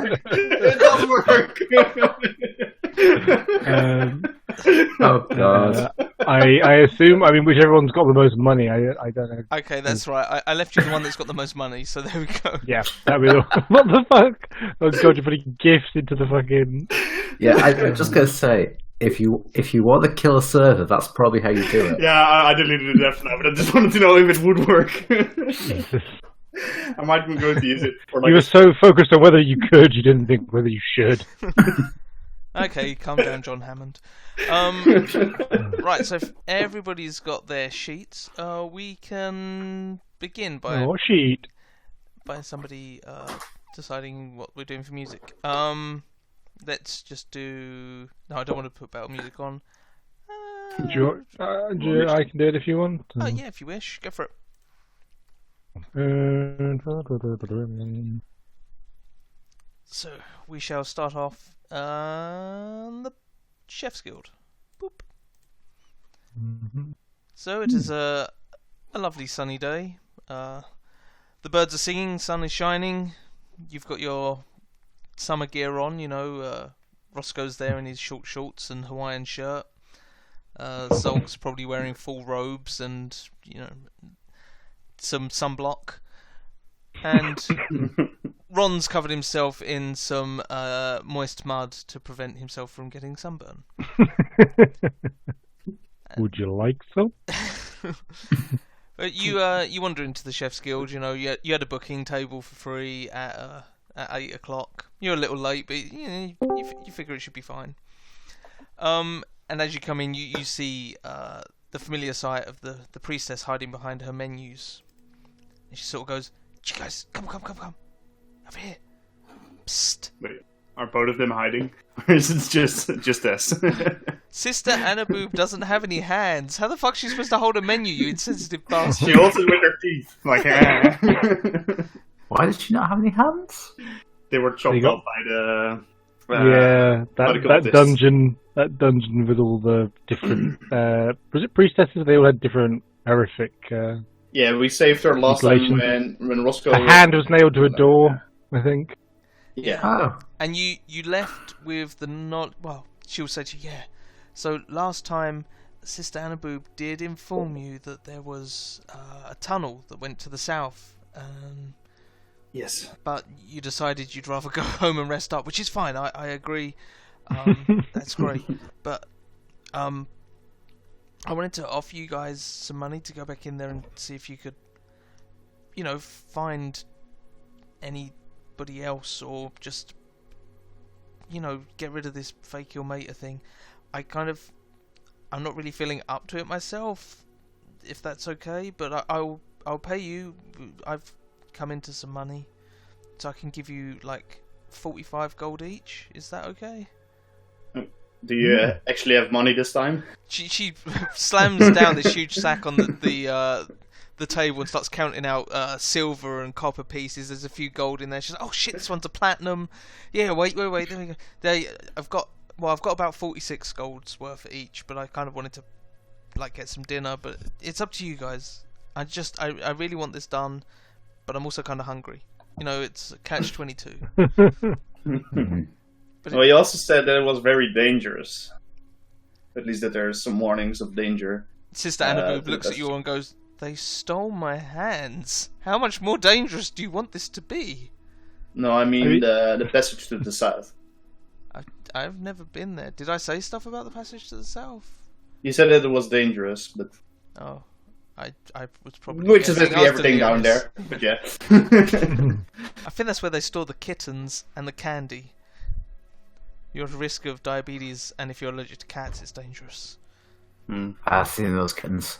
It does work. Oh god. I assume. I mean, whichever one's got the most money. I don't know. Okay, that's right. I left you the one that's got the most money, so there we go. Yeah, that'd be what the fuck? Oh god, you're putting gifts into the fucking. Yeah, I'm just gonna say, if you want to kill a server, that's probably how you do it. Yeah, I deleted it after now, but I just wanted to know if it would work. I might be going to use it for like. You were so focused on whether you could, you didn't think whether you should. Okay, calm down, John Hammond. Right, so if everybody's got their sheets, we can begin by What sheet? somebody deciding what we're doing for music. Let's just do. No, I don't want to put battle music on. I can do it if you want. Oh yeah, if you wish, go for it. So we shall start off the Chef's Guild. Boop. So it is a lovely sunny day. The birds are singing, sun is shining. You've got your summer gear on, you know. Roscoe's there in his short shorts and Hawaiian shirt. Zolk's probably wearing full robes and, you know, some sunblock. And Ron's covered himself in some moist mud to prevent himself from getting sunburn. Would you like some? But you wander into the Chef's Guild. You know, you had a booking table for free at 8 o'clock. You're a little late, but you figure it should be fine. And as you come in, you see the familiar sight of the priestess hiding behind her menus. And she sort of goes, "You guys, come, over here. Psst." Wait, are both of them hiding, or is it just us? Sister Annaboob doesn't have any hands. How the fuck is she supposed to hold a menu, you insensitive bastard? She holds it with her teeth, like. Why did she not have any hands? They were chopped up by the. That dungeon with all the different. Was it priestesses? They all had different horrific. Yeah, we saved her last time when Roscoe. A hand was nailed to a door, I think. Yeah. Oh. And you left with the not. Well, she'll say to you, yeah. So last time, Sister Annaboob did inform you that there was a tunnel that went to the south. Yes. But you decided you'd rather go home and rest up, which is fine. I agree. That's great. But I wanted to offer you guys some money to go back in there and see if you could, you know, find anybody else or just, you know, get rid of this fake your mater thing. I'm not really feeling up to it myself, if that's okay, but I'll pay you. I've come into some money, so I can give you like 45 gold each. Is that okay? Do you actually have money this time? She slams down this huge sack on the table and starts counting out silver and copper pieces. There's a few gold in there. She's like, "Oh shit, this one's a platinum." Yeah, wait. There we go. I've got about 46 golds worth each, but I kind of wanted to like get some dinner. But it's up to you guys. I really want this done, but I'm also kind of hungry. You know, it's catch-22. Well, he also said that it was very dangerous. At least that there's some warnings of danger. Sister Annaboob looks at you and goes, "They stole my hands. How much more dangerous do you want this to be?" No, I mean the passage to the south. I've never been there. Did I say stuff about the passage to the south? You said that it was dangerous, but... Oh, I was probably... Which is basically everything down there, but yeah. I think that's where they store the kittens and the candy. You're at risk of diabetes, and if you're allergic to cats, it's dangerous. I've seen those kittens.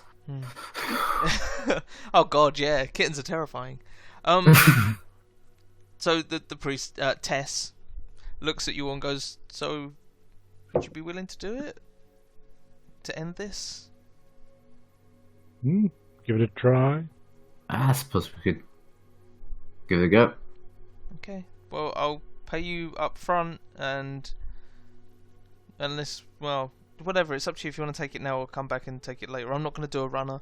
Oh god, yeah, kittens are terrifying. So the priest, Tess, looks at you and goes, "So, would you be willing to do it? To end this?" Give it a try. I suppose we could give it a go. Okay, well, I'll pay you up front, and unless, well, whatever, it's up to you if you want to take it now or come back and take it later. I'm not going to do a runner.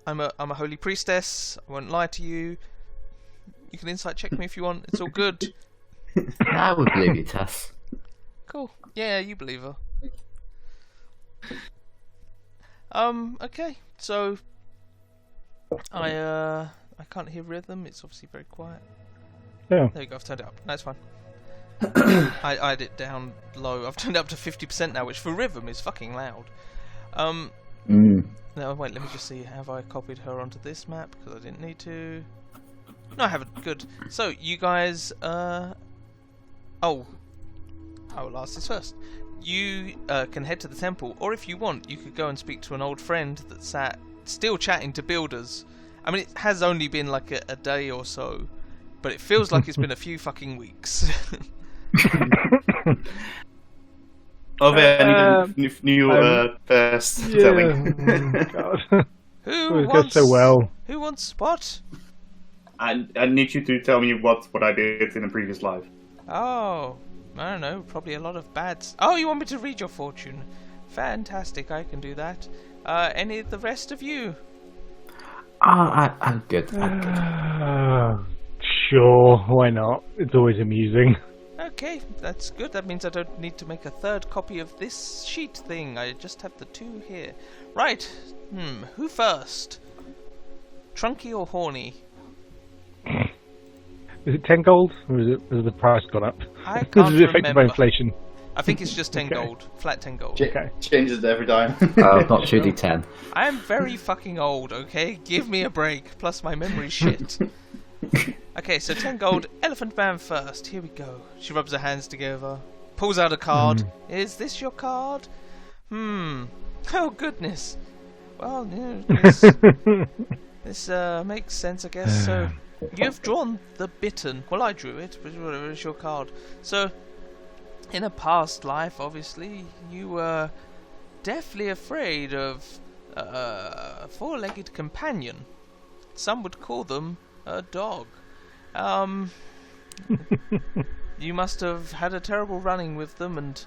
I'm a holy priestess. I won't lie to you. You can insight check me if you want. It's all good. I would believe you, Tess. Cool. Yeah, you believe her. Okay, so I can't hear rhythm. It's obviously very quiet. Yeah. There you go. I've turned it up. That's fine. I had it down low. I've turned it up to 50% now, which for rhythm is fucking loud. No, wait. Let me just see. Have I copied her onto this map? Because I didn't need to. No, I haven't. Good. So you guys. Oh, I will ask this first. You can head to the temple, or if you want, you could go and speak to an old friend that's still chatting to builders. I mean, it has only been like a day or so, but it feels like it's been a few fucking weeks. Oh, I need a new fast telling. God. Who goes wants? so well. Who wants what? I need you to tell me what I did in a previous life. Oh, I don't know. Probably a lot of bads. Oh, you want me to read your fortune? Fantastic. I can do that. Any of the rest of you? I'm good. Sure, why not? It's always amusing. Okay, that's good. That means I don't need to make a third copy of this sheet thing. I just have the two here. Right. Who first? Trunky or Horny? Is it 10 gold, or has the price gone up? I can't Is it affected by remember. inflation? I think it's just 10 Okay. gold. Flat 10 gold. Okay. Changes every time. Not 2d10. I am very fucking old, okay? Give me a break. Plus my memory's shit. Okay, so 10 gold. Elephant Man first. Here we go. She rubs her hands together. Pulls out a card. Is this your card? Oh, goodness. Well, this makes sense, I guess. So, you've drawn the Bitten. Well, I drew it, but whatever, it's your card. So, in a past life, obviously, you were deathly afraid of a four-legged companion. Some would call them a dog. You must have had a terrible running with them and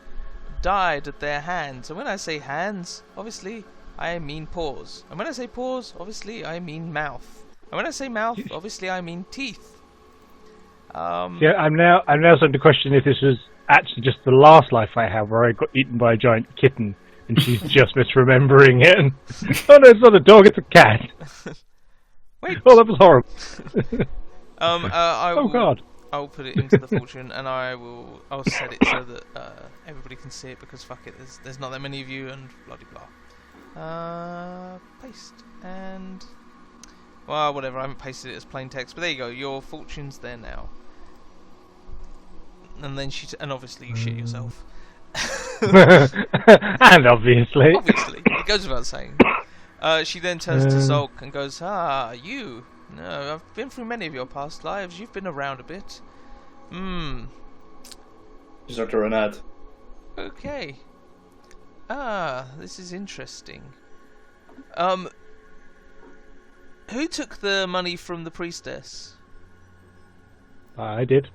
died at their hands. And when I say hands, obviously, I mean paws. And when I say paws, obviously, I mean mouth. And when I say mouth, obviously, I mean teeth. Yeah, I'm now starting to question if this was actually just the last life I had, where I got eaten by a giant kitten, and she's just misremembering it. And, oh no, it's not a dog; it's a cat. Wait. Oh, that was horrible. Oh God. I'll put it into the fortune, and I'll set it so that everybody can see it, because fuck it, there's not that many of you, and blah de blah. Paste and whatever. I haven't pasted it as plain text, but there you go. Your fortune's there now. And then and obviously you shit yourself. And obviously, it goes without saying. She then turns to Zolk and goes, you. No, I've been through many of your past lives. You've been around a bit. Just start to run out. Okay. This is interesting. Who took the money from the priestess? I did.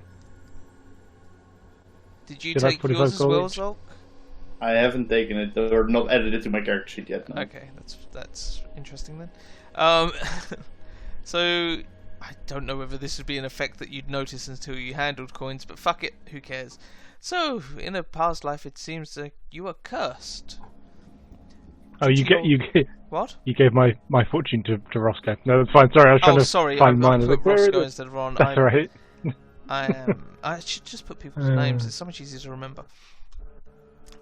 Did you Did I take put it yours as on well, college? Zolk? I haven't taken it or not added it to my character sheet yet. No. Okay, that's interesting then. So I don't know whether this would be an effect that you'd notice until you handled coins, but fuck it, who cares? So in a past life, it seems that you were cursed. Oh, you gave what? You gave my fortune to Roscoe. No, that's fine. Sorry, I was trying to find mine. I put Roscoe instead of Ron. That's alright. I should just put people's names. It's so much easier to remember.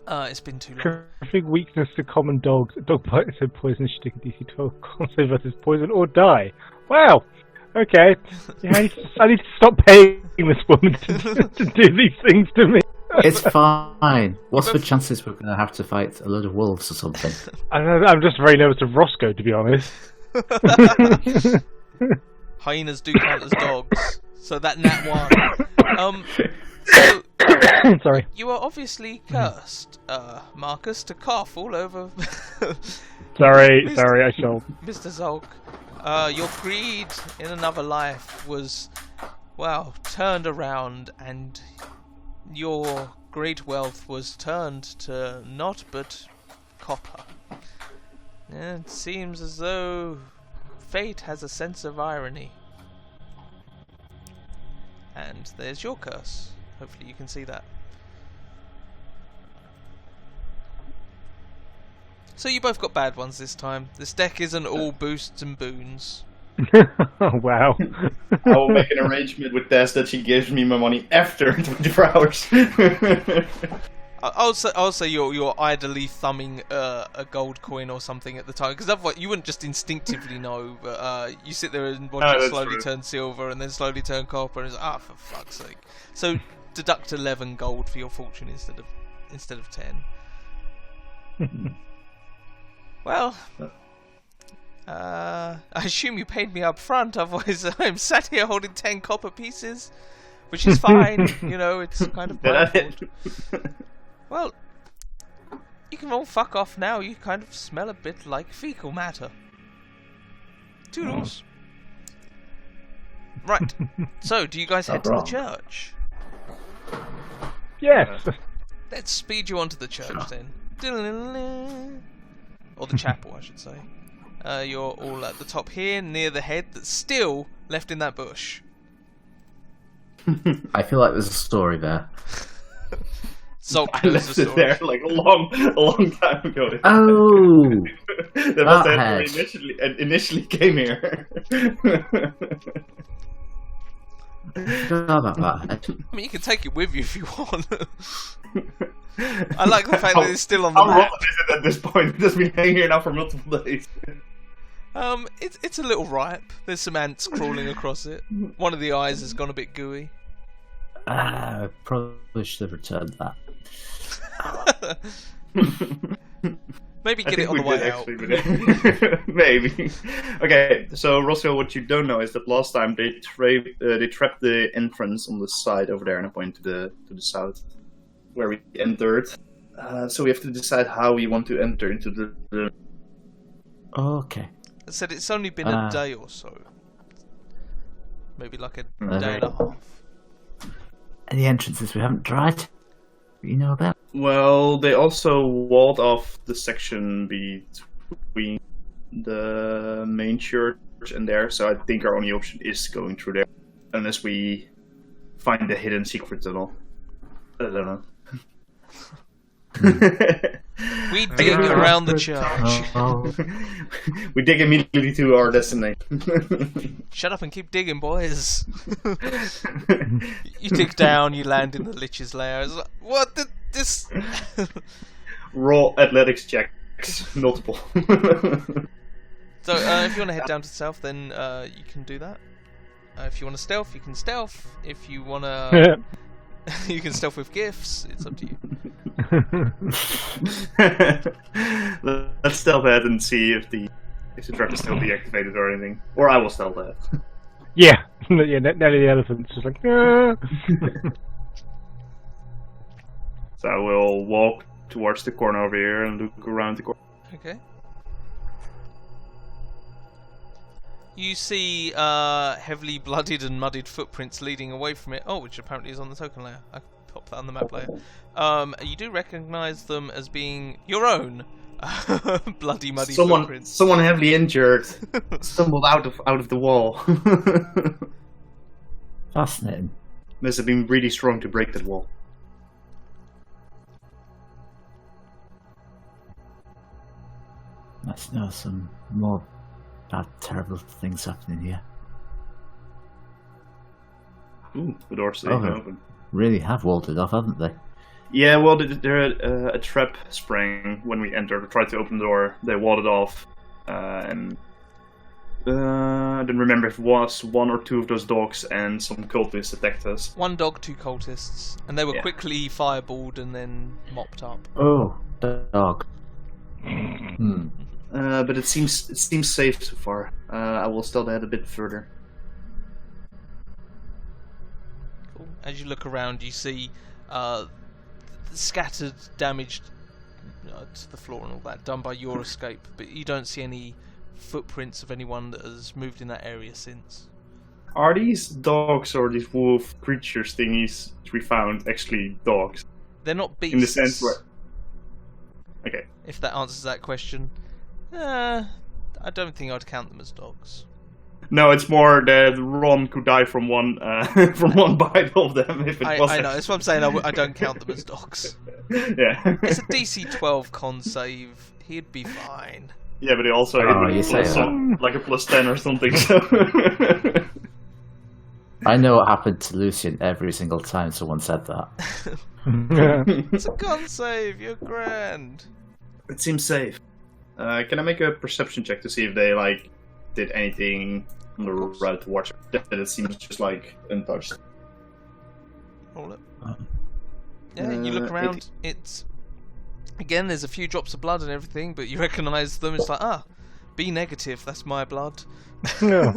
It's been too long. Terrific weakness to common dogs. A dog bite said poison should take a DC 12 con save versus poison or die. Wow. Okay. Yeah, I need to stop paying this woman to do these things to me. It's fine. What's the chances we're going to have to fight a load of wolves or something? I'm just very nervous of Roscoe, to be honest. Hyenas do count as dogs, so that nat one. So, sorry. You are obviously cursed, Marcus, to cough all over. sorry, I shall. Mr. Zolk, your greed in another life was, turned around, and your great wealth was turned to naught but copper. It seems as though fate has a sense of irony. And there's your curse. Hopefully you can see that. So you both got bad ones this time. This deck isn't all boosts and boons. Wow. I will make an arrangement with Tess that she gives me my money after 24 hours. I'll say you're idly thumbing a gold coin or something at the time, because otherwise you wouldn't just instinctively know. But you sit there and watch it slowly turn silver and then slowly turn copper, and it's for fuck's sake. So deduct 11 gold for your fortune instead of 10. Well, I assume you paid me up front, otherwise I'm sat here holding 10 copper pieces, which is fine. You know, it's kind of my fault. Well, you can all fuck off now. You kind of smell a bit like fecal matter. Toodles. Right. So, do you guys head to the church? Yes. Let's speed you onto the church then. Or the chapel, I should say. You're all at the top here, near the head that's still left in that bush. I feel like there's a story there. I left it there like a long time ago. Oh, that was when we initially came here. About that. I mean, you can take it with you if you want. I like the fact that it's still on the map. How rotten is it at this point? It has been hanging here now for multiple days. It's a little ripe. There's some ants crawling across it. One of the eyes has gone a bit gooey. Probably should have returned that. Maybe get it on the way out. Maybe. Okay, so Roscoe, what you don't know is that last time they trapped the entrance on the side over there, and I point to the south, where we entered. So we have to decide how we want to enter into the. Okay. I said it's only been a day or so. Maybe like a day and a half. Any entrances we haven't tried? You know about? Well, they also walled off the section between the main church and there, so I think our only option is going through there, unless we find the hidden secret tunnel. I don't know. We dig around the church. We dig immediately to our destination. Shut up and keep digging, boys. You dig down, you land in the Lich's lair. It's like, what did this? Raw athletics checks, multiple. So, if you want to head down to the south, then you can do that. If you want to stealth, you can stealth. If you want to... You can stealth with gifts. It's up to you. Let's stealth ahead and see if the trap is still deactivated or anything. Or I will stealth ahead. Yeah. Nelly the elephant's just like... So I will walk towards the corner over here and look around the corner. Okay. You see heavily bloodied and muddied footprints leading away from it. Oh, which apparently is on the token layer. I popped that on the map layer. You do recognise them as being your own bloody, muddy footprints. Someone heavily injured stumbled out of the wall. Fascinating. Must have been really strong to break that wall. Let's know some more bad, terrible things happening here. Ooh, the door's staying open. Really have walled it off, haven't they? Yeah, well, a trap sprang when we entered. We tried to open the door. They walled it off, and I don't remember if it was one or two of those dogs and some cultists attacked us. One dog, two cultists, and they were quickly fireballed and then mopped up. Oh, the dog. But it seems safe so far. I will still head a bit further. Cool. As you look around, you see scattered, damaged to the floor and all that, done by your escape. But you don't see any footprints of anyone that has moved in that area since. Are these dogs or these wolf creatures thingies we found actually dogs? They're not beasts. In the sense where... Okay. If that answers that question. I don't think I'd count them as dogs. No, it's more that Ron could die from one from one bite of them if it was. I know. That's what I'm saying. I don't count them as dogs. Yeah. It's a DC 12 con save. He'd be fine. Yeah, but it also you say that. like a +10 or something. So. I know what happened to Lucian every single time someone said that. It's a con save. You're grand. It seems safe. Can I make a perception check to see if they like did anything on the route towards that it seems just like untouched? Roll it. Yeah, you look around. It's again. There's a few drops of blood and everything, but you recognise them. It's like B negative. That's my blood. No.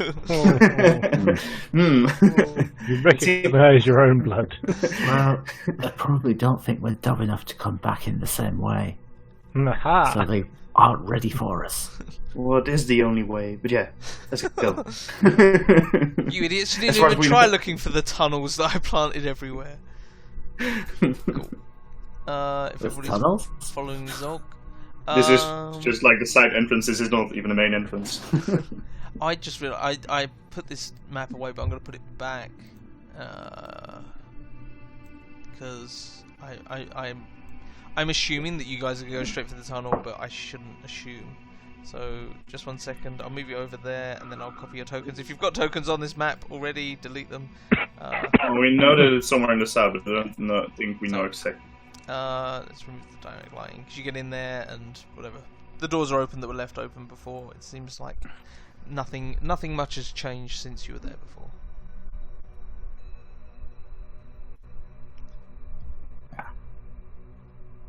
You recognise your own blood. Well, they probably don't think we're dumb enough to come back in the same way. Aha. So they aren't ready for us. Well, it is the only way, but yeah, let's go. You idiots! You As didn't far as even we try know. looking for the tunnels that I planted everywhere. Cool. If There's everybody's tunnels? following Zog. This is just like the side entrance. This is not even the main entrance. I just realized I put this map away, but I'm going to put it back because I'm assuming that you guys are going to go straight for the tunnel, but I shouldn't assume. So just 1 second, I'll move you over there, and then I'll copy your tokens. If you've got tokens on this map already, delete them. We know that it's somewhere in the south, but I don't think we know exactly. Let's remove the direct lighting because you get in there and whatever. The doors are open that were left open before. It seems like nothing much has changed since you were there before.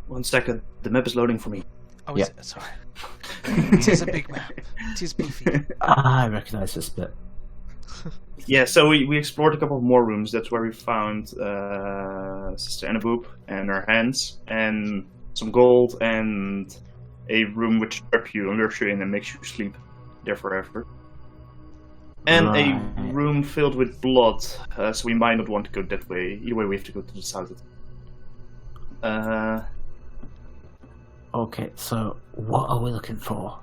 One second, the map is loading for me. Oh, Yeah. is it? Sorry. It is a big map. It is beefy. I recognise this bit. Yeah, so we explored a couple of more rooms. That's where we found Sister Annaboob and her hands, and some gold, and a room which traps you and lures you in and makes you sleep there forever. And a room filled with blood, so we might not want to go that way. Either way, we have to go to the south. Okay, so what are we looking for?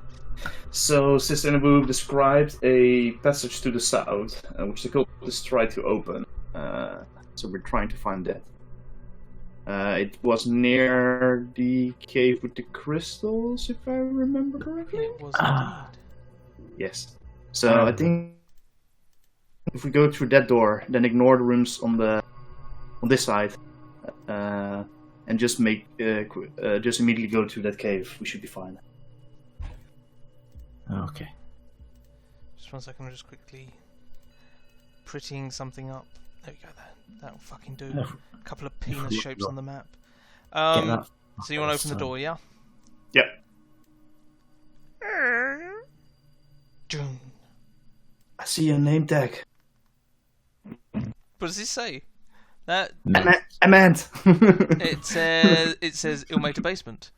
So Sister Annaboob described a passage to the south, which the cultists tried to open. So we're trying to find that. It was near the cave with the crystals, if I remember correctly. It was indeed. Yes. So I think if we go through that door, then ignore the rooms on this side, and just just immediately go to that cave, we should be fine. Okay. Just 1 second, I'm just quickly prettying something up. There we go, that'll fucking do. A couple of penis shapes on the map. Get that. So you want to open the door, yeah? Yep. June. I see your name tag. What does this say? That Amand. it says Ilmater Basement,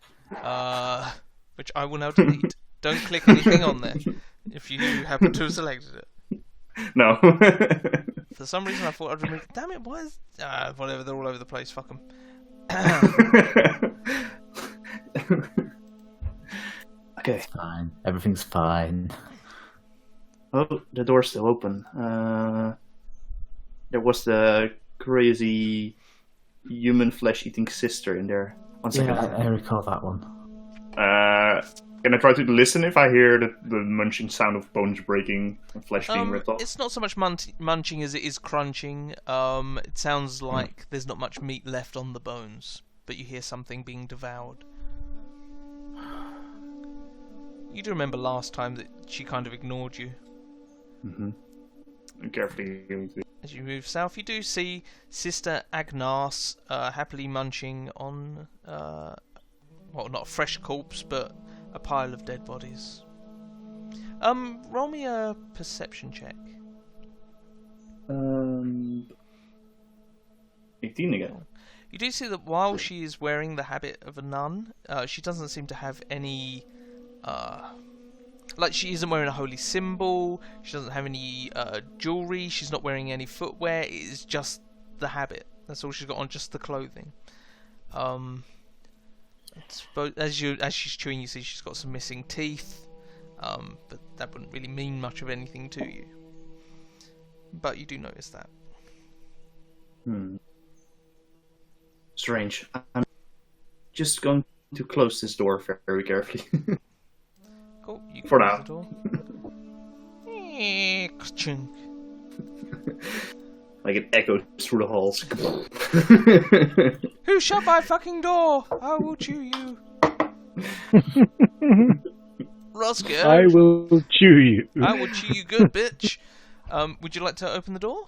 which I will now delete. Don't click anything on there if you happen to have selected it. No. For some reason, I thought I'd remove. Damn it! Why is whatever? They're all over the place. Fuck them. Okay. It's fine. Everything's fine. Oh, the door's still open. There was the crazy human flesh-eating sister in there. 1 second. Yeah, I recall that one. Can I try to listen if I hear the munching sound of bones breaking and flesh being ripped off? It's not so much munching as it is crunching. It sounds like there's not much meat left on the bones, but you hear something being devoured. You do remember last time that she kind of ignored you. Mm-hmm. And carefully. As you move south, you do see Sister Agnes happily munching on, well, not a fresh corpse, but a pile of dead bodies. Roll me a perception check. 18 again. You do see that while she is wearing the habit of a nun, she doesn't seem to have any, like she isn't wearing a holy symbol, she doesn't have any jewellery, she's not wearing any footwear, it is just the habit. That's all she's got on, just the clothing. As she's chewing, you see she's got some missing teeth, but that wouldn't really mean much of anything to you. but you do notice that. Strange. I'm just going to close this door very carefully. Cool. You For close now. the door. Ka-chunk. Like it echoes through the halls. Who shut my fucking door? I will chew you. Roscoe. I will chew you. I will chew you good, bitch. Would you like to open the door?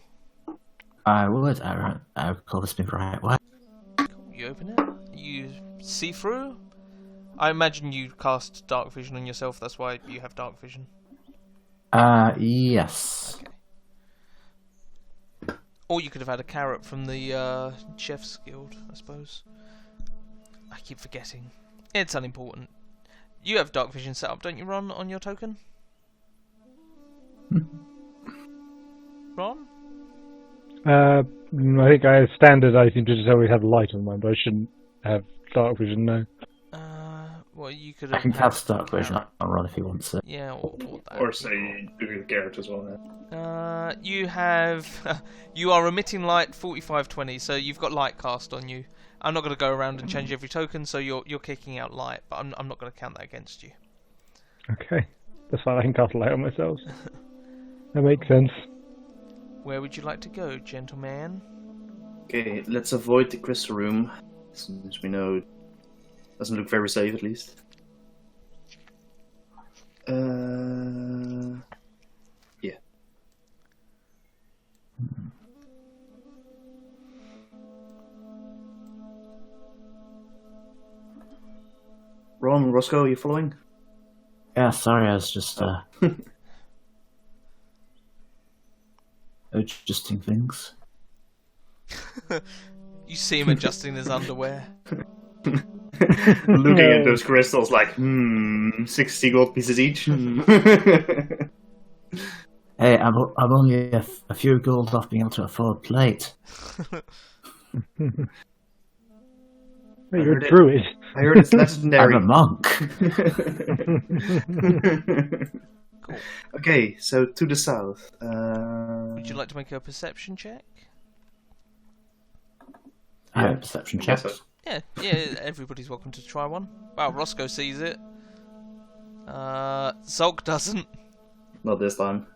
I would. I recall this being right. What? You open it. You see through. I imagine you cast dark vision on yourself. That's why you have dark vision. Yes. Okay. Or you could have had a carrot from the Chef's Guild, I suppose. I keep forgetting. It's unimportant. You have dark vision set up, don't you, Ron, on your token? Ron? I think I standard. I seem to just always have light on mine, but I shouldn't have dark vision. No. Well, you could I have. can had cast dark a vision carrot. on Ron if he wants it. Yeah, or that. Or say do the carrot as well. You have. You are emitting light 4520, so you've got light cast on you. I'm not going to go around and change every token, so you're kicking out light, but I'm not going to count that against you. Okay, that's fine. I can cast light on myself. That makes sense. Where would you like to go, gentleman? Okay, let's avoid the crystal room, since we know it doesn't look very safe at least. Yeah. Ron, Roscoe, are you following? Yeah, sorry, I was just adjusting things. You see him adjusting his underwear. Looking at those crystals like, 60 gold pieces each. Hey, I'm only a few gold off being able to afford plate. Hey, you're a druid. I heard it's I'm legendary. a monk. Cool. Okay, so to the south. Would you like to make a perception check? I have a perception I guess check. so. Yeah, everybody's welcome to try one. Wow, Roscoe sees it. Zog doesn't. Not this time.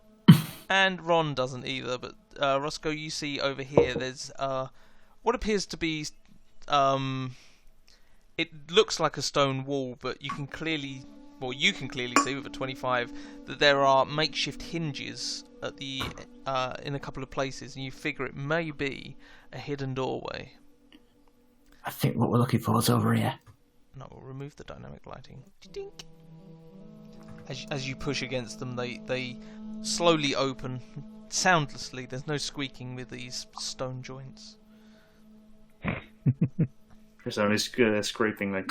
And Ron doesn't either, but Roscoe, you see over here, there's what appears to be, it looks like a stone wall, but you can clearly see with a 25 that there are makeshift hinges at the in a couple of places, and you figure it may be a hidden doorway. I think what we're looking for is over here. No, we'll remove the dynamic lighting. Dink. As you push against them, they slowly open, soundlessly. There's no squeaking with these stone joints. There's only scraping like.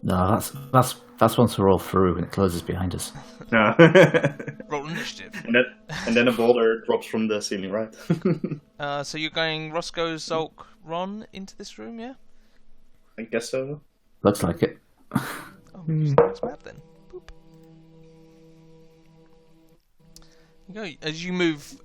No, that's once we're all through and it closes behind us. No. Roll initiative. and then a boulder drops from the ceiling, right? So you're going Roscoe, Zolk, Ron into this room, yeah? I guess so. Looks like it. Oh, that's bad then. Boop. You go. As you move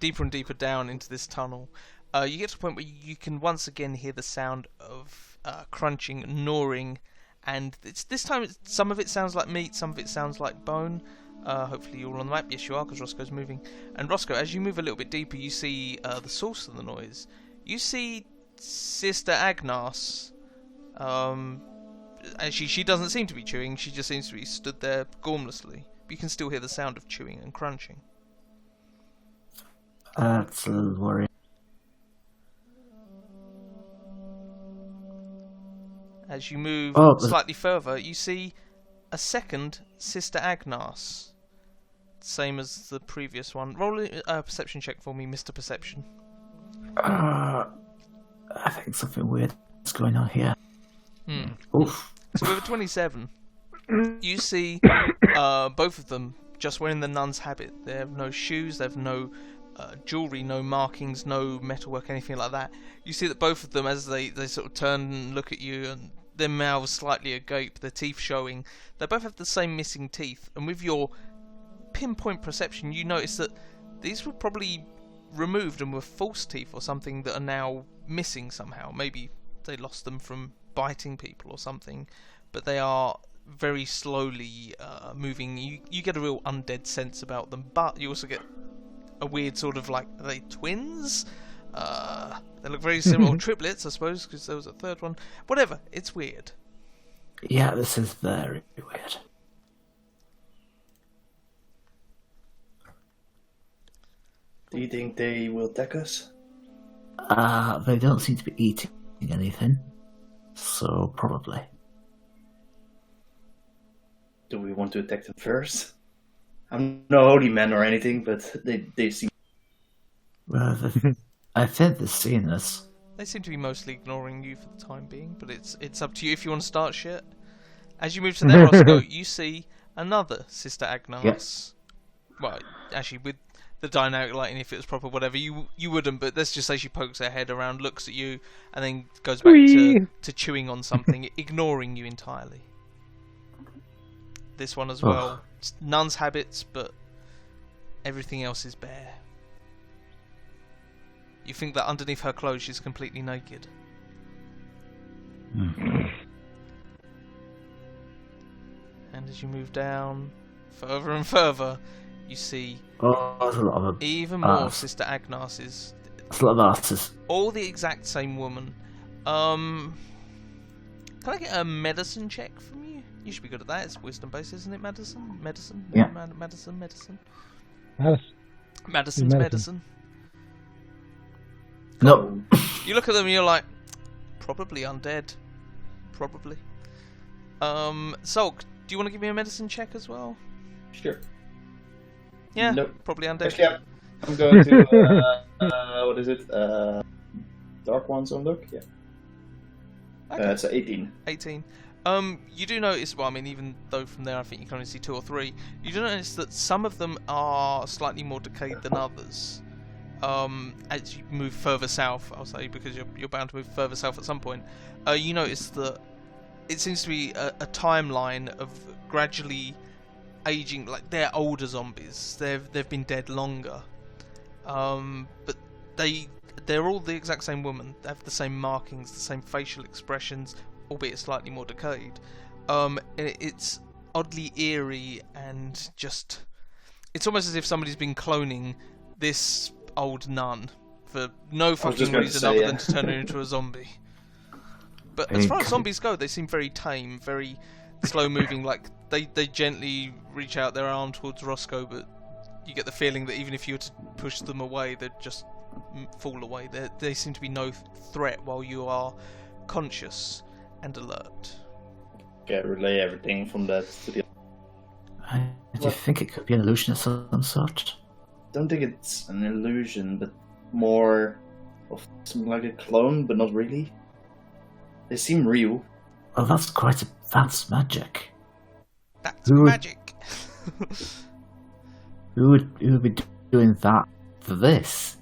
deeper and deeper down into this tunnel, you get to a point where you can once again hear the sound of crunching, gnawing, and this time some of it sounds like meat, some of it sounds like bone. Hopefully you're all on the map. Yes, you are, because Roscoe's moving. And Roscoe, as you move a little bit deeper, you see the source of the noise. You see Sister Agnes. Actually, she doesn't seem to be chewing. She just seems to be stood there gormlessly. But you can still hear the sound of chewing and crunching. That's a little worrying. As you move slightly further, you see a second Sister Agnes. Same as the previous one. Roll a perception check for me, Mr. Perception. I think something weird is going on here. Oof. So with a 27, you see both of them just wearing the nun's habit. They have no shoes, they have no jewellery, no markings, no metalwork, anything like that. You see that both of them, as they sort of turn and look at you, and their mouths slightly agape, their teeth showing, they both have the same missing teeth. And with your pinpoint perception, you notice that these were probably removed and were false teeth or something that are now missing somehow. Maybe they lost them from biting people or something, but they are very slowly moving. You get a real undead sense about them, but you also get a weird sort of like, are they twins? They look very similar, or triplets, I suppose, because there was a third one. Whatever, it's weird. Yeah, this is very weird. Do you think they will attack us? They don't seem to be eating anything, so probably. Do we want to attack them first? I'm no holy man or anything, but they seem... Well, I think they've seen us. They seem to be mostly ignoring you for the time being, but it's up to you if you want to start shit. As you move to their Roscoe, you see another Sister Agnes. Yes. Well, actually, with the dynamic lighting, if it was proper, whatever, you wouldn't, but let's just say she pokes her head around, looks at you, and then goes back to chewing on something, ignoring you entirely. This one as well. It's nun's habits, but everything else is bare. You think that underneath her clothes she's completely naked. And as you move down further and further, you see there's a lot of them. even more Sister Agnes's. There's a lot of asses. All the exact same woman. Can I get a medicine check from you? You should be good at that. It's wisdom based, isn't it? Medicine? Yeah. Medicine. Medicine. Medicine. No. You look at them and you're like, probably undead. Probably. Sulk, do you want to give me a medicine check as well? Sure. Yeah, Nope. probably undead. Actually, I'm going to... what is it? Dark Ones on look? Yeah. Okay. It's 18. 18. You do notice, well, I mean, even though from there I think you can only see 2 or 3, you do notice that some of them are slightly more decayed than others. As you move further south, I'll say, because you're bound to move further south at some point, you notice that it seems to be a timeline of gradually aging, like they're older zombies. They've been dead longer, but they're all the exact same woman. They have the same markings, the same facial expressions, albeit slightly more decayed. It's oddly eerie and just, it's almost as if somebody's been cloning this old nun for no fucking reason other than to turn her into a zombie. But as far as zombies go, they seem very tame, very slow moving. Like they gently reach out their arm towards Roscoe, but you get the feeling that even if you were to push them away, they'd just fall away. They seem to be no threat while you are conscious and alert. Yeah, relay everything from that to the... Do you think it could be an illusion of some sort? I don't think it's an illusion, but more of something like a clone, but not really. They seem real. Well, that's quite advanced magic. That's magic. Who would be doing that for this?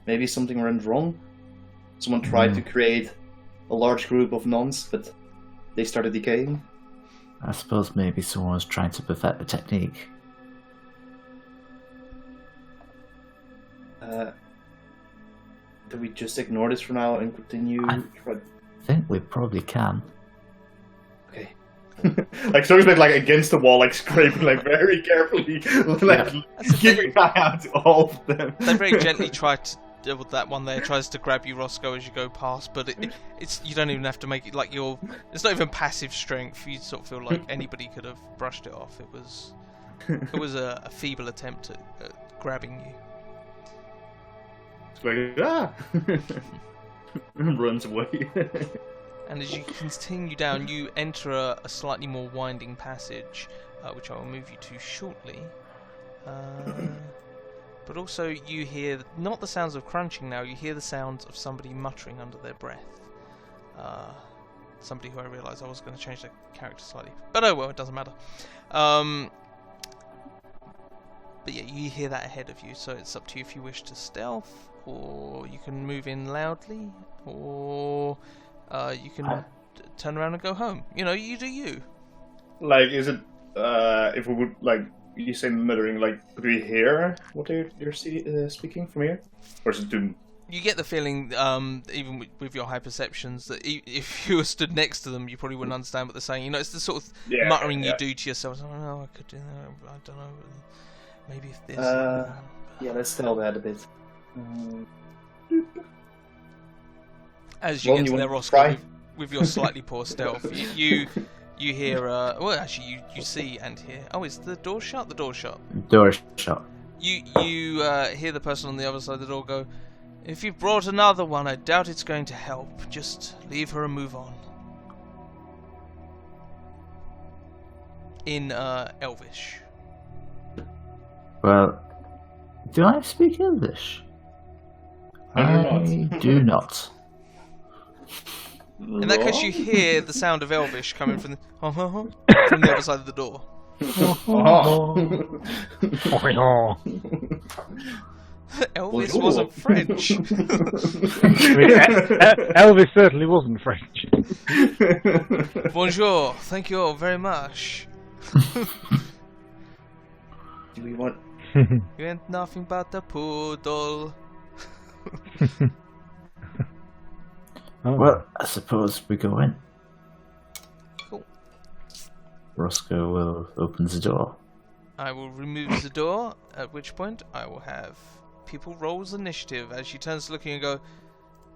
Maybe something went wrong. Someone tried to create a large group of nuns, but they started decaying. I suppose maybe someone was trying to perfect the technique. Do we just ignore this for now and continue? I think we probably can. Okay. Like So's like against the wall, like scraping, like very carefully, like keeping an eye out to all of them. They very gently try to. That one there tries to grab you, Roscoe, as you go past, but it's you don't even have to make it like you're. It's not even passive strength. You sort of feel like anybody could have brushed it off. It was a feeble attempt at grabbing you. Like, runs away. And as you continue down, you enter a slightly more winding passage, which I will move you to shortly. But also you hear not the sounds of crunching now, you hear the sounds of somebody muttering under their breath. Somebody who I realised I was going to change their character slightly. But oh well, it doesn't matter. But yeah, you hear that ahead of you, so it's up to you if you wish to stealth, or you can move in loudly, or you can turn around and go home. You know, you do you. Like, is it if we would like, you say muttering, like, could we hear what they're speaking from here, or is it too? You get the feeling, even with your high perceptions, that if you were stood next to them, you probably wouldn't understand what they're saying. You know, it's the sort of muttering you do to yourself. Oh no, I could do that. I don't know. Maybe if this. Yeah, let's tell that a bit. As you get to their Roscoe with your slightly poor stealth, you hear. Well, actually, you see and hear. Oh, is the door shut? The door shut. Door shut. You hear the person on the other side of the door go, "If you've brought another one, I doubt it's going to help. Just leave her and move on." In Elvish. Well, do I speak English? I do not. In that case, you hear the sound of Elvish coming from the other side of the door. Elvis wasn't French. Elvis certainly wasn't French. Bonjour, thank you all very much. Do we want? You ain't nothing but a poodle. Well, I suppose we go in. Cool. Roscoe opens the door. I will remove the door, at which point I will have people roll initiative as she turns to looking and go,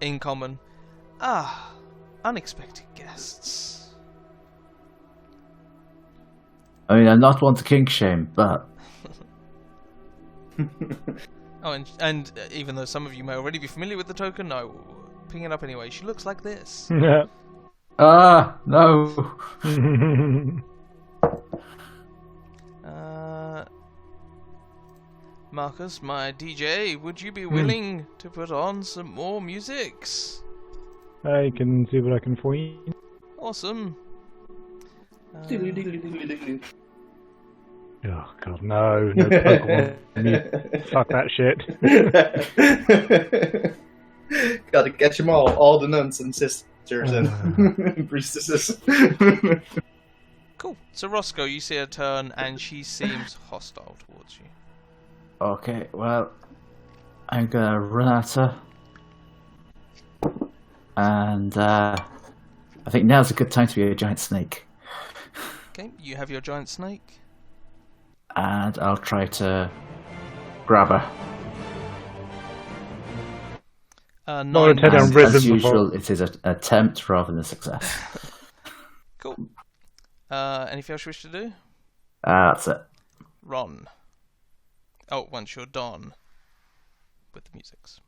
in common, unexpected guests. I mean, I'm not one to kink shame, but... Oh, and even though some of you may already be familiar with the token, I will ping it up anyway. She looks like this. No. Marcus, my DJ, would you be willing to put on some more musics? I can see what I can find. Awesome. Oh god, no Pokemon. Fuck that shit. Gotta catch them all the nuns and sisters and priestesses. Cool. So Roscoe, you see her turn and she seems hostile towards you. Okay, well, I'm gonna run at her. And I think now's a good time to be a giant snake. Okay, you have your giant snake. And I'll try to grab her. Nine. As usual, it is an attempt rather than a success. Cool. Anything else you wish to do? That's it. Ron. Oh, once you're done with the musics.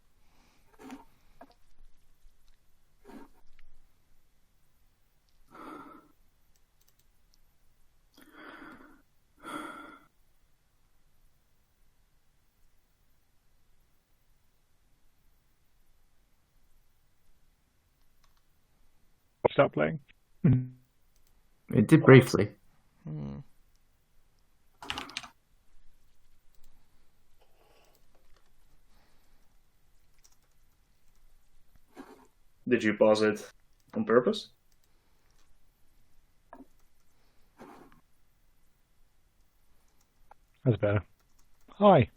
Stop playing. It did briefly. Did you pause it on purpose? That's better. Hi.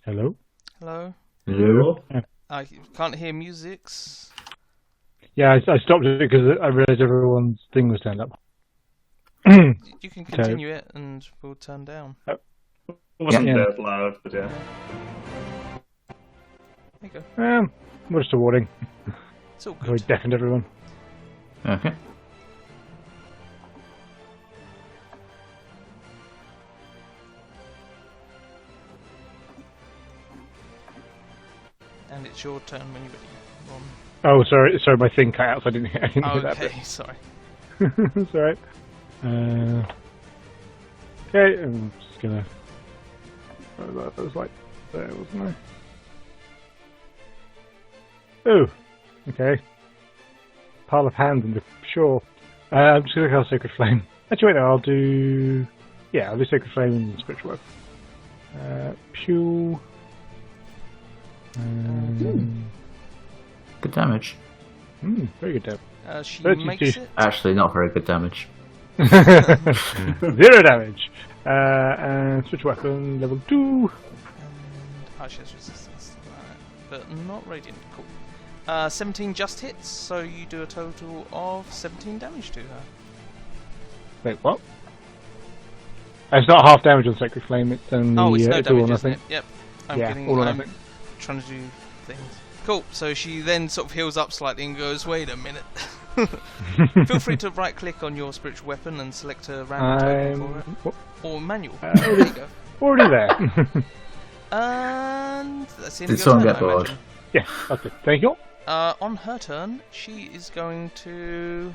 Hello? Hello? Hello? I can't hear musics. Yeah, I stopped it because I realised everyone's thing was turned up. You can continue it and we'll turn down. It wasn't that loud, but yeah. There you go. We're just a warning. It's all So we good. deafened everyone. Okay. And it's your turn when you're ready, Ron. Oh, sorry, my thing cut out, so I didn't hear that bit. Okay, sorry. It's alright. Okay, I'm just gonna... That was like there, wasn't I? Oh, okay. Pile of hands in the... Sure. I'm just gonna cast Sacred Flame. Actually, wait, no, I'll do... Yeah, I'll do Sacred Flame and Spiritual Web. Pew... Good damage. Very good damage. She 32. makes it. Actually, not very good damage. 0 damage. And switch weapon, level 2. And she has resistance to that, but not radiant. Cool. 17 just hits, so you do a total of 17 damage to her. Wait, what? It's not half damage on Sacred Flame, it's only It's no it's all or damage, isn't nothing. it? Yep. All or nothing. Trying to do things. Cool. So she then sort of heals up slightly and goes, "Wait a minute." Feel free to right-click on your spiritual weapon and select a random token for it, or manual. There you go. Already there. And that's the end Did of your someone turn, get I bored? imagine. Yeah, that's it. Thank you. On her turn, she is going to.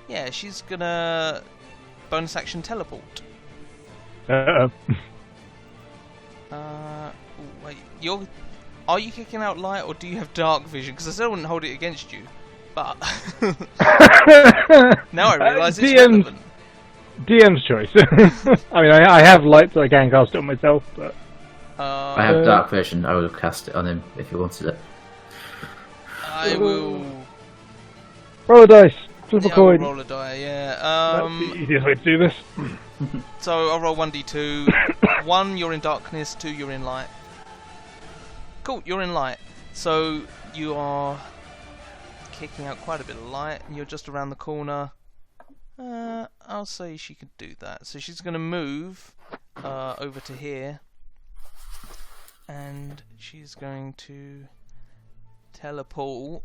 Yeah, she's gonna bonus action teleport. Uh-oh. Wait, are you kicking out light or do you have dark vision? Because I still wouldn't hold it against you, but now I realise it's relevant. DM's choice. I mean, I have light, so I can cast it on myself, but I have dark vision. I would have cast it on him if he wanted it. I will roll a dice, flip a I'll coin. roll a die. Yeah. That's the easiest way to do this. So I'll roll 1d2. 1, you're in darkness. 2, you're in light. Cool, you're in light. So you are kicking out quite a bit of light, and you're just around the corner. I'll say she could do that. So she's going to move over to here, and she's going to teleport.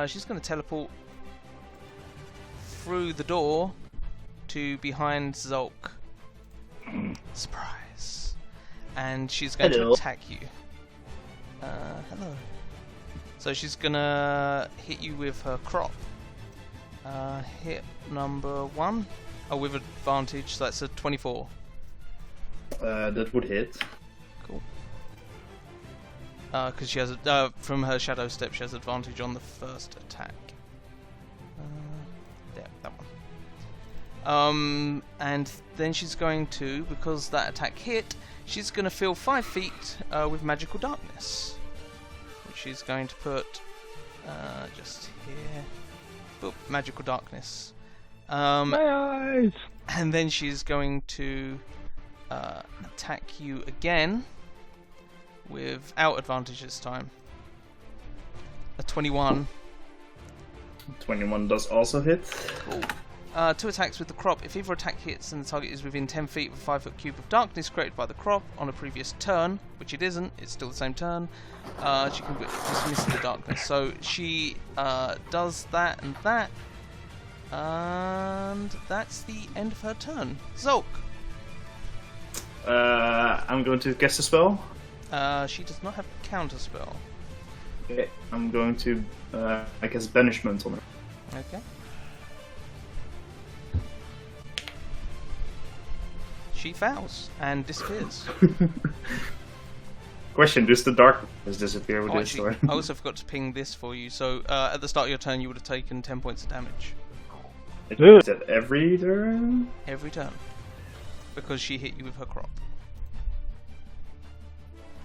She's going to teleport through the door to behind Zolk. Surprise. And she's going to attack you. Hello. So she's going to hit you with her crop. Hit number 1. Oh, with advantage, so that's a 24. That would hit. Cool. Because she has from her shadow step, she has advantage on the first attack. Yeah, that one. And then she's going to, because that attack hit, she's going to fill 5 feet with magical darkness, which she's going to put just here. Boop, magical darkness. My eyes. And then she's going to attack you again without advantage this time. A 21. 21 does also hit. Cool. 2 attacks with the crop. If either attack hits and the target is within 10 feet of a 5-foot cube of darkness created by the crop on a previous turn, which it isn't, it's still the same turn, she can dismiss the darkness. So she does that, and that's the end of her turn. Zolk! I'm going to cast a spell. She does not have counter spell. Okay, I'm going to I guess banishment on her. Okay. She fouls and disappears. Question: does the darkness disappear with this? Actually, I also forgot to ping this for you. So at the start of your turn, you would have taken 10 points of damage. Is that every turn? Every turn, because she hit you with her crop.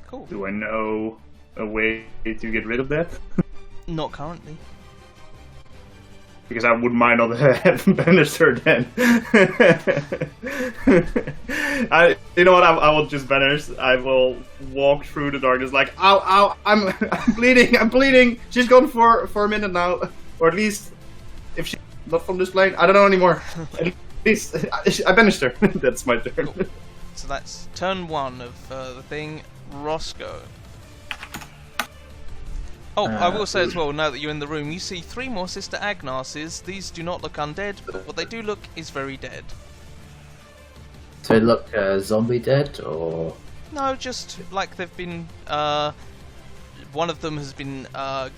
Cool. Do I know a way to get rid of that? Not currently. Because I wouldn't mind not having banished her then. You know what? I will just banish. I will walk through the darkness like, ow, ow, I'm bleeding, I'm bleeding. She's gone for a minute now, or at least if she's not from this plane, I don't know anymore. At least I banished her. That's my turn. Cool. So that's turn 1 of the thing. Roscoe. Oh, I will say as well, now that you're in the room, you see 3 more Sister Agnarses. These do not look undead, but what they do look is very dead. So they look zombie dead, or...? No, just like they've been... one of them has been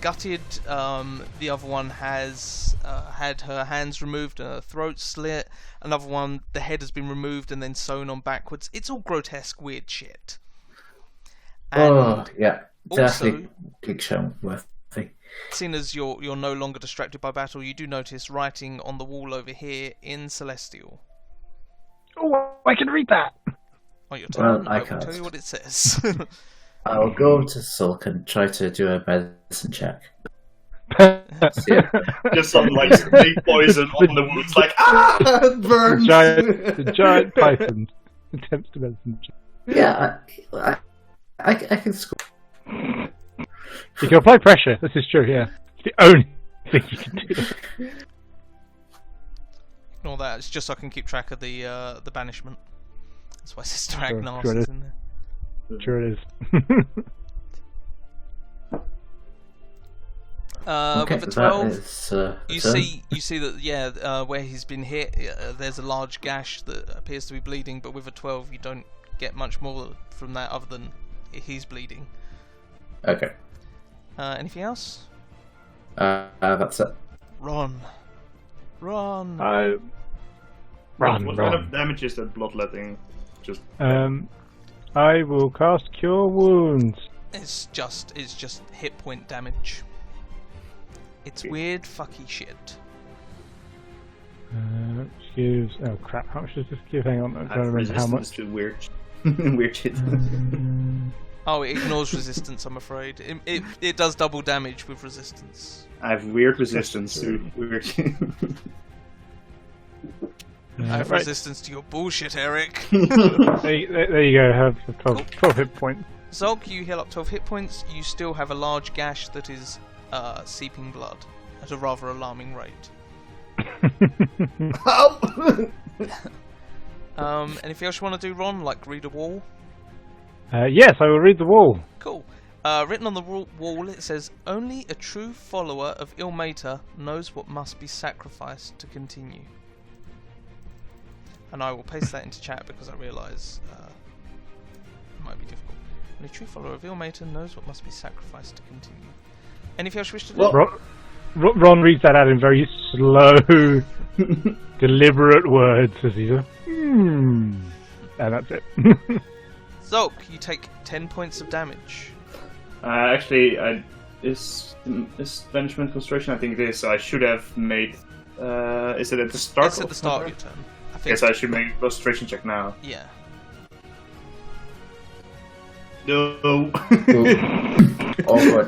gutted, the other one has had her hands removed and her throat slit, another one, the head has been removed and then sewn on backwards. It's all grotesque, weird shit. And yeah. also, Big show worthy. seeing as you're no longer distracted by battle, you do notice writing on the wall over here in Celestial. Oh, I can read that. Oh, your turn. Well, I will tell can't. you what it says. I'll go to Sulk and try to do a medicine check. See it? Just some like snake poison on the wounds, like it burns. The giant python attempts to medicine check. Yeah, I can score. You can apply pressure. This is true. Yeah, it's the only thing you can do. Ignore that. It's just so I can keep track of the banishment. That's why Sister Sure, Agnes sure it is is. in there. Sure it is. Okay, With a that 12, is a you turn. see that where he's been hit, there's a large gash that appears to be bleeding. But with a 12, you don't get much more from that other than he's bleeding. Okay, Anything else? that's it. Run. Run, What kind run. of damage is that bloodletting? Just I will cast Cure Wounds. It's just hit point damage. It's weird fucky shit. Which gives... Oh crap, how much does this give? Hang on, I'm trying to remember how much. to weird, weird shit. Oh, it ignores resistance, I'm afraid. It does double damage with resistance. I have weird resistance to weird shit. I have Right. resistance to your bullshit, Eric. There you go, have 12 hit points. Zog, you heal up 12 hit points. You still have a large gash that is seeping blood at a rather alarming rate. Help! Anything else you want to do, Ron? Like read a wall? Yes, I will read the wall. Cool. Written on the wall, it says, "Only a true follower of Ilmater knows what must be sacrificed to continue." And I will paste that into chat because I realise it might be difficult. Only a true follower of Ilmater knows what must be sacrificed to continue. Anything else you wish to do? Well- Ron reads that out in very slow, deliberate words as he's and that's it. Zog, you take 10 points of damage. Actually, is banishment concentration? I think it is. So I should have made. Is it at the start? It's at the start of your turn. I think. Yes, I should make a concentration check now. Yeah. No. Awkward.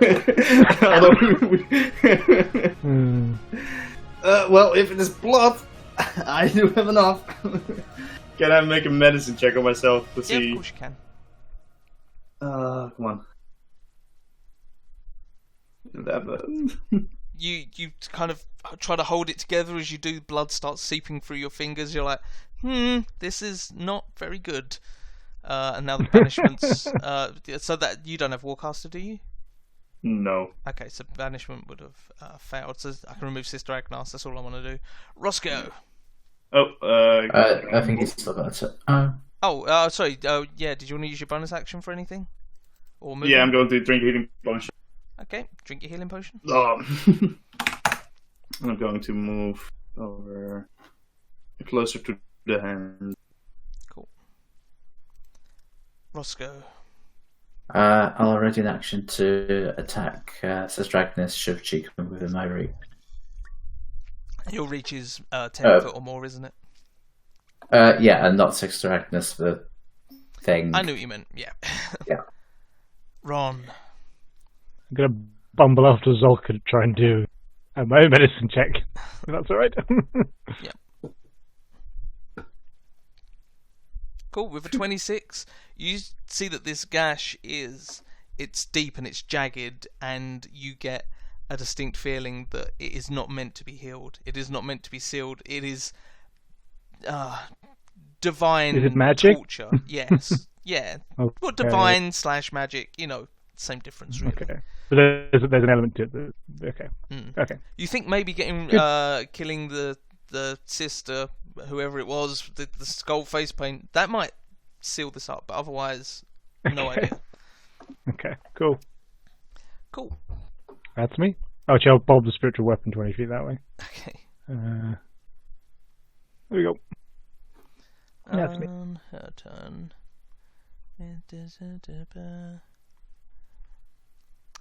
Well, if it is blood, I do have enough. Can I make a medicine check on myself to Yeah, see? of course you can. Come on. You kind of try to hold it together as you do. Blood starts seeping through your fingers. You're like, this is not very good. And now the banishments. So that you don't have Warcaster, do you? No. Okay, so banishment would have failed. So I can remove Sister Agnes. That's all I want to do. Roscoe. Oh. I think he's still got it. Sorry. Yeah. Did you want to use your bonus action for anything? Or move? Yeah, I'm going to drink a healing potion. Okay, drink your healing potion. I'm going to move over closer to the hand. Cool. Roscoe. I'll already in action to attack Sister Agnes should she come within my reach. Your reach is 10 foot or more, isn't it? Yeah, and not Sister Agnes, the thing. I knew what you meant, yeah. Yeah. Ron. I'm gonna bumble after Zolk and try and do my own medicine check. If that's alright. Yeah. Cool, with a 26, you see that this gash it's deep and it's jagged, and you get a distinct feeling that it is not meant to be healed. It is not meant to be sealed. It is divine Is it magic? torture. Yes. Yeah. Okay. Well, divine / magic, same difference really. Okay. But there's an element to it. Okay. Okay. You think maybe killing the sister, whoever it was, the skull face paint, that might seal this up, but otherwise, no idea. Okay. Cool. Cool. That's me. Oh, actually, I'll bob the spiritual weapon 20 feet that way. Okay. There we go. That's me. Her turn.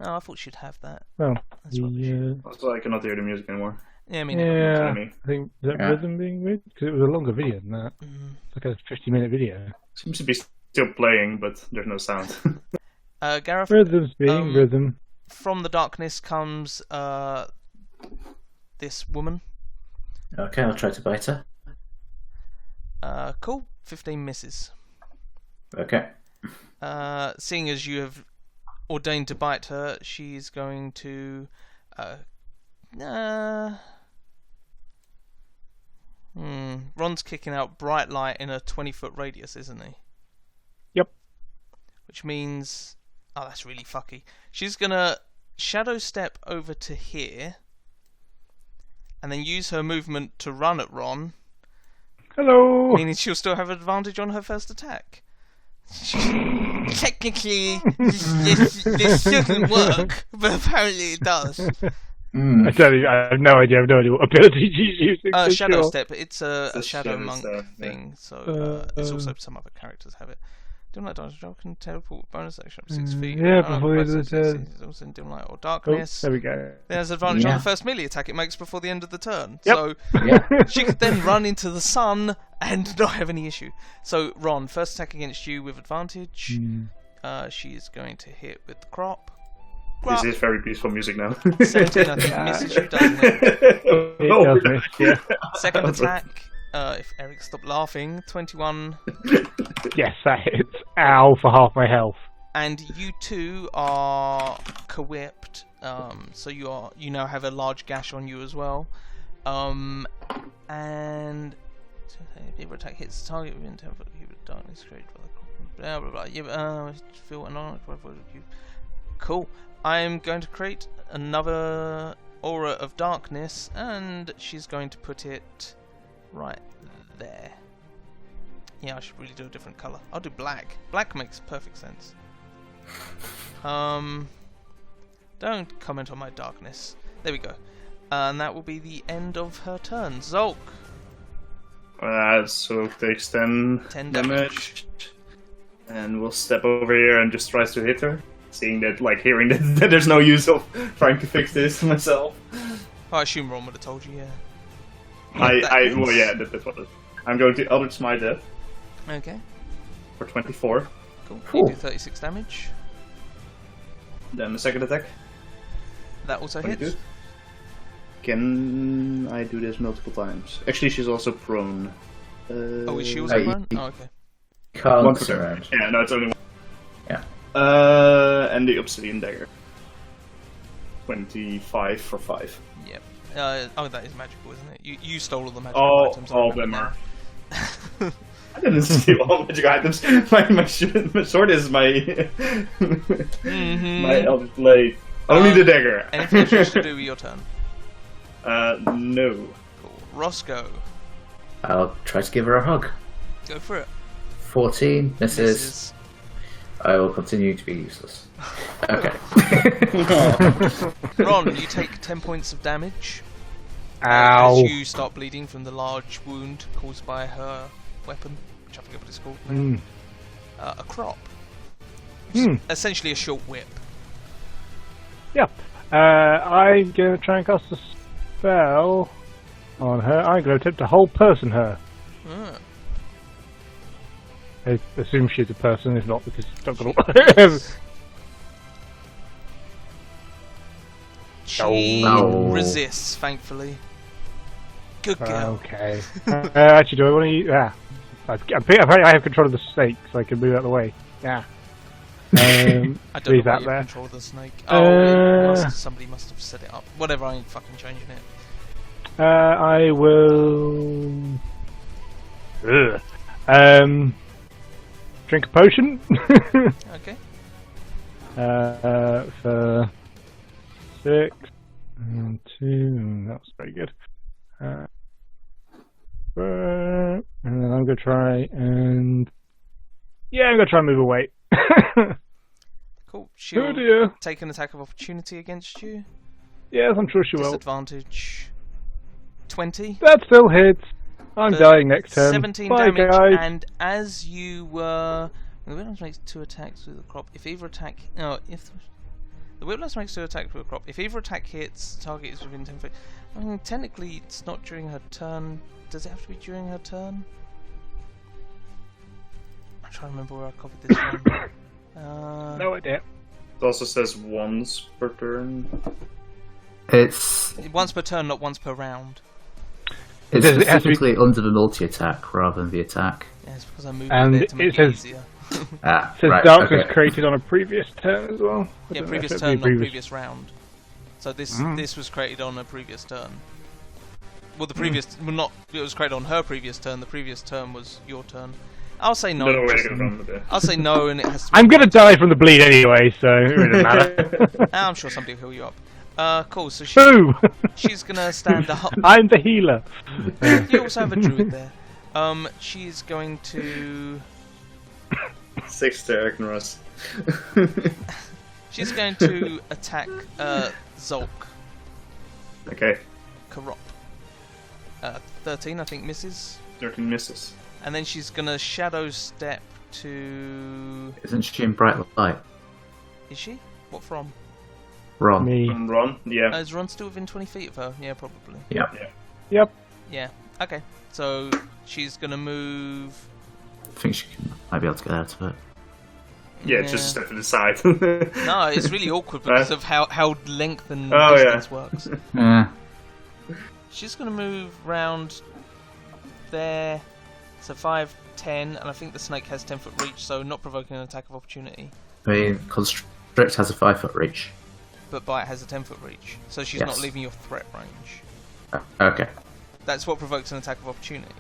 Oh, I thought she'd have that. Well, That's rubbish. Also, I cannot hear the music anymore. Yeah, I mean, it Yeah, Funny. I think is that Yeah. rhythm being weird because it was a longer video than that. It's like a 50-minute video. Seems to be still playing, but there's no sound. Gareth, Rhythm's being rhythm. from the darkness comes this woman. Okay, I'll try to bite her. Cool. 15 misses. Okay. Seeing as you have ordained to bite her, she's going to. Ron's kicking out bright light in a 20-foot radius, isn't he? Yep. Which means. Oh, that's really fucky. She's gonna shadow step over to here, and then use her movement to run at Ron. Hello. Meaning she'll still have advantage on her first attack. Technically, this doesn't work, but apparently it does. I have no idea. I have no idea what ability she's using. for Shadow sure. Step, it's a shadow shadow monk step, yeah. thing, so it's also some other characters have it. Dim light, darkness, can teleport bonus action up 6 feet. yeah, Oh, before bonus the action turn. is also in dim light or Oh, darkness. there we go. There's advantage on Yeah. the first melee attack it makes before the end of the turn. Yep. So Yeah. she could then run into the sun and not have any issue. So Ron, first attack against you with advantage. She is going to hit with the crop. This is very peaceful music now. 17, I think, misses you, doesn't it? It does miss, yeah. Second attack, if Eric stopped laughing, 21. Yes, that hits. Ow, for half my health. And you two are co-whipped, so you now have a large gash on you as well. And if attack hits the target within 10 foot of darkness created by the blah blah blah. Yeah, feel annoyed. Cool. I'm going to create another aura of darkness, and she's going to put it right there. Yeah, I should really do a different colour. I'll do black. Black makes perfect sense. Don't comment on my darkness. There we go. And that will be the end of her turn. Zolk. So takes 10 10 damage. And we'll step over here and just tries to hit her. Seeing that, hearing that there's no use of trying to fix this myself. I assume Ron would have told you, yeah. That's what it is. I'm going to Eldritch Smite it Okay, for 24. cool. Cool. You do 36 damage. Then the second attack, That also 22. hits. Can I do this multiple times? Actually, she's also prone. Oh, is she also Hey. prone? Oh, okay. Can't One per surround. turn. Yeah, no, it's only one. Yeah. And the Obsidian Dagger. 25 for 5. Yep. That is magical, isn't it? You stole all the magical All items. of them are. I didn't steal all magic items. My sword is my my Eldritch Blade. Only the dagger. Anything else you wish to do with your turn? No. Cool. Roscoe, I'll try to give her a hug. go for it. 14 misses. Misses. I will continue to be useless. Okay. Ron, you take 10 points of damage. Ow. As you start bleeding from the large wound caused by her weapon, which I forget what it's called now. A crop. Essentially a short whip. Yep. I'm going to try and cast a spell on her. I'm going to attempt to whole person her. Ah. I assume she's a person, if not, because it's not going to She No. resists, thankfully. Good girl. Okay. Actually, do I want to use... I have control of the snake, so I can move out of the way. Yeah. I don't leave know that why you there. control the snake. Somebody must have set it up. Whatever, I ain't fucking changing it. I will... drink a potion. Okay. For 6 and 2. That was very good. And then I'm going to try and... Yeah, I'm going to try and move away. Cool. She'll Oh dear. take an attack of opportunity against you. Yes, I'm sure she will. Disadvantage 20. That still hits. I'm dying next turn. 17 Bye, damage, guys. and as you were... The Waylands makes 2 attacks with the crop. If either attack... No, if... The whiplash makes her attack with a crop. If either attack hits, the target is within 10 feet. I mean, technically, it's not during her turn. Does it have to be during her turn? I'm trying to remember where I copied this one. No idea. It also says once per turn. It's Once per turn, not once per round. it's It has to be- specifically under the multi-attack rather than the attack. Yeah, it's because I moved And it there to make it says- easier. Ah, It says right, darkness okay. created on a previous turn as well. I Yeah, don't know previous if turn, it'd not be previous round. So this was created on a previous turn. Well, the previous, well, not it was created on her previous turn. The previous turn was your turn. I'll say no. Don't know where just- to go from with it. I'll say no, and it has to. Be I'm gonna die from the bleed anyway, so it doesn't matter. I'm sure somebody will heal you up. Cool. So Boo! she's gonna stand up. I'm the healer. You also have a druid there. She's going to. 6 to Agnes. She's going to attack Zolk. Okay, Karop. 13, I think, misses. 13 misses. And then she's gonna shadow step to. Isn't she in bright light? Is she? What from? Ron. Me. And Ron, yeah. Is Ron still within 20 feet of her? Yeah, probably. Yeah. Yep. Yeah. Okay. So she's gonna move. I think she might be able to get out of it. Yeah, just a step to the side. No, it's really awkward because of how length and Oh, yeah. distance works. Yeah. She's gonna move round there. So 5, 10, and I think the snake has 10-foot reach, so not provoking an attack of opportunity. I mean, Constrict has a 5-foot reach. But Bite has a 10-foot reach, so she's Yes. not leaving your threat range. Okay. That's what provokes an attack of opportunity.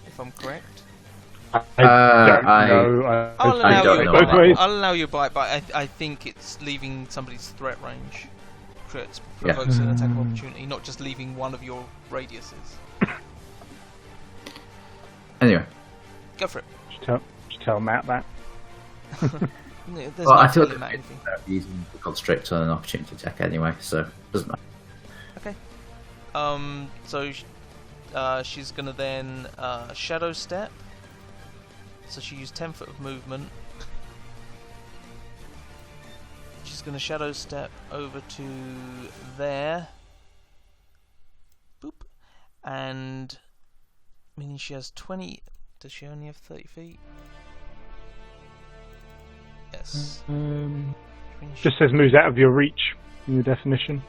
If I'm correct. I don't I- know. I'll I allow don't you know a about bite. ways. I'll allow you a bite, but I think it's leaving somebody's threat range. Crits Yeah. provokes an attack of opportunity, not just leaving one of your radiuses. Anyway. Go for it. Just tell Matt that. There's Well, no I feel telling Matt like anything. using the Constrict on an opportunity attack anyway, so doesn't matter. Okay. So she's gonna then shadow step. So she used 10 foot of movement. She's gonna shadow step over to there. Boop. And meaning she has 20. Does she only have 30 feet? Yes. Just says moves out of your reach in the definition.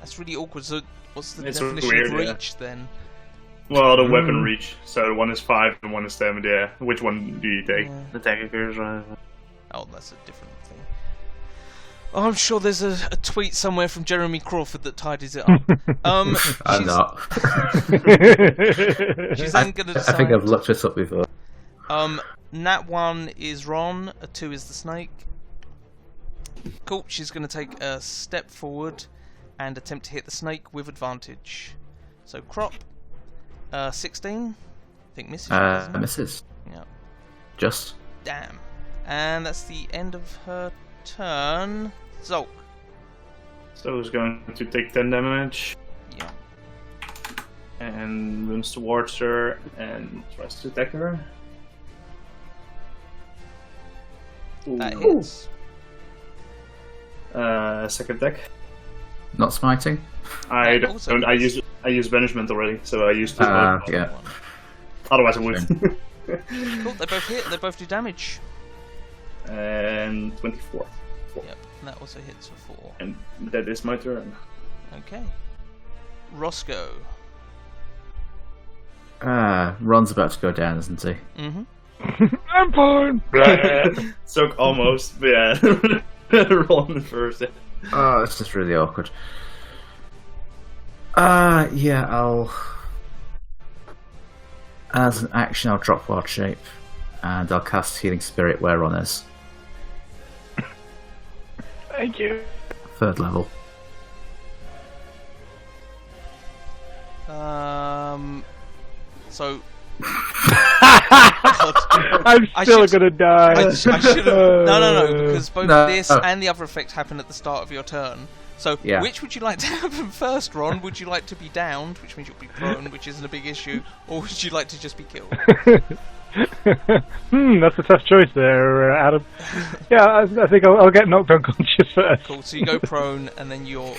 That's really awkward. So what's the It's definition weird, of yeah. reach then? Well, the weapon reach. So one is 5 and one is 7, yeah. Which one do you take? Yeah. The daggers, right? Oh, that's a different thing. Oh, I'm sure there's a tweet somewhere from Jeremy Crawford that tidies it up. I'm she's, not. she's then going to I decide. think I've looked this up before. Nat 1 is Ron, a 2 is the snake. Cool, she's going to take a step forward and attempt to hit the snake with advantage. So crop, 16, I think misses. doesn't it? Misses. Yeah. Just. Damn. And that's the end of her turn. Zolk. So he's going to take 10 damage Yeah. and runs towards her and tries to attack her. That Ooh. hits. Second attack. Not smiting? I That also don't. I hits. use banishment already, so I used to. Yeah. Otherwise, I would. Cool, they both hit, they both do damage. And 24. Yep, and that also hits for 4. And that is my turn. Okay. Roscoe. Ron's about to go down, isn't he? Mm-hmm. I'm fine. So almost, but yeah. Roll first. Oh, it's just really awkward. Yeah, I'll... As an action, I'll drop Wild Shape, and I'll cast Healing Spirit where Ron is. Thank you. 3rd level. So I'm I still should- gonna die. I should have. No, because both No. this and the other effect happen at the start of your turn. So, Yeah. which would you like to happen first, Ron? Would you like to be downed, which means you'll be prone, which isn't a big issue, or would you like to just be killed? That's a tough choice there, Adam. Yeah, I think I'll get knocked unconscious first. Cool. So you go prone, and then you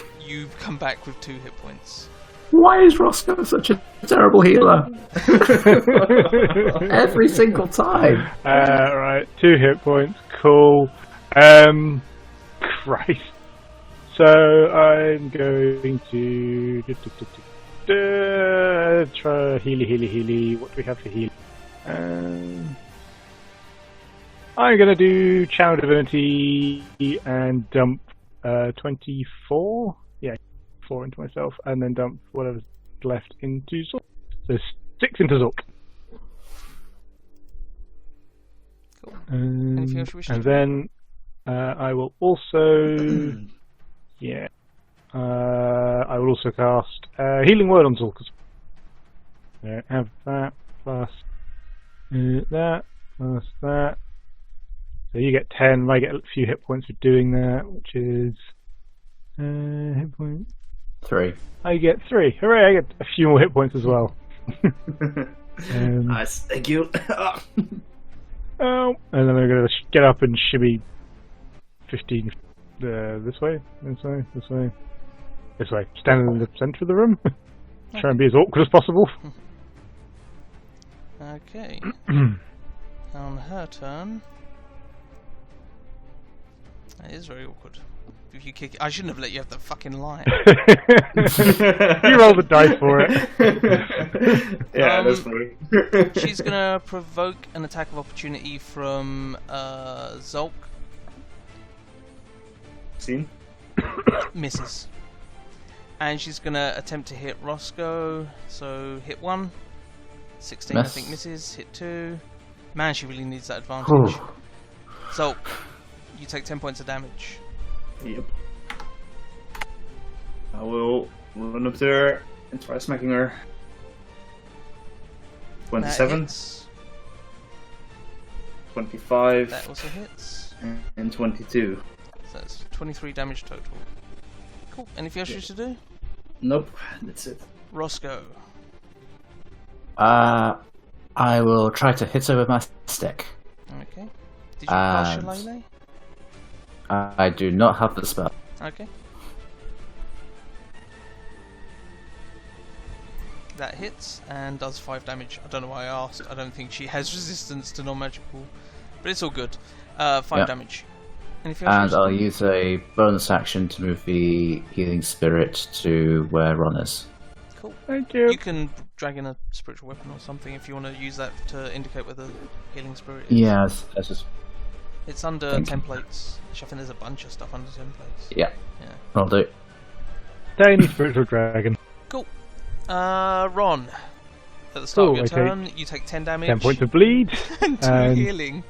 come back with 2 hit points. Why is Roscoe such a terrible healer? Every single time. Right, 2 hit points. Cool. Christ. So I'm going to try healy. What do we have for healing? I'm going to do Channel Divinity and dump 24. Yeah, 4 into myself, and then dump whatever's left into Zork. So 6 into Zork. Cool. Anything else you wish to And do? then I will also, yeah, I will also cast Healing Word on Zork. Have that plus that plus that. So you get 10. I get a few hit points for doing that, which is hit point 3. I get 3. Hooray! I get a few more hit points as well. Nice, thank you. Oh, and then I'm going to get up and shimmy 15 this way. Stand in the centre of the room. Try and be as awkward as possible. Okay. On her turn. That is very awkward. If you kick it, I shouldn't have let you have the fucking line. You roll the dice for it. Yeah, that's funny. She's gonna provoke an attack of opportunity from Zulk. Seen? Misses. And she's gonna attempt to hit Roscoe. So hit 1. 16 I Miss. think misses. Hit 2. Man, she really needs that advantage. Zulk, you take 10 points of damage. Yep. I will run up there and try smacking her. 27, That hits. 25, That also hits. and 22. So that's 23 damage total. Cool. Anything else you should do? Nope, that's it. Roscoe. I will try to hit her with my stick. Okay. Did you cast And- Shillelagh? I do not have the spell. Okay. That hits and does 5 damage. I don't know why I asked. I don't think she has resistance to non-magical, but it's all good. 5 Yeah. damage. Anything else? And I'll use a bonus action to move the healing spirit to where Ron is. Cool. Thank you. You can drag in a spiritual weapon or something if you want to use that to indicate where the healing spirit is. Yeah, that's just It's under Thank you. templates. Which I think there's a bunch of stuff under templates. yeah. Yeah. I'll do. Tiny spiritual dragon. Cool. Ron. At the start Cool, of your I take turn, you take 10 damage. 10 points of bleed. and 2 and- healing.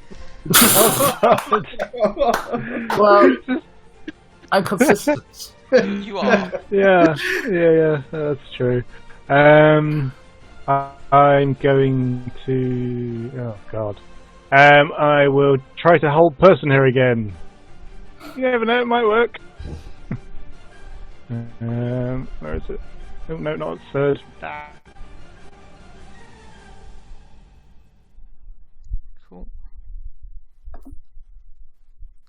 Well, I'm consistent. You are. Yeah, that's true. I'm going to. Oh God. I will try to hold person here again. You never know, it might work. Where is it? Oh no, not third. Ah. Cool.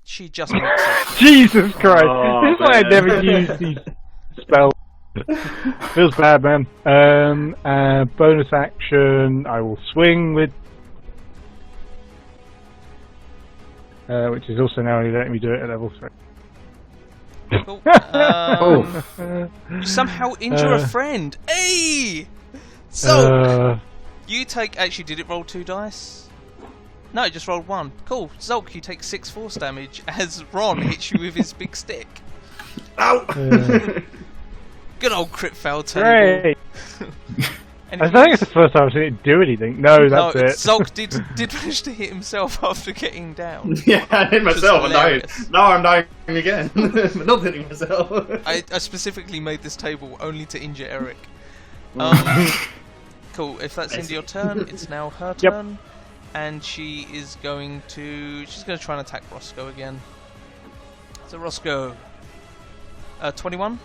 She just makes it. Jesus Christ! Oh, This is why I man. never use these spells. Feels bad, man. Bonus action. I will swing with, which is also now only letting me do it at level 3. Cool. Oh. You somehow injure a friend. Hey! So, you take. Actually, did it roll 2 dice? No, it just rolled 1. Cool. Zulk, you take 6 force damage as Ron hits you with his big stick. Ow! Good old crit fail table. Great. I think it's the first time I've seen it do anything. No, that's it. Zulk did manage to hit himself after getting down. Yeah, I hit myself and died. hilarious. Now I'm dying again. But not hitting myself. I specifically made this table only to injure Eric. Cool. If that's into your turn, it's now her Yep. turn, and she's going to try and attack Roscoe again. So Roscoe, 21.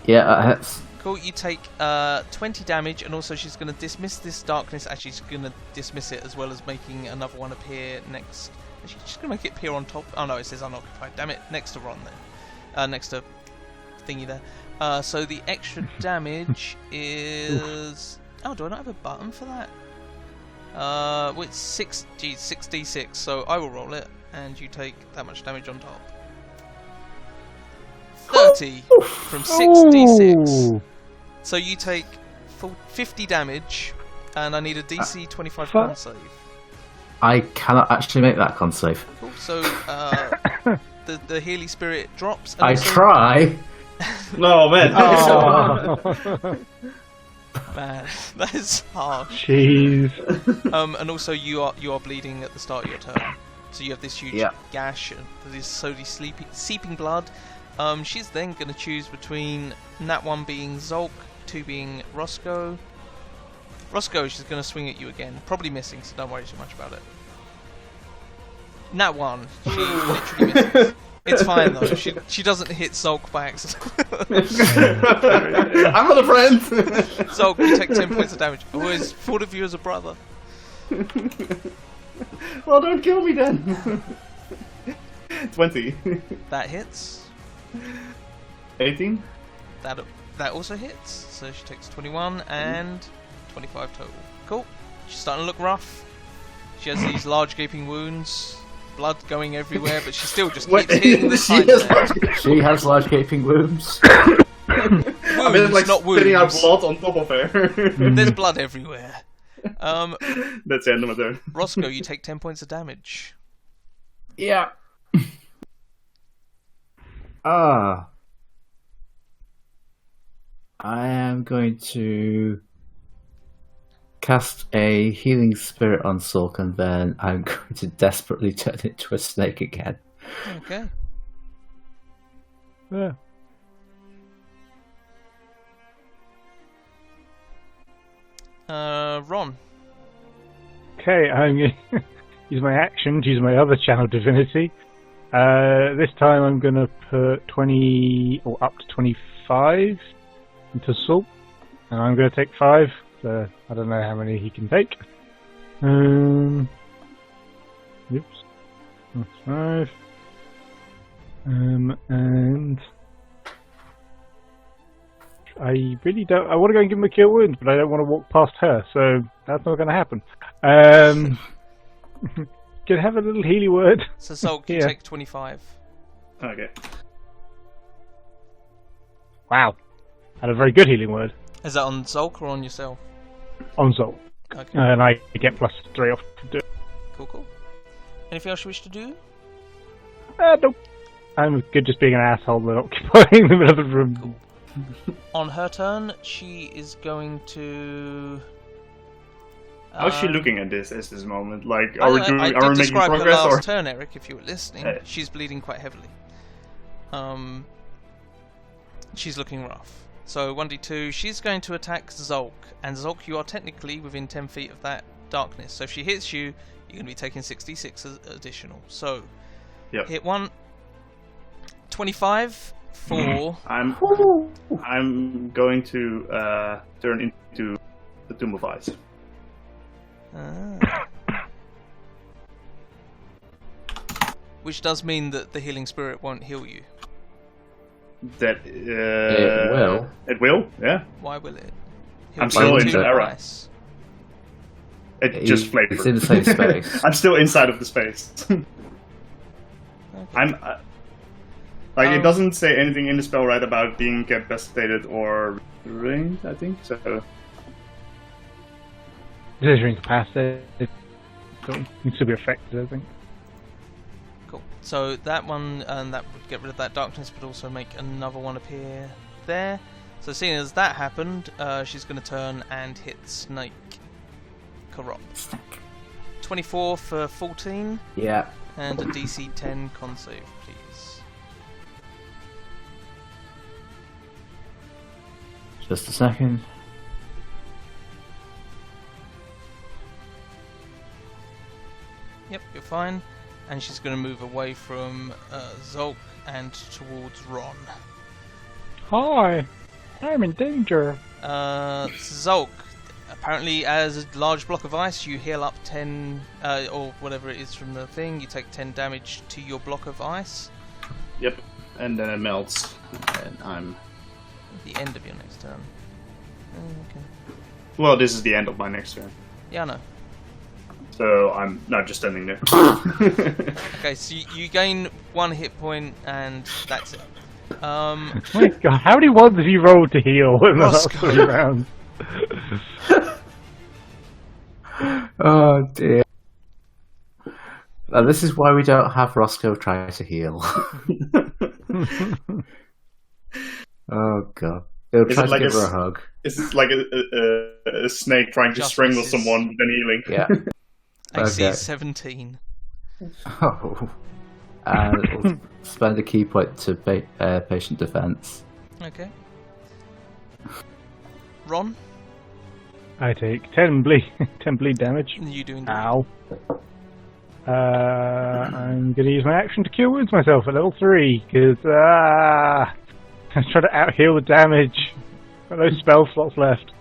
Yeah, that hits. Cool, you take 20 damage, and also she's going to dismiss this darkness. Actually, she's going to dismiss it as well as making another one appear next. She's just going to make it appear on top. Oh no, it says unoccupied. Damn it, next to Ron then. Next to thingy there. So the extra damage is... Oh, do I not have a button for that? Well, it's 6d6, so I will roll it, and you take that much damage on top. 30 from 6d6. So you take 50 damage, and I need a DC 25 con save. I cannot actually make that con save. Cool. So the Healy Spirit drops. And I also... try. No, man. Oh. Man, that is harsh. Jeez. And also you are bleeding at the start of your turn, so you have this huge gash and this slowly seeping blood. She's then going to choose between Nat 1 being Zolk, 2 being Roscoe. Roscoe, she's going to swing at you again, probably missing, so don't worry too much about it. Nat 1, she literally misses. It's fine though. She doesn't hit Zolk by accident. I'm not a friend. Zolk, you take 10 points of damage. I always thought of you as a brother. Well, don't kill me then. 20. That hits. 18. That also hits. So she takes 21 and 25 total. Cool. She's starting to look rough. She has these large gaping wounds. Blood going everywhere, but she still just keeps hitting the side there. She has large gaping wounds. I mean, it's like not spitting out wounds. blood on top of her. There's blood everywhere. That's the end of my turn. Roscoe, you take 10 points of damage. Yeah. I am going to cast a healing spirit on Sulk, and then I'm going to desperately turn it into a snake again. Okay. Yeah. Ron. Okay, I'm going to use my action to use my other channel divinity. This time I'm going to put 20 or up to 25 into Sulk, and I'm going to take 5. So I don't know how many he can take. Oops. That's 5. And I really don't. I want to go and give him a cure wounds, but I don't want to walk past her, so that's not going to happen. Can I have a little Healy word? So Zolk, you take 25. Okay. Wow. Had a very good healing word. Is that on Zolk or on yourself? On Zol. Okay. And I get +3 off to do it. Cool. Anything else you wish to do? Nope. I'm good just being an asshole and occupying the middle of the room. Cool. On her turn, she is going to... How's she looking at this moment? Like, I are we did making describe her progress? last Or turn, Eric, if you were listening. She's bleeding quite heavily. She's looking rough. So 1d2, she's going to attack Zolk, and Zolk, you are technically within 10 feet of that darkness. So if she hits you, you're going to be taking 66 additional. So, hit 1, 25 for... I'm going to turn into the Tomb of Ice. Which does mean that the healing spirit won't heal you. That It will. It will, yeah. Why will it? I'm still in the era. Ice. It just flared. It's in the same space. I'm still inside of the space. Okay. I'm it doesn't say anything in the spell right about being incapacitated or restrained, I think so. This is incapacitated. It needs to be affected, I think. Cool. So that one, and that would get rid of that darkness, but also make another one appear there. So seeing as that happened, she's going to turn and hit Snake. Corrupt. 24 for 14. Yeah. And a DC 10 con save, please. Just a second. Yep, you're fine. And she's going to move away from Zolk and towards Ron. Hi. I'm in danger. Zulk, apparently as a large block of ice, you heal up 10, or whatever it is from the thing, you take 10 damage to your block of ice. Yep, and then it melts, and I'm... At the end of your next turn. Okay. Well, this is the end of my next turn. Yeah, I know. So I'm not just standing there. Okay, so you gain 1 hit point, and that's it. My God, how many ones have you rolled to heal in the last 3 rounds? Oh dear. Now, this is why we don't have Roscoe try to heal. Oh god. He'll try to give her a hug. It's like a snake trying to strangle someone, then healing. Yeah. AC 17. Oh. We'll spend a key point to patient defense. Okay. Ron? I take 10 bleed damage. You doing? Ow. I'm gonna use my action to cure wounds myself at level 3, because I'm trying to out-heal the damage. Got no spell slots left.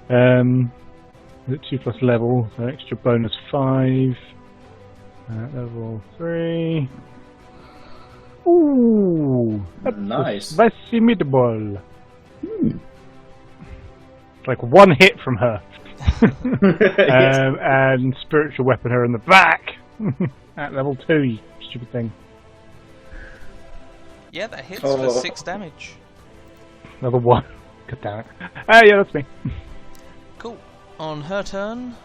Is it 2 plus level, so extra bonus 5. Level 3. Ooh! That's Nice. Spicy meatball. It's like 1 hit from her. And spiritual weapon her in the back at level 2, you stupid thing. Yeah, that hits for 6 damage. Level 1. God damn it. Yeah, that's me. Cool. On her turn,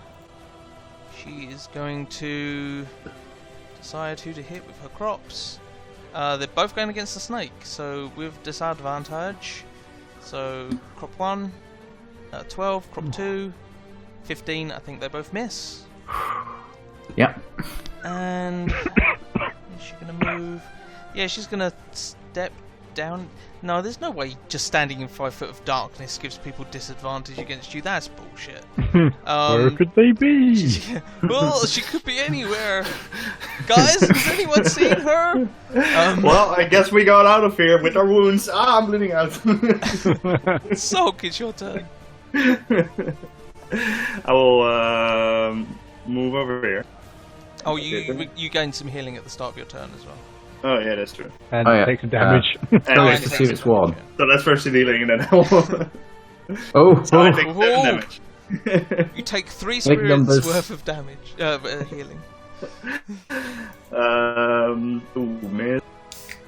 she is going to decide who to hit with her crops. They're both going against the snake, so with disadvantage. So crop 1, 12, crop 2, 15, I think they both miss. Yep. And is she going to move? Yeah, she's going to step down. No, there's no way just standing in 5 foot of darkness gives people disadvantage against you. That's bullshit. Where could they be? Well, she could be anywhere. Guys, has anyone seen her? Well, I guess we got out of here with our wounds. I'm bleeding out. Soak, it's your turn. I will move over here. Oh, you gained some healing at the start of your turn as well. Oh yeah, that's true. And take some damage. Anyway, To see if it's 1. so that's first healing, and then I will... Oh! So I take 7 damage. You take 3 Big spirits numbers. worth of damage, healing. Ooh, man.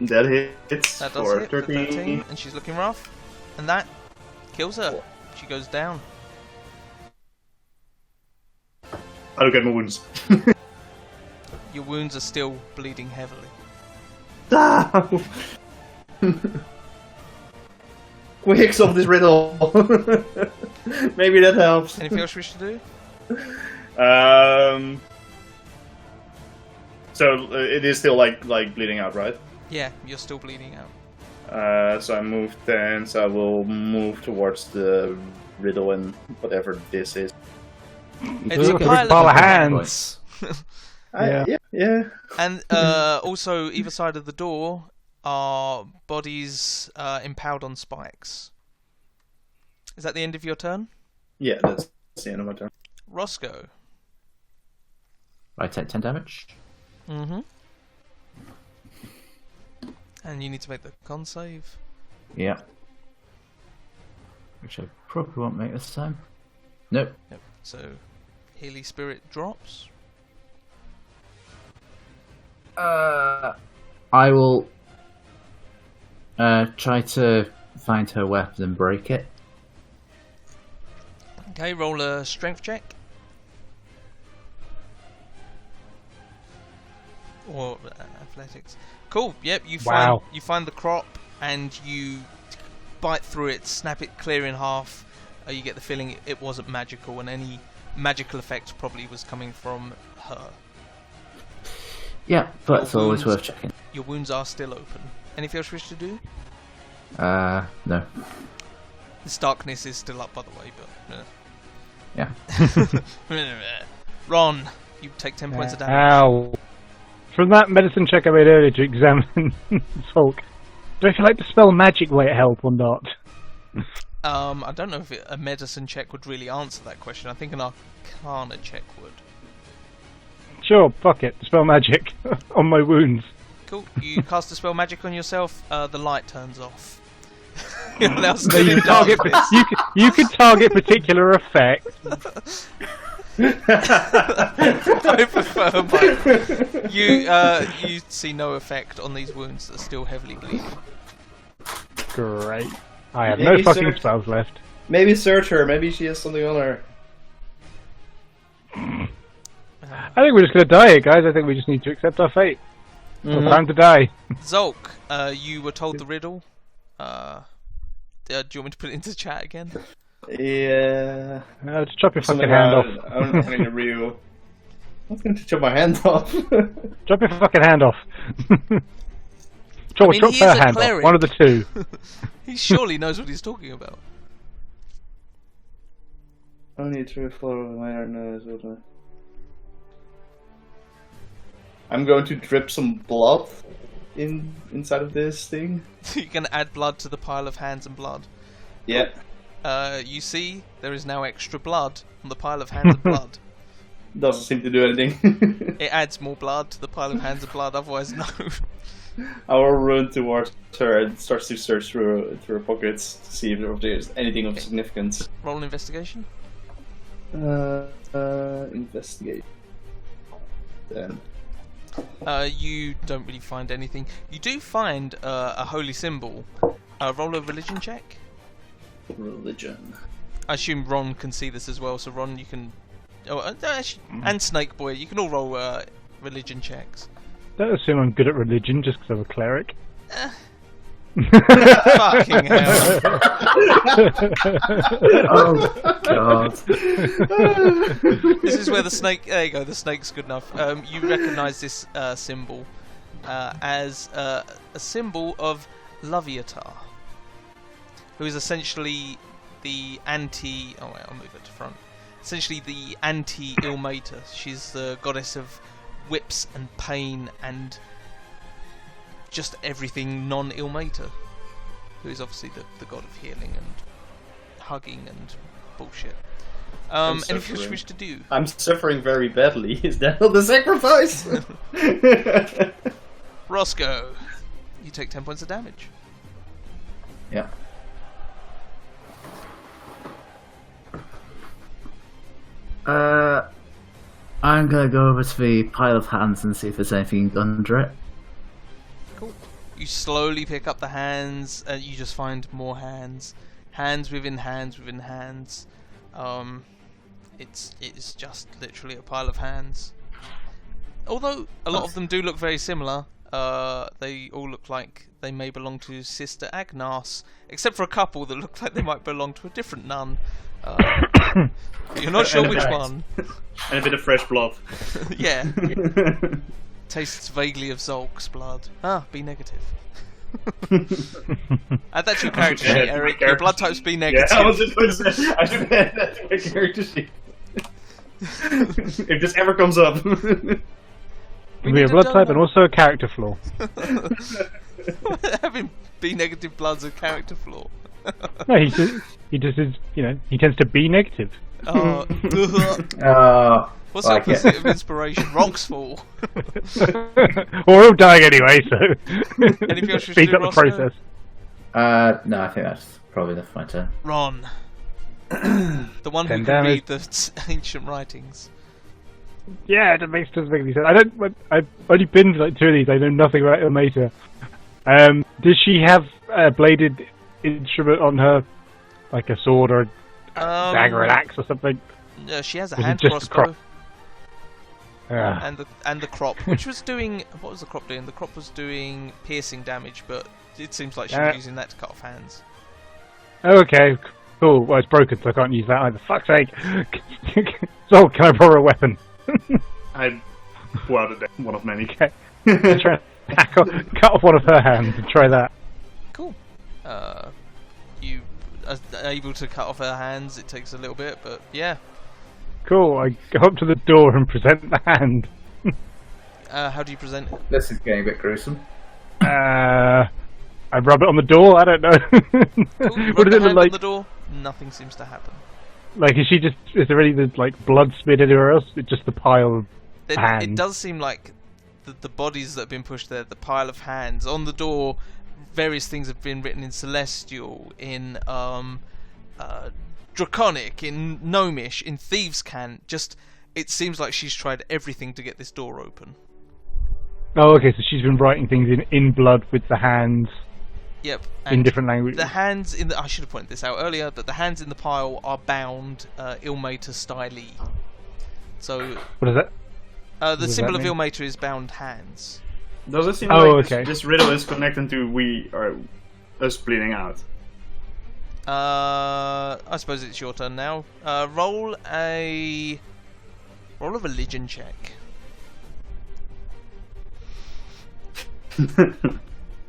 That hits That does for hit for 13. 13, and she's looking rough. And that kills her. She goes down. I don't get my wounds. Your wounds are still bleeding heavily. Quick, solve this riddle. Maybe that helps. Anything else you wish to do? So it is still like bleeding out, right? Yeah, you're still bleeding out. So I moved 10, so I will move towards the riddle and whatever this is. It's a Look at pile the pile of of hands. Yeah. And also, either side of the door are bodies impaled on spikes. Is that the end of your turn? Yeah, that's the end of my turn. Roscoe. I take 10 damage. Mm-hmm. And you need to make the con save. Yeah. Which I probably won't make this time. Nope. Yep. So, Healy Spirit drops. I will try to find her weapon and break it. Okay, roll a strength check. Or athletics. Cool. Yep. You find the crop and you bite through it, snap it clear in half. You get the feeling it wasn't magical, and any magical effect probably was coming from her. Yeah, but it's always wounds- worth checking. Your wounds are still open. Anything else you wish to do? No. This darkness is still up, by the way, but... Yeah. Ron, you take 10 points of damage. Ow. From that medicine check I made earlier to examine Hulk, do I feel like the spell magic might help or not? I don't know if a medicine check would really answer that question. I think an arcana check would. Sure, fuck it. Spell magic on my wounds. Cool. You cast a spell magic on yourself. The light turns off. You're now No, still you in can target. darkness. You can target particular effect. I prefer mine. You see no effect on these wounds that are still heavily bleeding. Great. I have Maybe no fucking search- spells left. Maybe search her. Maybe she has something on her. I think we're just gonna die here, guys. I think we just need to accept our fate. It's time to die. Zolk, you were told the riddle. Do you want me to put it into chat again? Yeah. Just chop your Something fucking hand off. I'm having a real. I'm going to chop my hand off. Chop your fucking hand off. Chop he her is a hand off. cleric. One of the two. He surely knows what he's talking about. Only to follow my nose. I'm going to drip some blood inside of this thing. You can add blood to the pile of hands and blood. Yeah. You see, there is now extra blood on the pile of hands and blood. Doesn't seem to do anything. It adds more blood to the pile of hands and blood, otherwise no. I will run towards her and start to search through her pockets to see if there's anything of significance. Roll an investigation. Investigate. Then. You don't really find anything. You do find a holy symbol. Roll a religion check. Religion. I assume Ron can see this as well, so Ron, you can... and Snake Boy, you can all roll religion checks. Don't assume I'm good at religion just because I'm a cleric. Fucking hell. Oh god. This is where the snake... There you go, the snake's good enough. You recognise this symbol as a symbol of Loviatar, who is essentially the anti... Oh wait, I'll move it to front. Essentially the anti-Ilmater. She's the goddess of whips and pain and just everything non-Ilmater, who is obviously the god of healing and hugging and bullshit. Anything else you wish to do? I'm suffering very badly. Is that not the sacrifice? Roscoe, you take 10 points of damage. Yeah. I'm gonna go over to the pile of hands and see if there's anything under it. Cool. You slowly pick up the hands, and you just find more hands. Hands within hands within hands. It's just literally a pile of hands. Although a lot of them do look very similar. They all look like they may belong to Sister Agnes, except for a couple that look like they might belong to a different nun. You're not sure which one. And a bit of fresh blood. Yeah. Tastes vaguely of Zolk's blood. B negative. Add that to your character sheet, Eric. Your blood type's B negative. Yeah, I was just going to say, I should add that to my character sheet. If this ever comes up. Can be a blood type and also a character flaw. Having B negative blood's a character flaw. No, he just is, he tends to be negative. What's the opposite of inspiration? Rocks fall. Well, we're all dying anyway, so Anything else you should speed do, up the Roscoe? process. No, I think that's probably enough for my turn. Ron. The one who 10 can read damage. the ancient writings. Yeah, that doesn't make any sense. I've only been to like 2 of these. I know nothing about Ilmater. Does she have a bladed instrument on her, like a sword or a dagger, an axe or something? She has a Was it hand just a crossbow. crop? Ah. And the crop, which was doing... What was the crop doing? The crop was doing piercing damage, but it seems like she was using that to cut off hands. Oh, okay, cool. Well, it's broken, so I can't use that either. Fuck's sake! So, can I borrow a weapon? I pull out one of many. Okay. Try and cut off one of her hands and try that. Cool. You are able to cut off her hands. It takes a little bit, but yeah. Cool, I go up to the door and present the hand. How do you present it? This is getting a bit gruesome. I rub it on the door, I don't know. Cool, you What rub does the it look hand like? on the door. nothing seems to happen. Like, is there any like blood smeared anywhere else? It's just the pile of hands. It does seem like the bodies that have been pushed there, the pile of hands on the door. Various things have been written in Celestial, in Draconic, in Gnomish, in Thieves' Cant. Just, it seems like she's tried everything to get this door open. Oh, okay, so she's been writing things in blood with the hands. Yep. In different languages. The hands in the... I should have pointed this out earlier, but the hands in the pile are bound Ilmater styley. So... What is that? The symbol of Ilmater is bound hands. Does it seem okay. this riddle is connected to us bleeding out? I suppose it's your turn now. Roll a religion check.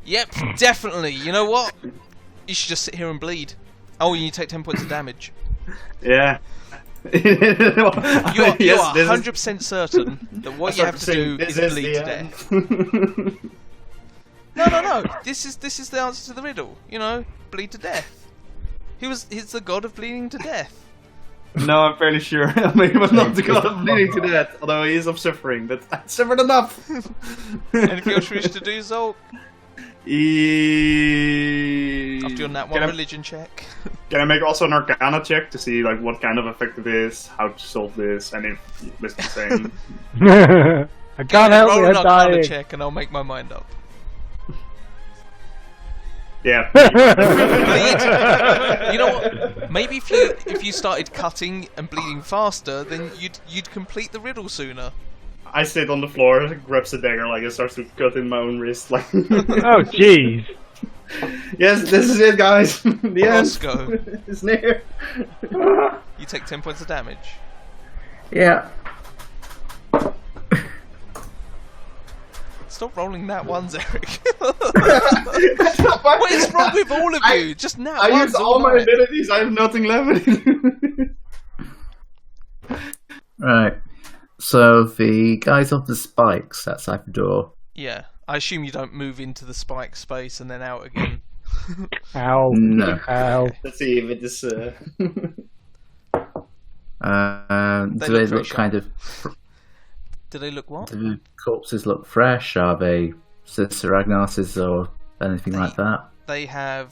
Yep, definitely. You know what? You should just sit here and bleed. Oh, you take 10 points of damage. Yeah. You are 100% certain that what you have to do is bleed to death. No. This is the answer to the riddle. You know, bleed to death. He's the god of bleeding to death. No, I'm fairly sure. I mean, he was not the god of bleeding to death, although he is of suffering. But I suffered enough. And if you wish to do so, after your nat 1 religion check. Can I make also an Arcana check to see like what kind of effect it is, how to solve this, and if it's the same? I can't help roll me, an I'm Arcana dying. check, and I'll make my mind up. Yeah. You know what? Maybe if you started cutting and bleeding faster, then you'd complete the riddle sooner. I sit on the floor, grabs the dagger, like, and starts to cut in my own wrist, like. Oh, jeez. Yes, this is it, guys. The Roscoe. end is near. You take 10 points of damage. Yeah. Stop rolling nat ones, Eric. What is wrong with all of you? Just nat I ones used all my night. abilities, I have nothing left. Right. So the guys on the spikes outside the door. Yeah, I assume you don't move into the spike space and then out again. Ow. No. Ow. Let's see if it is. Do they look kind of? Do they look what? Do the corpses look fresh? Are they Sister Agnes's or anything like that? They have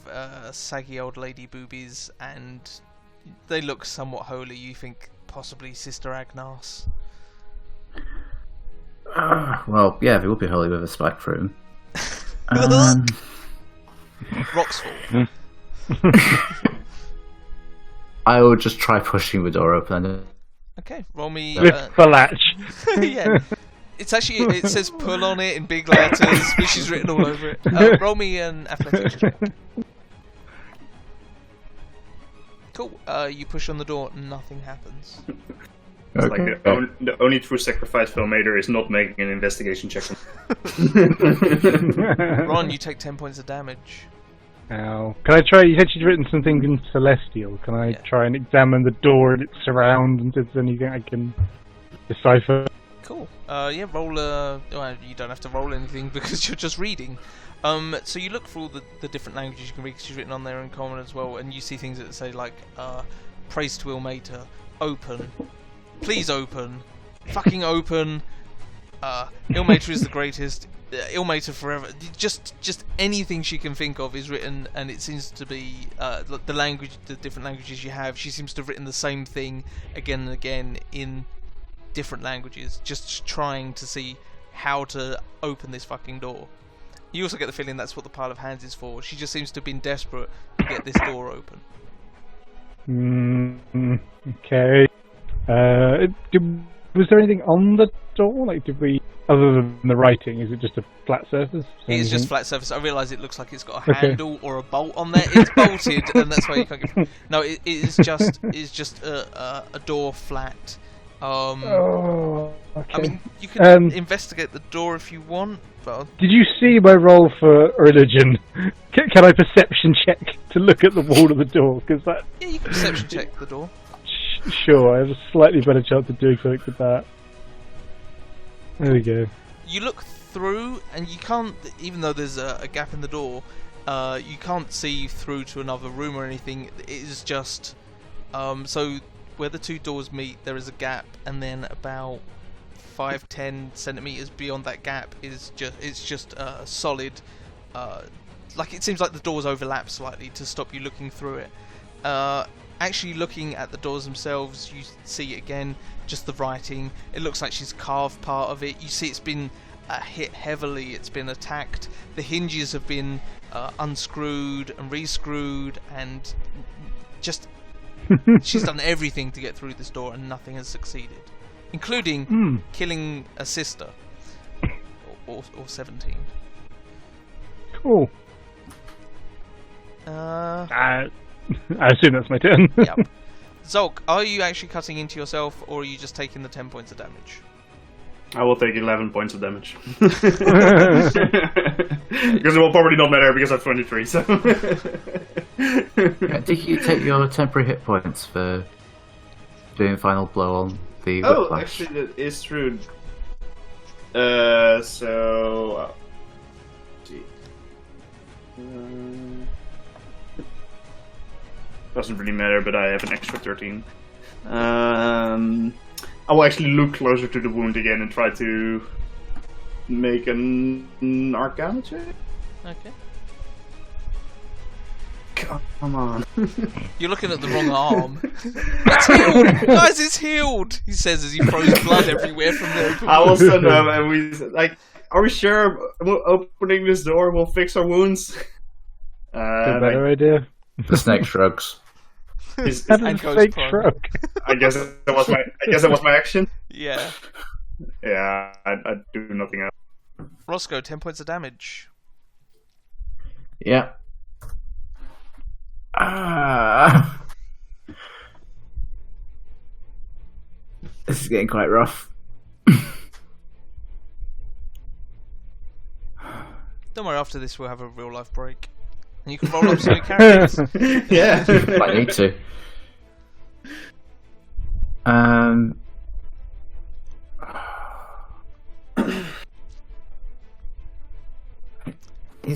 saggy old lady boobies, and they look somewhat holy. You think possibly Sister Agnes? Well, yeah, they would be holy with a spike through. Rocks fall. I will just try pushing the door open. Okay, roll me. Lift the latch. Yeah, it's actually it says pull on it in big letters, which is written all over it. Roll me an athletics check. Cool. You push on the door, nothing happens. It's like the only true sacrifice filmmaker is not making an investigation check. Ron, you take 10 points of damage. Ow. Can I try? You said she'd written some things in Celestial. Can I try and examine the door and its surrounds and if there's anything I can decipher? Cool. Yeah, roll well, you don't have to roll anything because you're just reading. So you look through all the different languages you can read because she's written on there in common as well, and you see things that say like, praise to Ilmater, open, please open, fucking open, Ilmater is the greatest, Ilmater forever. Just anything she can think of is written, and it seems to be the different languages you have. She seems to have written the same thing again and again in different languages, just trying to see how to open this fucking door. You also get the feeling that's what the pile of hands is for. She just seems to have been desperate to get this door open. Okay. Was there anything on the door? Like, did we, other than the writing, is it just a flat surface? It is just flat surface. I realise it looks like it's got a handle or a bolt on there. It's bolted, and that's why you can't get. No, it is just a door flat. Okay. I mean, you can investigate the door if you want. But did you see my roll for religion? Can I perception check to look at the wall of the door? Because that. Yeah, you can perception check the door. Sure, I have a slightly better chance of doing something with that. There we go. You look through, and you can't, even though there's a gap in the door, You can't see through to another room or anything. It is just so where the two doors meet, there is a gap, and then about 5-10 centimeters beyond that gap is just solid. Like it seems like the doors overlap slightly to stop you looking through it. Actually, looking at the doors themselves, you see again just the writing. It looks like she's carved part of it. You see it's been hit heavily. It's been attacked. The hinges have been unscrewed and rescrewed, and just she's done everything to get through this door, and nothing has succeeded, including killing a sister or 17. Cool. I assume that's my turn. Yep. Zolk, are you actually cutting into yourself, or are you just taking the 10 points of damage? I will take 11 points of damage. Because it will probably not matter because I have 23, so... Did you take your temporary hit points for doing final blow on the whiplash? Actually, that is true. So... doesn't really matter, but I have an extra 13. I will actually look closer to the wound again and try to make an Arcana check. Okay. Come on. You're looking at the wrong arm. It's healed! Guys, it's healed! He says as he throws blood everywhere from the... I will send them and we... Like, are we sure opening this door will fix our wounds? A better idea. The snake shrugs. And goes fake prone. shrug. I guess that was my action. Yeah. Yeah, I do nothing else. Roscoe, 10 points of damage. Yeah. This is getting quite rough. Don't worry, after this we'll have a real life break. And you can roll up some new characters. Yeah. I need to.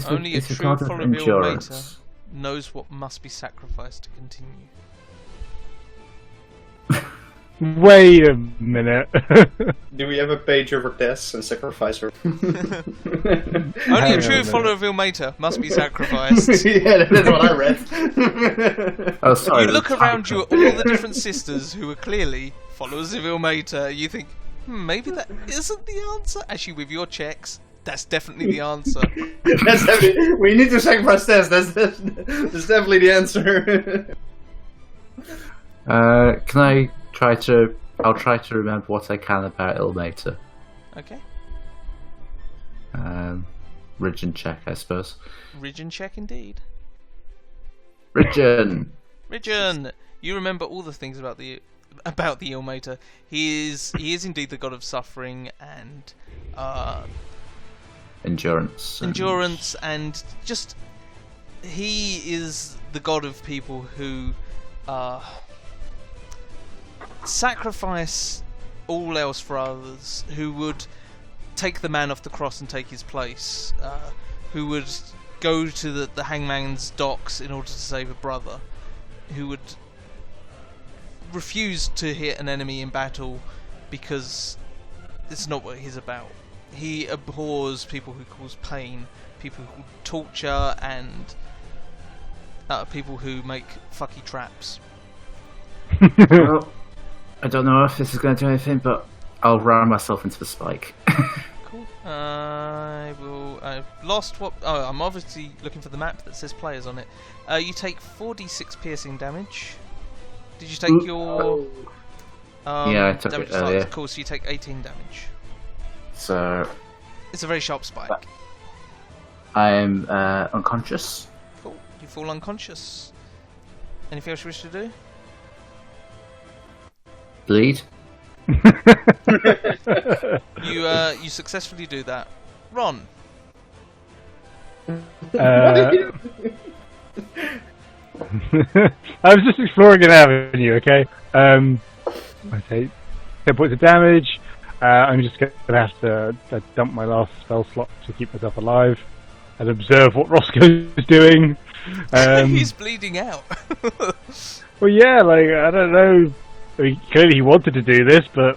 Only a true follower of Ilmater knows what must be sacrificed to continue. Wait a minute. Do we have a page over Tess and sacrifice her? Only a true follower of Ilmater must be sacrificed. Yeah, that's what I read. Oh, sorry. You look around you at all the different sisters who are clearly followers of Ilmater. You think, maybe that isn't the answer. Actually, with your checks, that's definitely the answer. We need to sacrifice Tess. That's definitely the answer. Can I try to... I'll try to remember what I can about Ilmater. Okay. Region check, I suppose. Region check indeed. Region! Region! You remember all the things about the Ilmater. He is indeed the god of suffering and Endurance. Endurance and just... He is the god of people who sacrifice all else for others, who would take the man off the cross and take his place, who would go to the hangman's docks in order to save a brother, who would refuse to hit an enemy in battle because it's not what he's about. He abhors people who cause pain, people who torture, and people who make fucky traps. Well, I don't know if this is going to do anything, but I'll ram myself into the spike. Cool. I've lost what... Oh, I'm obviously looking for the map that says players on it. You take 4d6 piercing damage. Did you take your... yeah, I took it earlier. Cool, so you take 18 damage. So... It's a very sharp spike. I'm unconscious. Cool. You fall unconscious. Anything else you wish to do? Bleed. You successfully do that. Ron. I was just exploring an avenue, okay? I take 10 points of damage. I'm just going to have to dump my last spell slot to keep myself alive. and observe what Roscoe's doing. He's bleeding out. Well, yeah, like, I don't know. I mean, clearly he wanted to do this, but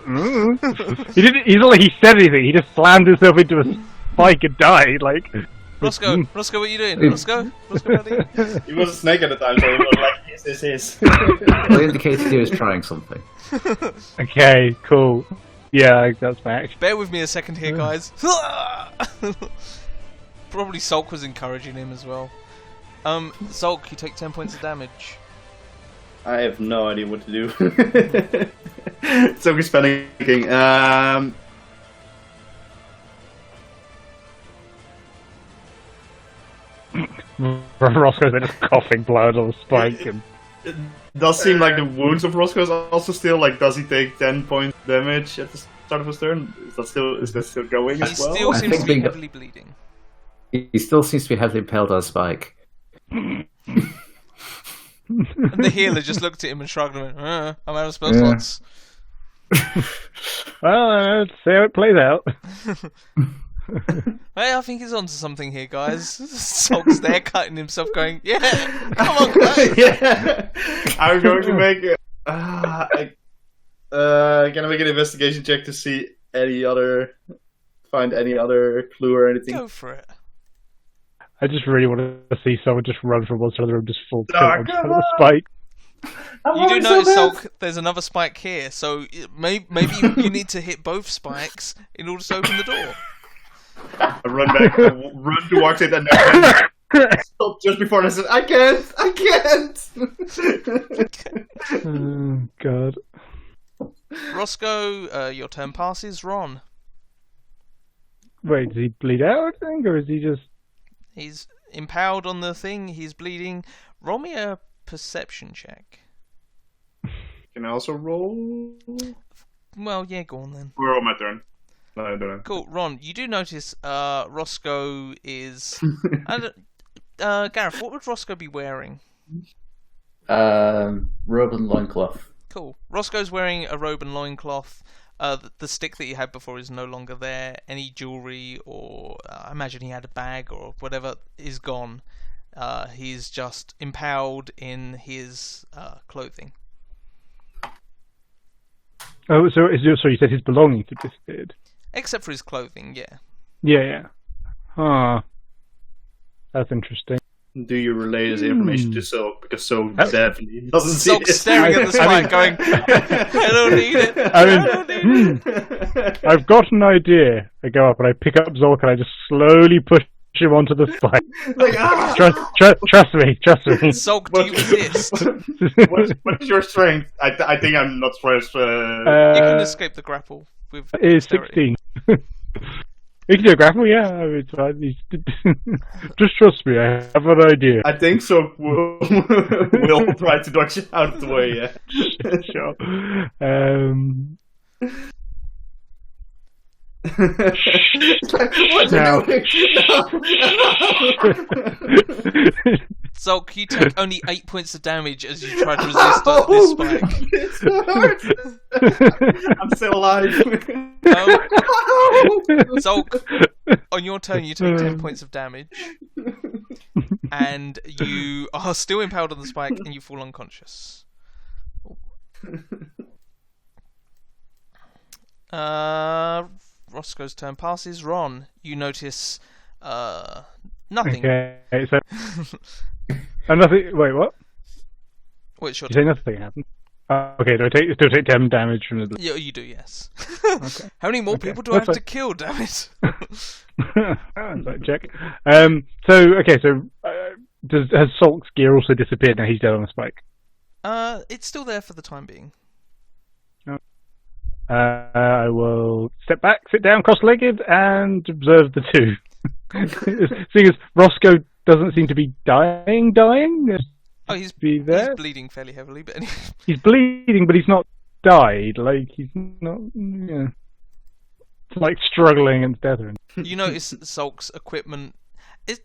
he didn't. He's not like he said anything. He just slammed himself into a spike and died. Like, Roscoe, what are you doing? Roscoe, buddy? He was a snake at the time, so he was like, "This." Well, it indicated he was trying something. Okay, cool. Yeah, that's my action. Bear with me a second here, guys. Probably Sulk was encouraging him as well. Sulk, you take 10 points of damage. I have no idea what to do. So he's panicking. Roscoe's just coughing blood on the spike. And... It does seem like the wounds of Roscoe is also still like. Does he take 10 points damage at the start of his turn? Is that still going He as well? still I seems to think be heavily bleeding. He still seems to be heavily impaled on a spike. And the healer just looked at him and shrugged and went, I'm out of spell slots. Well, let's see how it plays out. Hey, I think he's onto something here, guys. Sulk's there cutting himself going, yeah, come on, guys. Yeah. I'm going to make gonna make an investigation check to see find any other clue or anything. Go for it. I just really want to see someone just run from one side of the room, just full tilt Oh, onto come the on. spike. You do notice, Sulk, there's another spike here, so maybe you need to hit both spikes in order to open the door. I run back, run towards it, and then stop just before I said, I can't! Oh, God. Roscoe, your turn passes. Ron. Wait, does he bleed out, I think, or is he just... He's impaled on the thing, he's bleeding. Roll me a perception check. Can I also roll? Well, yeah, go on then. We're on my turn. No, I don't know. Cool, Ron, you do notice Roscoe is... Gareth, what would Roscoe be wearing? Robe and loincloth. Cool. Roscoe's wearing a robe and loincloth. The stick that he had before is no longer there. Any jewellery or I imagine he had a bag or whatever is gone. He's just impaled in his clothing. Oh, so you said his belongings had disappeared? Except for his clothing, yeah. Yeah. Huh. That's interesting. Do you relay this information to Silk? Because Silk definitely doesn't see Silk's it. staring at the spike going, I don't need it. I don't need it. I've got an idea. I go up and I pick up Zolk and I just slowly push him onto the spike. Like, Trust me. Sulk, do you resist? What's your strength? I think I'm not stressed. You can escape the grapple with It is dexterity. 16. You can do a grapple, yeah. I mean, it's fine. Just trust me, I have an idea. I think so. We'll try to dodge it out of the way, yeah. Sure. What Now. you doing? Sulk, you take only 8 points of damage as you try to resist this spike. It's so hard. I'm still alive. Sulk, on your turn you take 10 points of damage. And you are still impaled on the spike and you fall unconscious. Roscoe's turn passes. Ron, you notice nothing. Okay, so... nothing... Wait, what? Wait, sure. You say nothing happened? Okay, do I still take 10 damage from the... Yeah, you do, yes. Okay. How many more people do I have to kill, damn it? Check. So has Sulk's gear also disappeared now he's dead on a spike? It's still there for the time being. I will step back, sit down cross-legged, and observe the two. Seeing as Roscoe doesn't seem to be dying. Oh, he's there. He's bleeding fairly heavily, but anyway. He's bleeding, but he's not died. Like, he's not... Yeah. It's like struggling and death. You notice Sulk's equipment... It's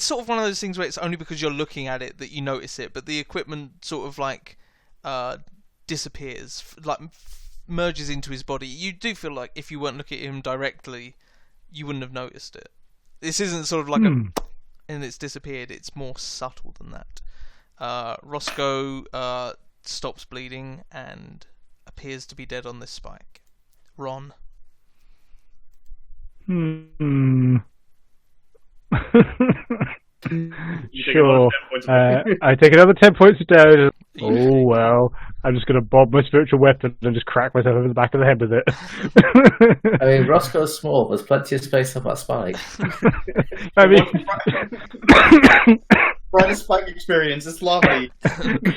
sort of one of those things where it's only because you're looking at it that you notice it, but the equipment sort of like... disappears, like merges into his body. You do feel like if you weren't looking at him directly, you wouldn't have noticed it. This isn't sort of like a and it's disappeared. It's more subtle than that. Roscoe stops bleeding and appears to be dead on this spike. Ron. Sure. I take another 10 points of damage. Oh well, I'm just gonna bob my spiritual weapon and just crack myself over the back of the head with it. I mean, Roscoe's small. There's plenty of space on that spike. I mean, Try the spike experience. It's lovely.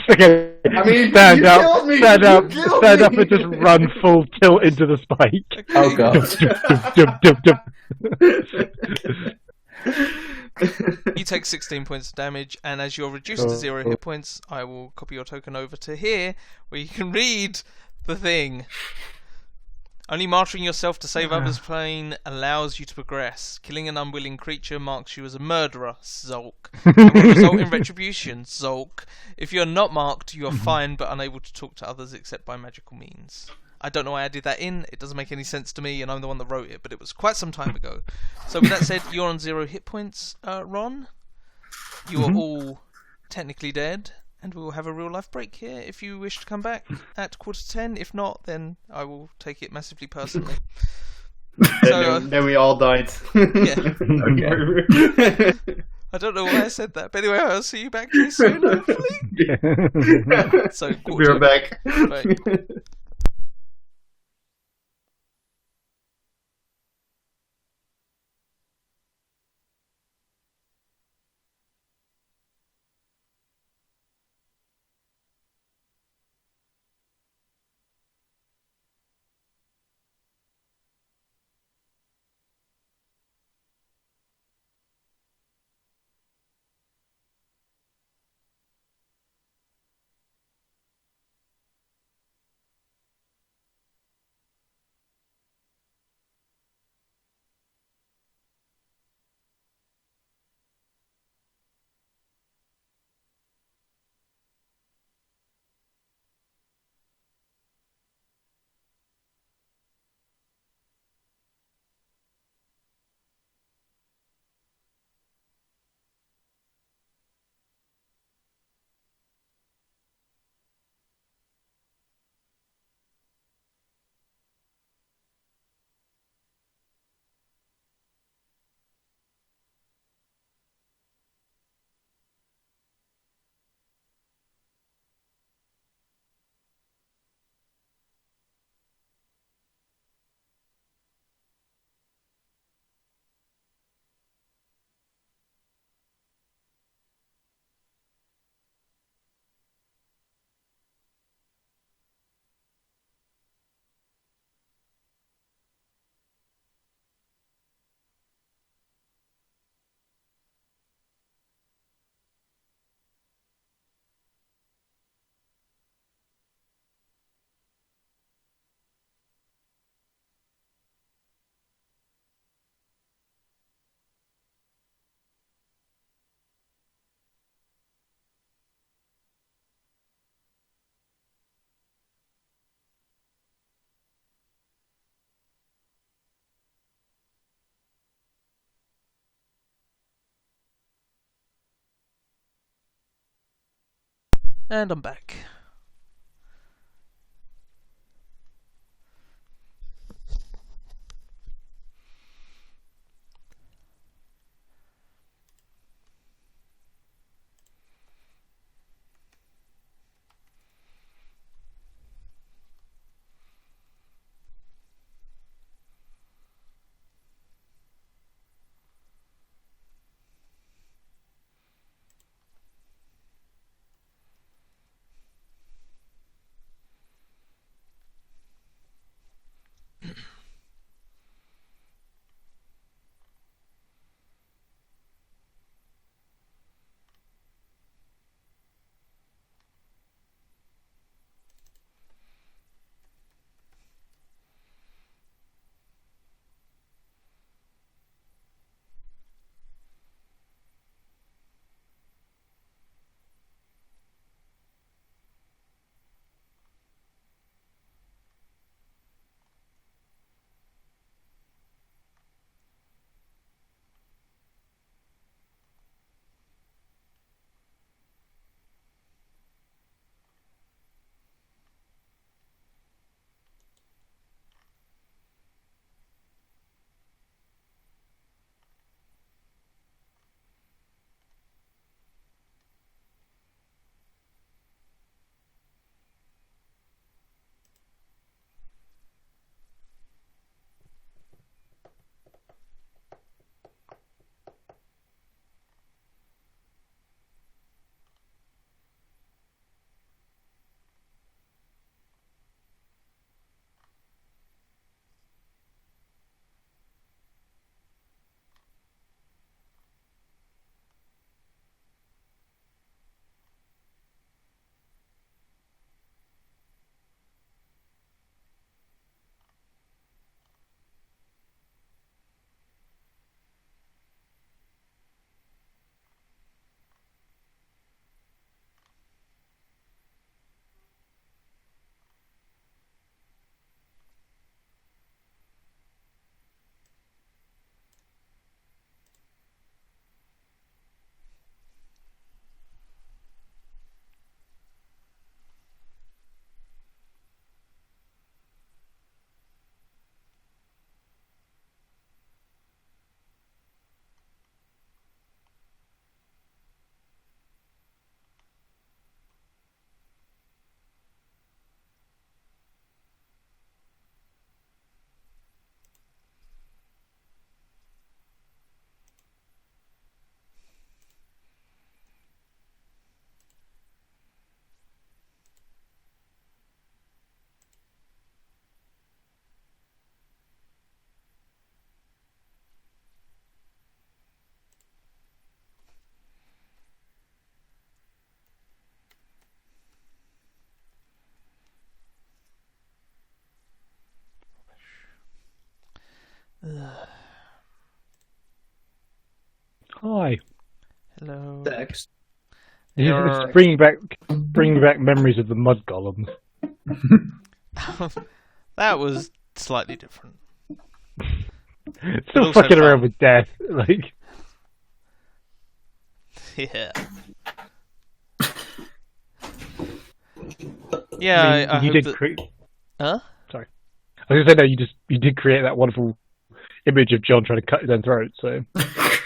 okay. I mean, stand you up, killed me! stand You up, killed stand me! up, and just run full tilt into the spike. Oh god. You take 16 points of damage, and as you're reduced to 0 hit points, I will copy your token over to here, where you can read the thing. Only martyring yourself to save others' pain allows you to progress. Killing an unwilling creature marks you as a murderer, Zolk. It will result in retribution, Zolk. If you are not marked, you are fine but unable to talk to others except by magical means. I don't know why I did that in. It doesn't make any sense to me, and I'm the one that wrote it, but it was quite some time ago. So with that said, you're on 0 hit points, Ron. You are all technically dead, and we will have a real-life break here if you wish to come back at 9:45. If not, then I will take it massively personally. So, then we all died. Yeah. Okay. I don't know why I said that, but anyway, I'll see you back here soon, hopefully. So, We're back. Bye. And I'm back. Hi. Hello. Text. It's bringing back memories of the mud golems. That was slightly different. Still also fucking fun. around with death, like. Yeah. Yeah, I you hope did that... create. Huh? Sorry, I was gonna say no. You did create that wonderful image of John trying to cut his own throat. So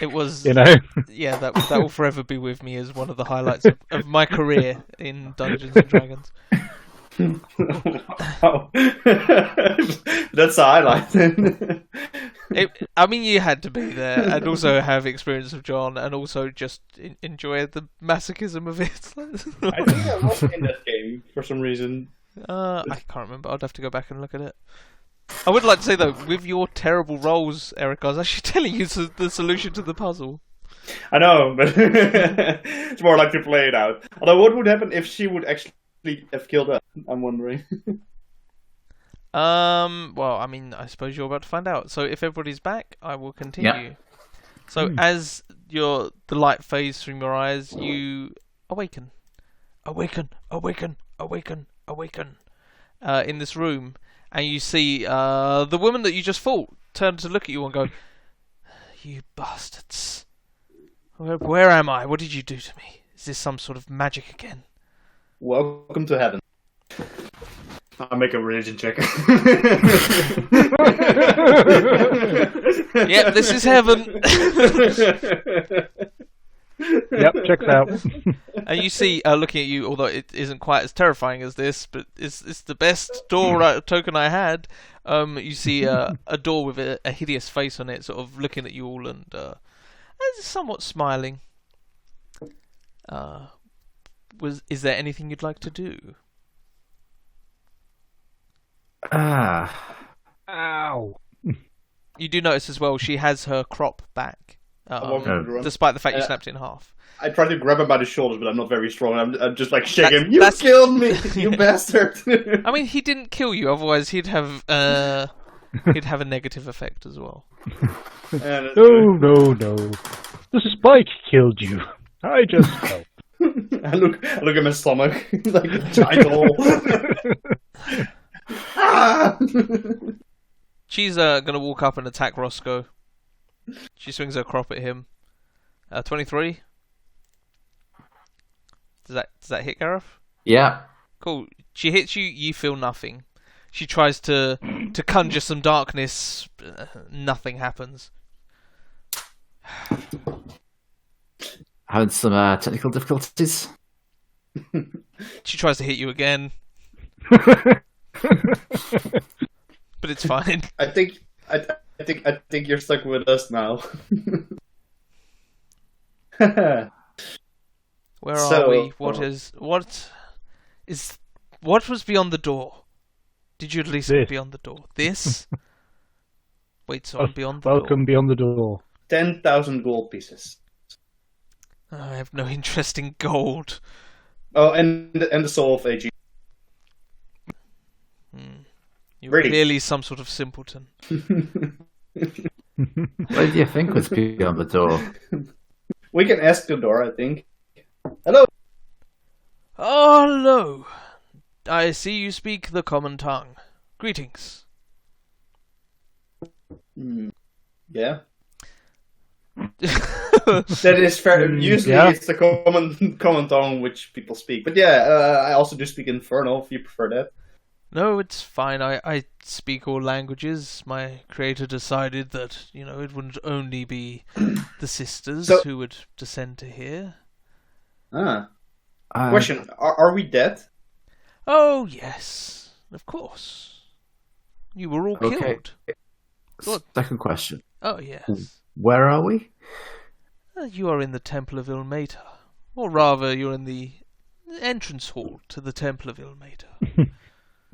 It was... you know. Yeah, that will forever be with me as one of the highlights of my career in Dungeons and Dragons. Wow. That's a highlight. I mean, you had to be there, and also have experience of John, and also just enjoy the masochism of it. I think I was in that game for some reason. I can't remember. I'd have to go back and look at it. I would like to say though, with your terrible rolls, Eric, I was actually telling you the solution to the puzzle. I know, but it's more like to play it out. Although, what would happen if she would actually have killed us? I'm wondering. Well, I mean, I suppose you're about to find out. So if everybody's back, I will continue. Yeah. So as the light fades from your eyes, you awaken. Awaken, awaken, awaken, awaken. In this room, and you see the woman that you just fought turn to look at you and go, "You bastards! Where am I? What did you do to me? Is this some sort of magic again?" Welcome to heaven. I'll make a religion check. Yep, this is heaven. Yep, checks out. And you see, looking at you, although it isn't quite as terrifying as this, but it's the best door token I had. You see a door with a hideous face on it, sort of looking at you all and somewhat smiling. Is there anything you'd like to do? Ow. You do notice as well, she has her crop back, despite the fact you snapped it in half. I try to grab him by the shoulders, but I'm not very strong. I'm just like shaking him. You killed me, you bastard! I mean, he didn't kill you. Otherwise, he'd have a negative effect as well. No. The spike killed you. I just helped. I look at my stomach like a giant hole. Ah! She's gonna walk up and attack Roscoe. She swings her crop at him. 23. Does that hit, Gareth? Yeah. Cool. She hits you. You feel nothing. She tries to conjure some darkness. Nothing happens. Having some technical difficulties. She tries to hit you again, but it's fine. I think you're stuck with us now. Where are we? What was beyond the door? Did you at least look beyond the door? This? Wait, so I'm beyond the door. Welcome beyond the door. 10,000 gold pieces. I have no interest in gold. Oh, and the soul of AG. You're Really? clearly some sort of simpleton. What do you think was beyond the door? We can ask the door, I think. Hello. Oh, hello. I see you speak the common tongue. Greetings. Yeah. That is fair. Usually it's the common tongue which people speak. But yeah, I also do speak Infernal, if you prefer that. No, it's fine. I speak all languages. My creator decided that, it wouldn't only be the sisters who would descend to here. Question, are we dead? Oh, yes. Of course. You were all killed. Second question. Oh, yes. Where are we? You are in the Temple of Ilmater. Or rather, you're in the entrance hall to the Temple of Ilmater.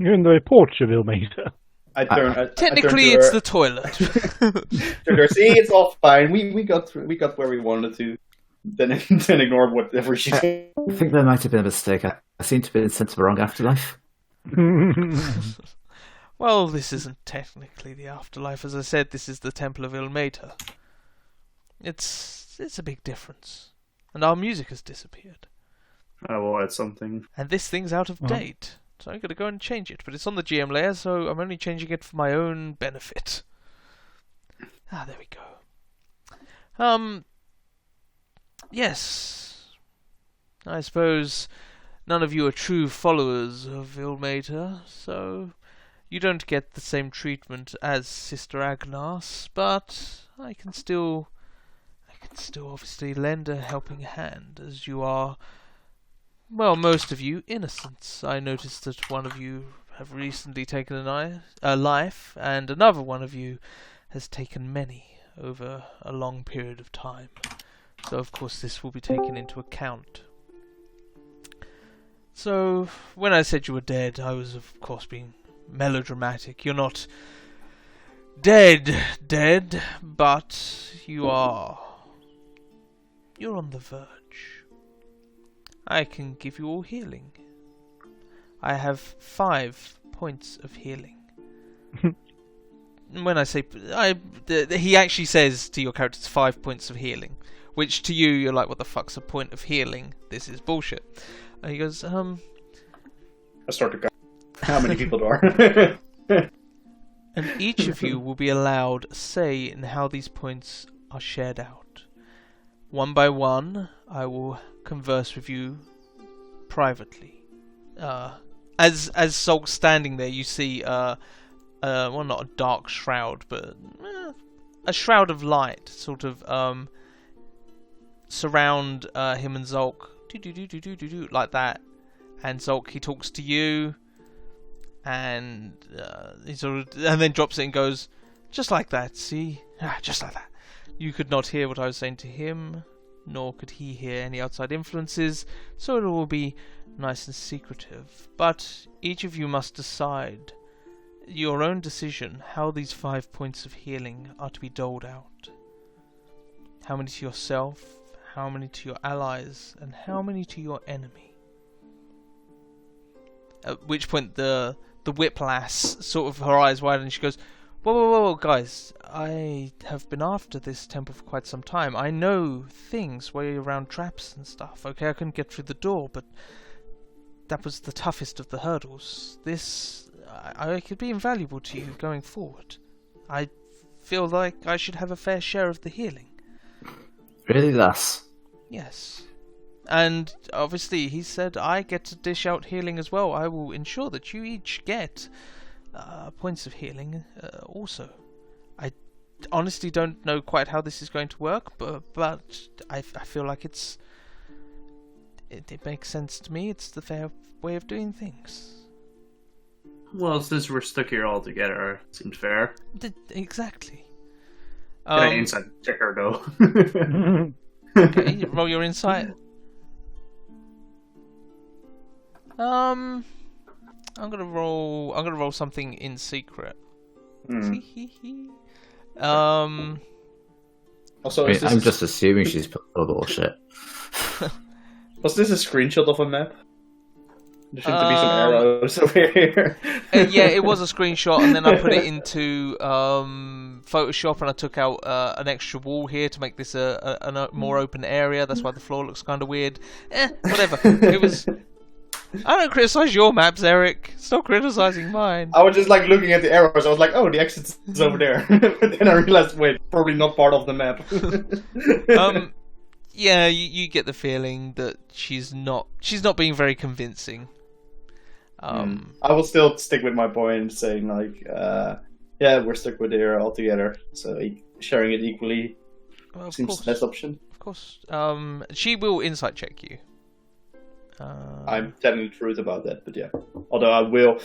You're in the porch of Ilmater. Technically, it's the toilet. See, it's all fine. We got where we wanted to. Then ignore whatever she said. I think there might have been a mistake. I seem to have been sent to the wrong afterlife. Well, this isn't technically the afterlife. As I said, this is the Temple of Ilmater. It's a big difference. And our music has disappeared. I will add something. And this thing's out of date. So I'm going to go and change it. But it's on the GM layer, so I'm only changing it for my own benefit. Ah, there we go. Yes. I suppose none of you are true followers of Ilmater, so you don't get the same treatment as Sister Agnes, but I can still obviously lend a helping hand, as you are, well, most of you, innocents. I noticed that one of you have recently taken a life, and another one of you has taken many over a long period of time. So, of course, this will be taken into account. So, when I said you were dead, I was, of course, being melodramatic. You're not dead, but you're on the verge. I can give you all healing. I have 5 points of healing. When I say... he actually says to your character it's 5 points of healing. Which to you, you're like, what the fuck's a point of healing? This is bullshit. And he goes, I start to count how many people there are. And each of you will be allowed a say in how these points are shared out. One by one, I will converse with you privately. As Zolk's standing there, you see, well, not a dark shroud, but a shroud of light, sort of surround him and Zolk, like that. And Zolk, he talks to you, and he and then drops it and goes, just like that. See, just like that. You could not hear what I was saying to him, nor could he hear any outside influences, so it will be nice and secretive. But each of you must decide your own decision how these 5 points of healing are to be doled out. How many to yourself, how many to your allies, and how many to your enemy. At which point the whiplass, sort of her eyes widen, and she goes, Whoa, guys, I have been after this temple for quite some time. I know things, way around traps and stuff. Okay, I couldn't get through the door, but that was the toughest of the hurdles. This, I could be invaluable to you going forward. I feel like I should have a fair share of the healing. Really, lass? Yes. And obviously, he said, I get to dish out healing as well. I will ensure that you each get points of healing also. I honestly don't know quite how this is going to work, but I feel like it makes sense to me. It's the fair way of doing things. Well, since we're stuck here all together, it seems fair. Exactly. Can I insight checker though? Okay, roll your insight. I'm gonna roll something in secret. Also, Wait, I'm just assuming she's put all bullshit. Was this a screenshot of a map? There seem to be some arrows over here. Yeah, it was a screenshot, and then I put it into Photoshop, and I took out an extra wall here to make this a more open area. That's why the floor looks kind of weird. Whatever. It was. I don't criticise your maps, Eric. Stop criticising mine. I was just like looking at the arrows. I was like, "Oh, the exit is over there." But then I realized, wait, probably not part of the map. Yeah, you get the feeling that she's not being very convincing. I will still stick with my point, saying like, yeah, we're stuck with her all together, so sharing it equally seems the best option. Of course. She will insight check you. I'm telling the truth about that, but yeah. Although I will,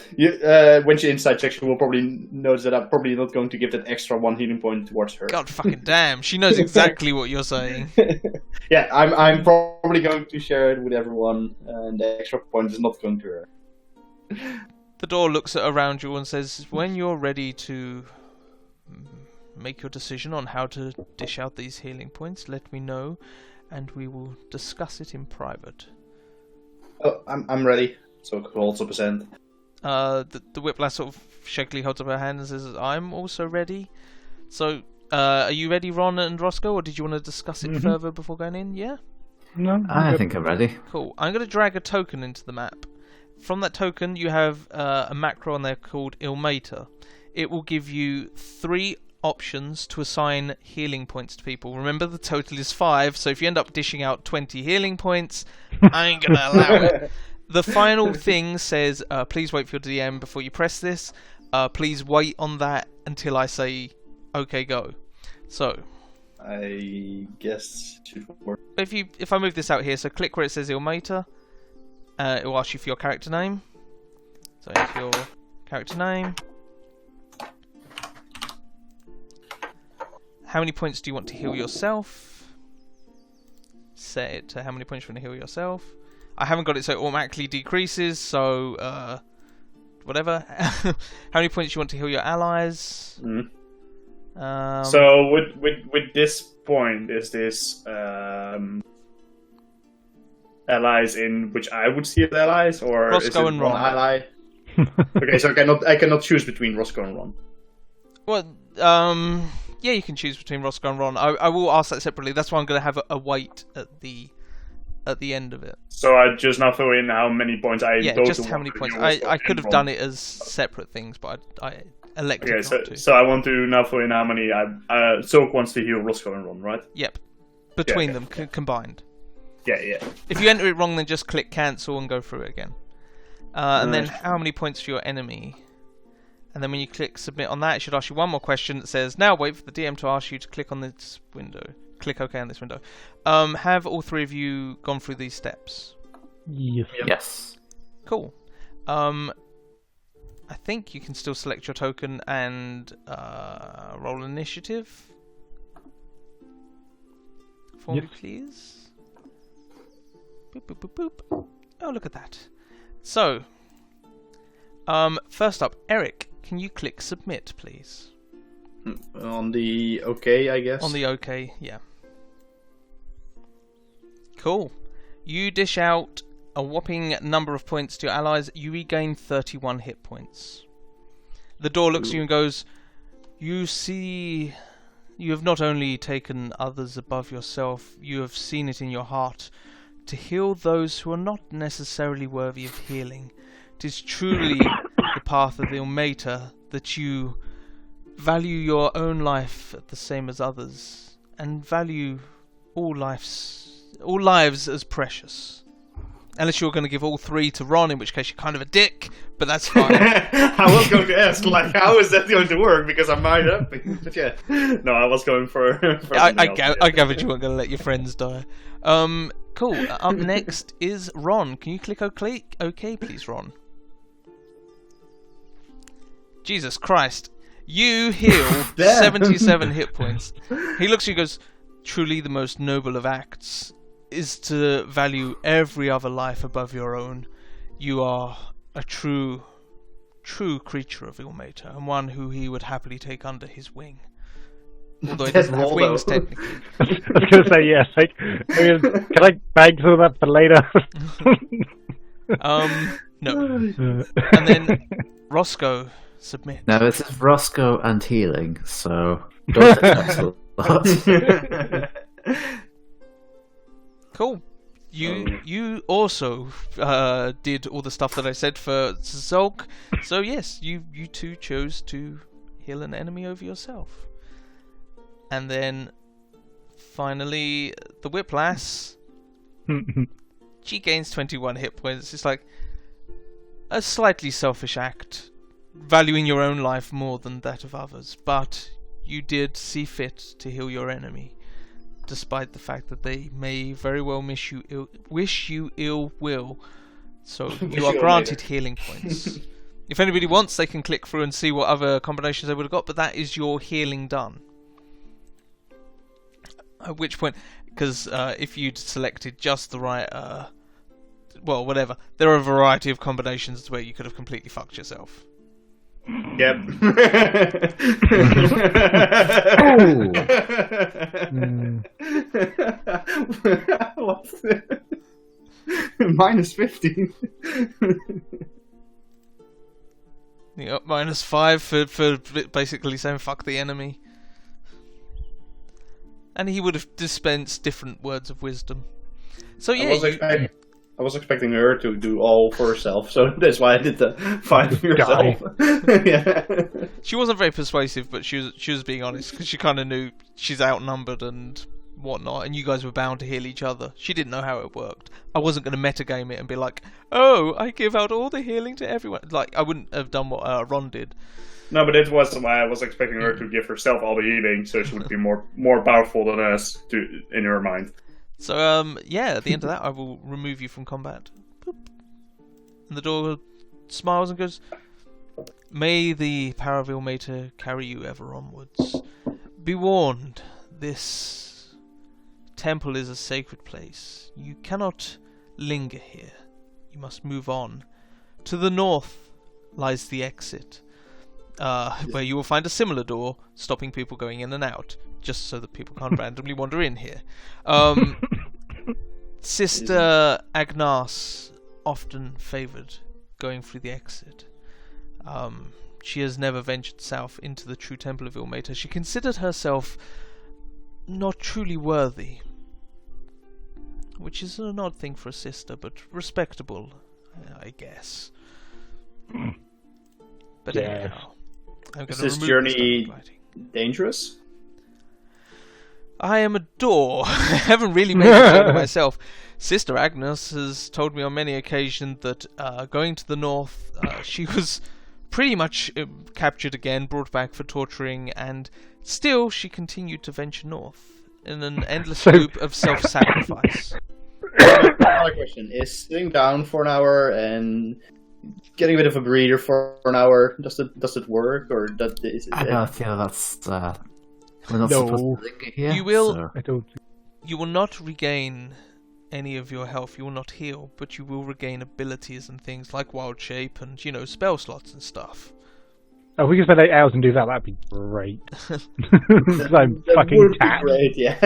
when she insight checks, she will probably notice that I'm probably not going to give that extra 1 healing point towards her. God fucking damn, she knows exactly what you're saying. Yeah, I'm probably going to share it with everyone, and the extra point is not going to her. The door looks around you and says, when you're ready to make your decision on how to dish out these healing points, let me know, and we will discuss it in private. Oh, I'm ready. So roll 2%. The Whiplash sort of shakily holds up her hand and says, "I'm also ready." So, are you ready, Ron and Roscoe, or did you want to discuss it further before going in? Yeah? No, I think I'm ready. Cool. I'm going to drag a token into the map. From that token, you have a macro on there called Ilmater. It will give you 3 options to assign healing points to people. Remember, the total is 5, so if you end up dishing out 20 healing points, I ain't going to allow it. The final thing says, please wait for your DM before you press this. Please wait on that until I say, okay, go. So, I guess it should work. if I move this out here, so click where it says Ilmater, it will ask you for your character name. So enter your character name. How many points do you want to heal yourself? Set it to how many points you want to heal yourself. I haven't got it so it automatically decreases, so whatever. How many points do you want to heal your allies? So with this point, is this allies in which I would see as allies, or Roscoe is it and one Ron. ally? Okay, so I cannot choose between Roscoe and Ron. Well, yeah, you can choose between Roscoe and Ron. I will ask that separately. That's why I'm going to have a wait at the end of it. So I just now throw in how many points I Yeah, go just to how many Roscoe points. and Roscoe I could and have Ron. done it as separate things, but I elected not to. So I want to now throw in how many Silk wants to heal Roscoe and Ron, right? Yep. Between Yeah, them, combined. Yeah. If you enter it wrong, then just click cancel and go through it again. And then how many points for your enemy? And then when you click submit on that, it should ask you one more question that says, now wait for the DM to ask you to click on this window. Click OK on this window. Have all 3 of you gone through these steps? Yes. Yes. Cool. I think you can still select your token and roll initiative. For me, please. Boop, boop, boop, boop. Oh, look at that. So, first up, Eric, can you click submit, please? On the OK, I guess. On the OK, yeah. Cool. You dish out a whopping number of points to your allies. You regain 31 hit points. The door looks at you and goes, you see, you have not only taken others above yourself, you have seen it in your heart to heal those who are not necessarily worthy of healing. It is truly the path of the Ilmater that you value your own life the same as others, and value all lives as precious. Unless you're going to give all 3 to Ron, in which case you're kind of a dick, but that's fine. I was going to ask, like, how is that going to work? Because I might have been, but yeah. No, I was going for I gathered you weren't going to let your friends die. Cool. Up next is Ron. Can you click OK, please, Ron? Jesus Christ. You heal 77 hit points. He looks at you and goes, truly the most noble of acts is to value every other life above your own. You are a true creature of Ilmater, and one who he would happily take under his wing. Although he doesn't have wings, technically. I was going to say yes. Like, can I bag some of that for later? No. And then Roscoe, submit. Now this is Roscoe and healing, so don't touch a lot. Cool. You also did all the stuff that I said for Zolk. So yes, you 2 chose to heal an enemy over yourself. And then finally the Whiplash. She gains 21 hit points. It's like a slightly selfish act, valuing your own life more than that of others, but you did see fit to heal your enemy, despite the fact that they may very well wish you ill will. So you are granted healing points. If anybody wants, they can click through and see what other combinations they would have got, but that is your healing done. At which point, because if you'd selected just the right, well, whatever, there are a variety of combinations where you could have completely fucked yourself. Yep. What's it? -15. You got -5 for basically saying fuck the enemy. And he would have dispensed different words of wisdom. So yeah, I was expecting her to do all for herself, so that's why I did the 5 for yourself. Yeah. She wasn't very persuasive, but she was being honest, because she kind of knew she's outnumbered and whatnot, and you guys were bound to heal each other. She didn't know how it worked. I wasn't going to metagame it and be like, oh, I give out all the healing to everyone. Like, I wouldn't have done what Ron did. No, but it was why I was expecting her to give herself all the healing, so she would be more powerful than us in her mind. So, yeah, at the end of that, I will remove you from combat. Boop. And the door smiles and goes, may the Paraville Mater carry you ever onwards. Be warned, this temple is a sacred place. You cannot linger here. You must move on. To the north lies the exit, where you will find a similar door, stopping people going in and out, just so that people can't randomly wander in here. Sister Agnes often favoured going through the exit. She has never ventured south into the true Temple of Ilmater. She considered herself not truly worthy, which is an odd thing for a sister, but respectable, I guess. But anyhow, I'm going to Is this journey dangerous? I am a door. I haven't really made it clear to myself. Sister Agnes has told me on many occasions that going to the north, she was pretty much captured again, brought back for torturing, and still she continued to venture north in an endless loop of self-sacrifice. Another question: is sitting down for an hour and getting a bit of a breather for an hour, does it work, or I don't feel that's we're not supposed to linger here. You will. So. I don't. You will not regain any of your health. You will not heal, but you will regain abilities and things like wild shape and spell slots and stuff. Oh, we can spend 8 hours and do that. That'd be great. I'm fucking would be tapped. great, yeah.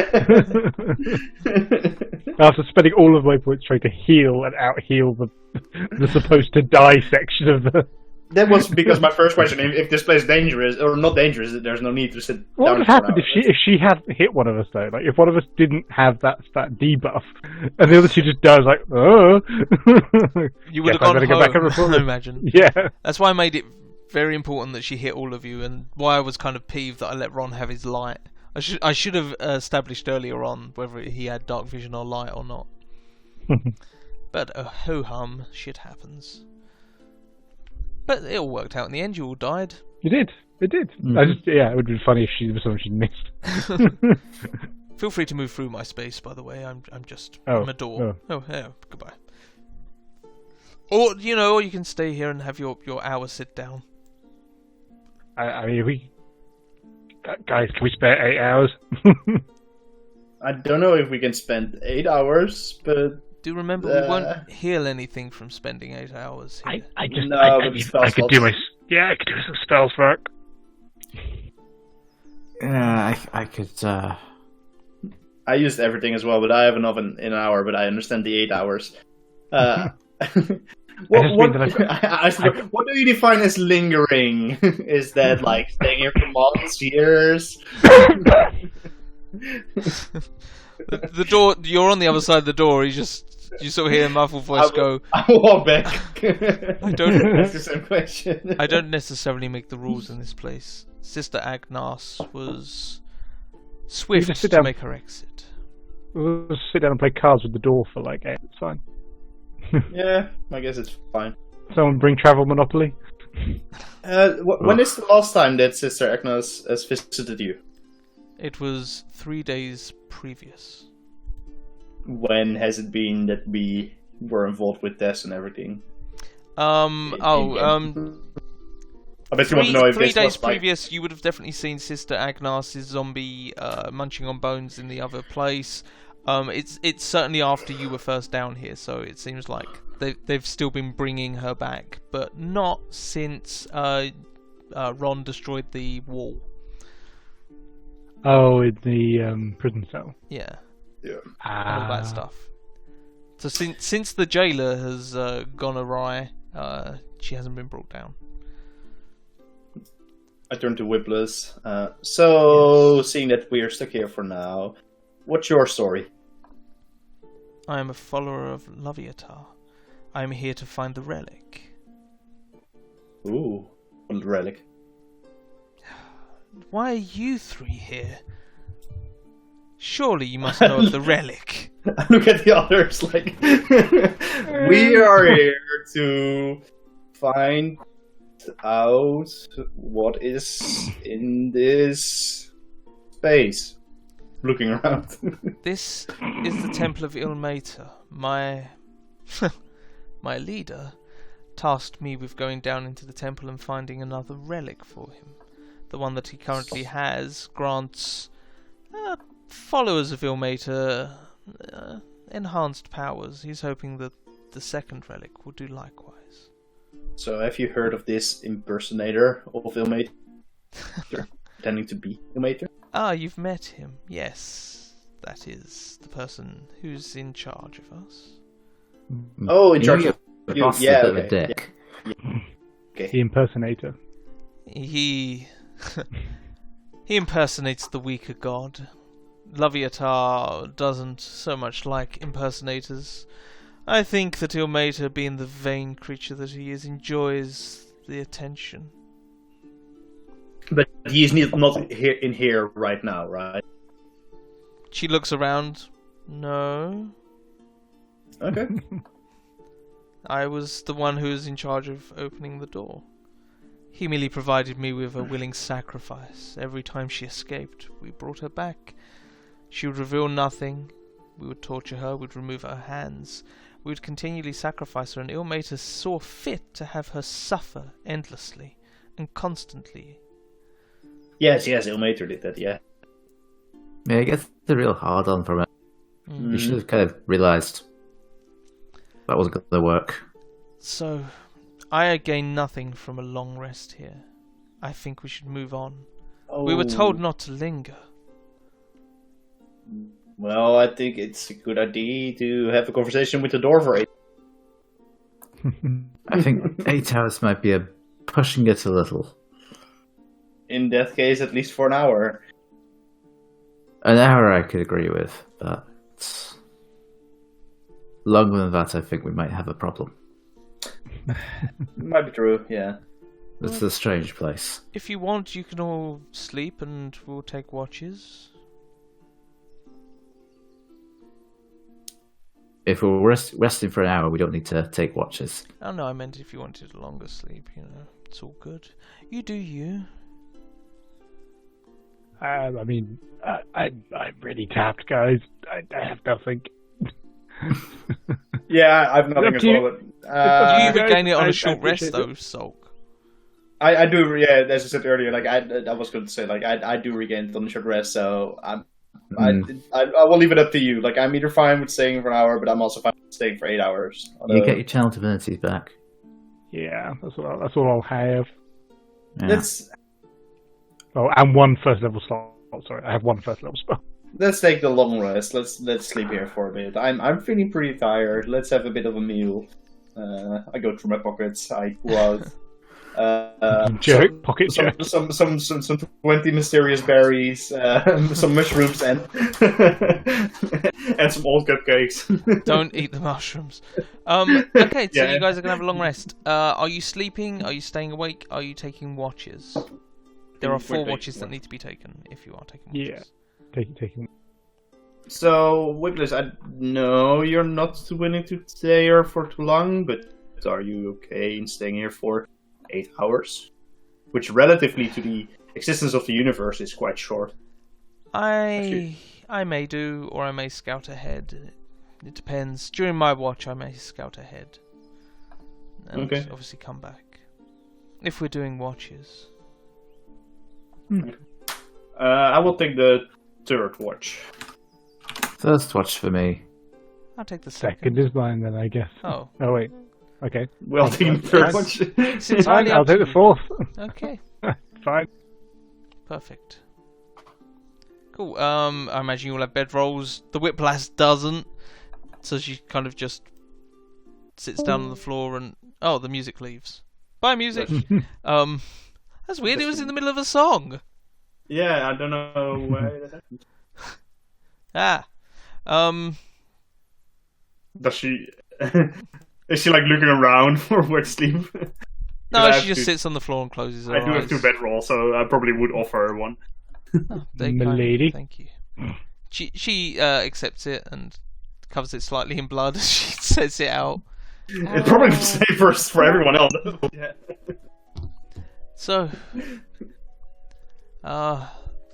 After spending all of my points trying to heal and out-heal the supposed to die section of the... That was because my first question: if this place is dangerous or not dangerous, there's no need to sit What down. would have happened if she had hit one of us though? Like if one of us didn't have that debuff, and the other two just does like, oh. You would have Guess I gone better go back and report home, I it. imagine. Yeah. That's why I made it very important that she hit all of you, and why I was kind of peeved that I let Ron have his light. I should have established earlier on whether he had dark vision or light or not. But ho-hum, shit happens. But it all worked out in the end. You all died. You did. It did. Mm-hmm. It would be funny if she was someone she'd missed. Feel free to move through my space, by the way. I'm a door. Oh, yeah, goodbye. Or or you can stay here and have your hour sit down. I mean, guys, can we spare 8 hours? I don't know if we can spend 8 hours, but Do remember we won't heal anything from spending 8 hours here. I could do some spells work. Yeah, I could. I used everything as well. But I have enough in an hour. But I understand the 8 hours. What do you define as lingering? Is that like staying here for months, years? The door. You're on the other side of the door. You sort of hear a muffled voice go. I will walk back. I don't. Ask the same question. I don't necessarily make the rules in this place. Sister Agnes was swift to make her exit. We'll just sit down and play cards with the door for like 8. It's fine. Yeah, I guess it's fine. Someone bring Travel Monopoly. When is the last time that Sister Agnes has visited you? It was 3 days previous. When has it been that we were involved with Tess and everything? I bet you want to know if 3 this days was previous, you would have definitely seen Sister Agnes's zombie munching on bones in the other place. It's certainly after you were first down here, so it seems like they've still been bringing her back, but not since Ron destroyed the wall. Oh, in the prison cell. Yeah. Yeah. And all that stuff. So since the jailer has gone awry, she hasn't been brought down. I turn to Whipless. So, seeing that we are stuck here for now, what's your story? I am a follower of Loviatar. I am here to find the relic. Ooh, what relic? Why are you three here? Surely you must know of the relic. I look at the others like, we are here to find out what is in this space. Looking around. This is the Temple of Ilmater. My leader tasked me with going down into the temple and finding another relic for him. The one that he currently has grants followers of Ilmater enhanced powers. He's hoping that the second relic will do likewise. So, have you heard of this impersonator of Ilmater? Pretending to be Ilmater? Ah, you've met him. Yes, that is the person who's in charge of us. Oh, in charge of the you. boss Yeah, is a bit of okay. a dick. Okay. The impersonator. He impersonates the weaker god. Loviatar doesn't so much like impersonators. I think that Ilmater, being the vain creature that he is, enjoys the attention. But he's not here in here right now, right? She looks around. No. Okay. I was the one who was in charge of opening the door. He merely provided me with a willing sacrifice. Every time she escaped, we brought her back. She would reveal nothing. We would torture her, we'd remove her hands. We would continually sacrifice her, and Ilmater saw fit to have her suffer endlessly and constantly. Yes, Ilmater did that, yeah. Yeah, it gets a real hard on from it. You should have kind of realised that wasn't going to work. So, I gain nothing from a long rest here. I think we should move on. Oh. We were told not to linger. Well, I think it's a good idea to have a conversation with the door for 8. I think 8 hours might be pushing it a little. In that case, at least for an hour. An hour I could agree with, but longer than that I think we might have a problem. Might be true, yeah. This is a strange place. If you want, you can all sleep and we'll take watches. If we're resting for an hour, we don't need to take watches. Oh no, I meant if you wanted a longer sleep, it's all good. You do you. I mean, I'm really tapped, guys. I have nothing. Yeah, I've nothing as well. You regain it on I a short rest, appreciate though, it. Sulk. I do, yeah, as I said earlier, like, I was going to say, like, I do regain it on a short rest, so I will leave it up to you. Like, I'm either fine with staying for an hour, but I'm also fine with staying for 8 hours. You get your channel divinities back. Yeah, that's all I'll have. Yeah. And one first level slot. Oh, sorry, I have one first level spell. Let's take the long rest. Let's sleep here for a bit. I'm feeling pretty tired. Let's have a bit of a meal. I go through my pockets. I pull out Pocket jerk. some 20 mysterious berries, some mushrooms, and and some old cupcakes. Don't eat the mushrooms. Okay, so Yeah. you guys are gonna have a long rest. Are you sleeping? Are you staying awake? Are you taking watches? There are 4 We're watches that taking- need to be taken if you are taking watches. Yeah. Taking. So, Wigless, I know you're not willing to stay here for too long, but are you okay in staying here for 8 hours? Which, relatively to the existence of the universe, is quite short. I may do, or I may scout ahead. It depends. During my watch, I may scout ahead. And Okay. obviously come back. If we're doing watches. I will take the 3rd watch. First watch for me. I'll take the second. Second is mine then, I guess. Oh. Oh wait. Okay. Well, taking the 3rd Nice. watch. It's entirely I'll up to take the you. 4th. Okay. Fine. Perfect. Cool. I imagine you all have bedrolls. The Whiplash doesn't. So she kind of just sits down on the floor and... Oh, the music leaves. Bye, music! That's weird. It was in the middle of a song. Yeah, I don't know why that happened. Does she? Is she like looking around for where to sleep? No, she just sits on the floor and closes her eyes. I do have 2 bedrolls, so I probably would offer her one. Oh, Milady. Thank you. She accepts it and covers it slightly in blood as she sets it out. It's probably the same for everyone else. Yeah. So,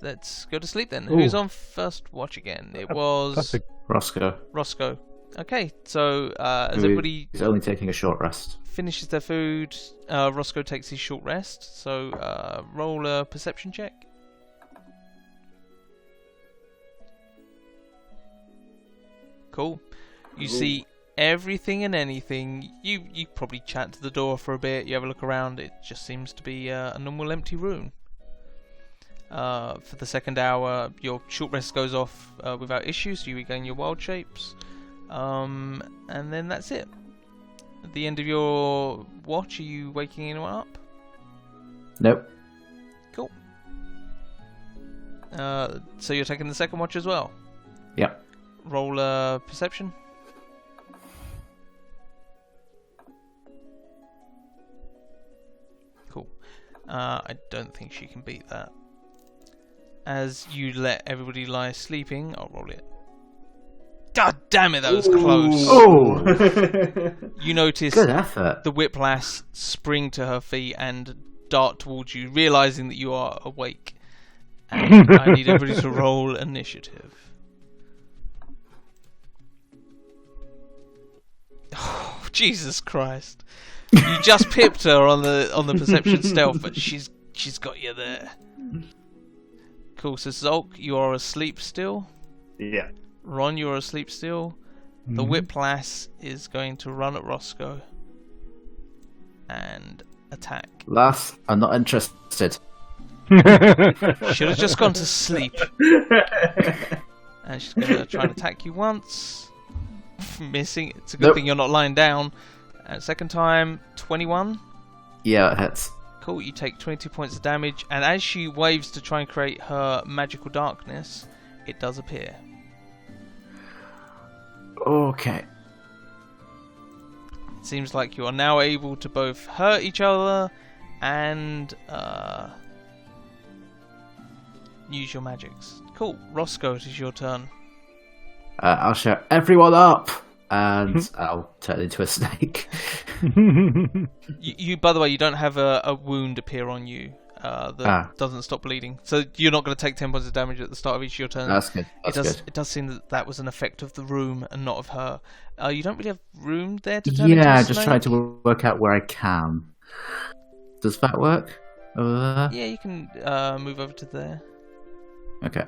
let's go to sleep then. Ooh. Who's on first watch again? It was Roscoe. Roscoe. Okay, so as everybody He's only taking a short rest. finishes their food, Roscoe takes his short rest. So roll a perception check. Cool. You see everything and anything. You probably chat to the door for a bit. You have a look around. It just seems to be a normal empty room. For the second hour, your short rest goes off without issues. So you regain your wild shapes, and then that's it. At the end of your watch, are you waking anyone up? Nope. Cool. So you're taking the second watch as well. Yep. Roll perception. Cool. I don't think she can beat that. As you let everybody lie sleeping, I'll roll it. God damn it, that was close. Oh! You notice Good effort. the whiplash spring to her feet and dart towards you, realizing that you are awake. And I need everybody to roll initiative. Oh, Jesus Christ! You just pipped her on the perception stealth, but she's got you there. Cool. So Zolk, you are asleep still. Yeah. Ron, you're asleep still. The Whiplash is going to run at Roscoe and attack. Lass, I'm not interested. Should have just gone to sleep. And she's going to try and attack you once. Missing. It's a good thing you're not lying down. And second time, 21. Yeah, it hits. Cool, you take 22 points of damage. And as she waves to try and create her magical darkness, it does appear. Okay. It seems like you are now able to both hurt each other and use your magics. Cool. Roscoe, it is your turn. I'll shout everyone up, and I'll turn into a snake. You, by the way, you don't have a wound appear on you that doesn't stop bleeding, so you're not going to take 10 points of damage at the start of each of your turns. That's good. It does seem that was an effect of the room and not of her. You don't really have room there to turn into a Yeah, snake? just trying to work out where I can. Does that work over there? Yeah, you can move over to there. Okay.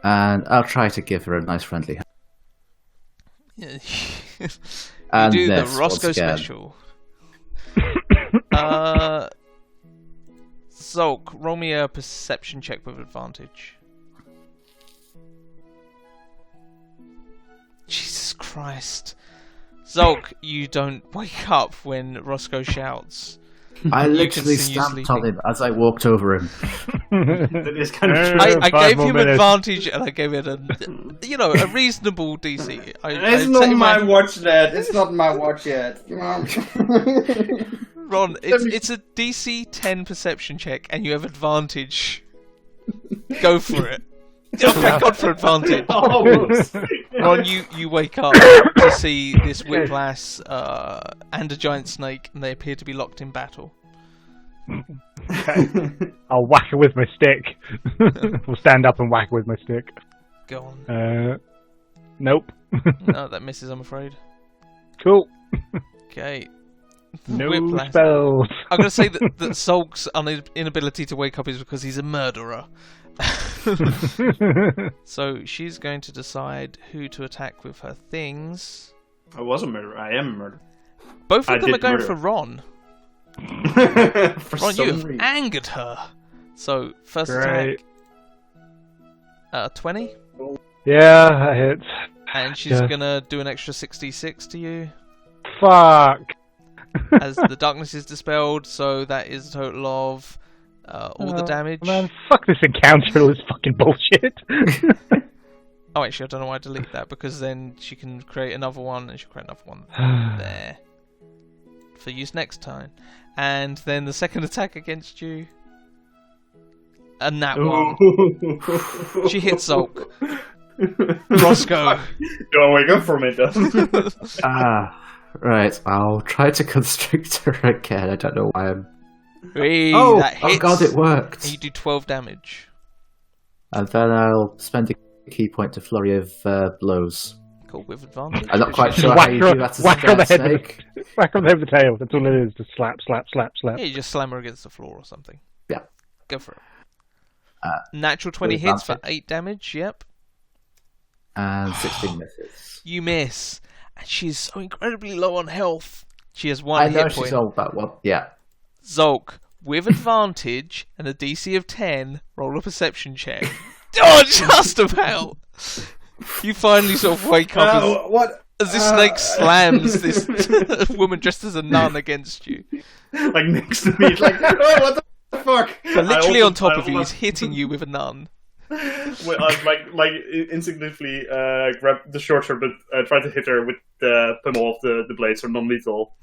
And I'll try to give her a nice friendly hug. Yeah. And do the this, Roscoe once again. special. Zolk, roll me a perception check with advantage. Jesus Christ. Zolk, you don't wake up when Roscoe shouts. I You literally continue stamped sleeping. on him as I walked over him. That is kind of true. I 5 gave more him minutes. advantage and I gave it a reasonable DC. It's not my watch yet. It's not my watch yet. Ron, it's a DC 10 perception check and you have advantage. Go for it. Oh, thank God for advantage. Almost. Ron, you wake up to see this whiplash and a giant snake, and they appear to be locked in battle. I'll whack her with my stick. We'll stand up and whack her with my stick. Go on. Nope. No, that misses, I'm afraid. Cool. Okay. No Whiplash. spells. I'm going to say that Zolk's inability to wake up is because he's a murderer. So she's going to decide who to attack with her things. I was a murderer. I am a murderer. Both I of them are did going murder. for Ron. For Ron, some you have reason. angered her. So, first Great. attack. 20. Yeah, that hits. And she's Yeah. going to do an extra 66 to you. Fuck. as the darkness is dispelled. So that is a total of all the damage. Man, fuck this encounter, all this fucking bullshit. Oh, actually, I don't know why I delete that, because then she can create another one, and she'll create another one there for use next time. And then the second attack against you, and that one, she hits Zulk. Roscoe, don't wake up from it, though. Right. I'll try to constrict her again. I don't know why I'm. That hits. Oh god, it worked. And you do 12 damage. And then I'll spend a key point to flurry of blows. Cool, with advantage. I'm not quite sure how you do that as a whack on the head snake. Whack on the head with the tail. That's all it is. Just slap, slap, slap, slap. Yeah, you just slam her against the floor or something. Yeah. Go for it. Natural 20 hits for 8 damage, yep. And 16 misses. You miss. And she's so incredibly low on health. She has 1 hit point. I know she's all about one. Yeah. Zulk, with advantage and a DC of 10, roll a perception check. Oh, just about! You finally sort of wake up as this snake slams this woman dressed as a nun against you. Like next to me, it's like, oh, what the fuck? But literally on top of you, he's hitting you with a nun. Well, like instinctively grab the short sword, but try to hit her with the pummel of the blade, so non-lethal.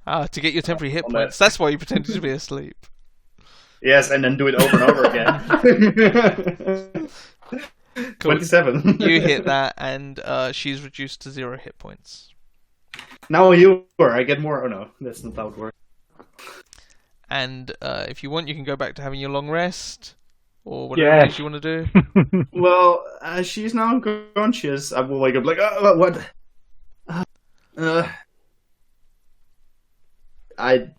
To get your temporary hit points. That's why you pretended to be asleep. Yes, and then do it over and over again. Cool. 27. You hit that, and she's reduced to 0 hit points. Now I get more. Oh no, that's not how it works. And if you want, you can go back to having your long rest, or whatever else you want to do. Well, she's now conscious. I will wake up like, what? I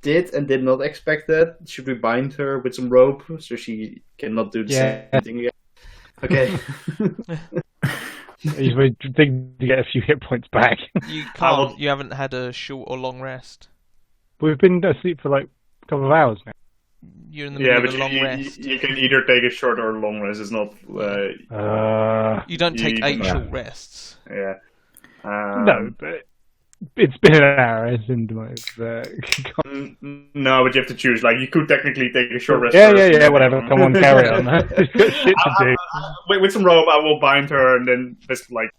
did not expect that. Should we bind her with some rope so she cannot do the same thing again? Okay. You would think to get a few hit points back. You can't. You haven't had a short or long rest. We've been asleep for like a couple of hours now. You're in the middle of a long rest. You can either take a short or a long rest. It's not. You don't take 8 short rests. Yeah. No, but it's been an hour, isn't it? No, but you have to choose. Like, you could technically take a short rest. Yeah, whatever. Come on, carry on. She's got shit to do. With some rope, I will bind her and then just, like,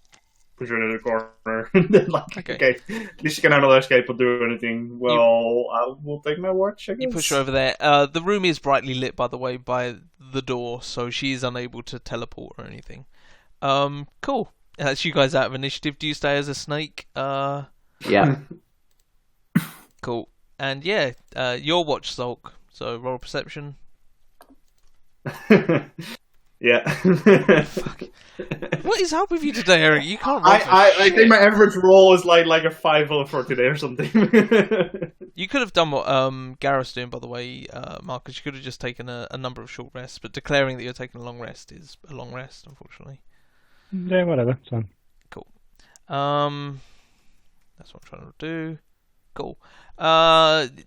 push her in the corner. And then, like, okay, at least she can handle escape or do anything. Well, I will take my watch, I guess. You push her over there. The room is brightly lit, by the way, by the door, so she is unable to teleport or anything. Cool. That's you guys out of initiative. Do you stay as a snake? Yeah. Cool. And yeah, your watch, Zulk. So roll perception. Yeah. Fuck. What is up with you today, Eric? You can't roll I think my average roll is like a 5 for today or something. You could have done what Gareth's doing, by the way, Marcus. You could have just taken a number of short rests, but declaring that you're taking a long rest is a long rest, unfortunately. Yeah, whatever. It's fine. Cool. That's what I'm trying to do. Cool.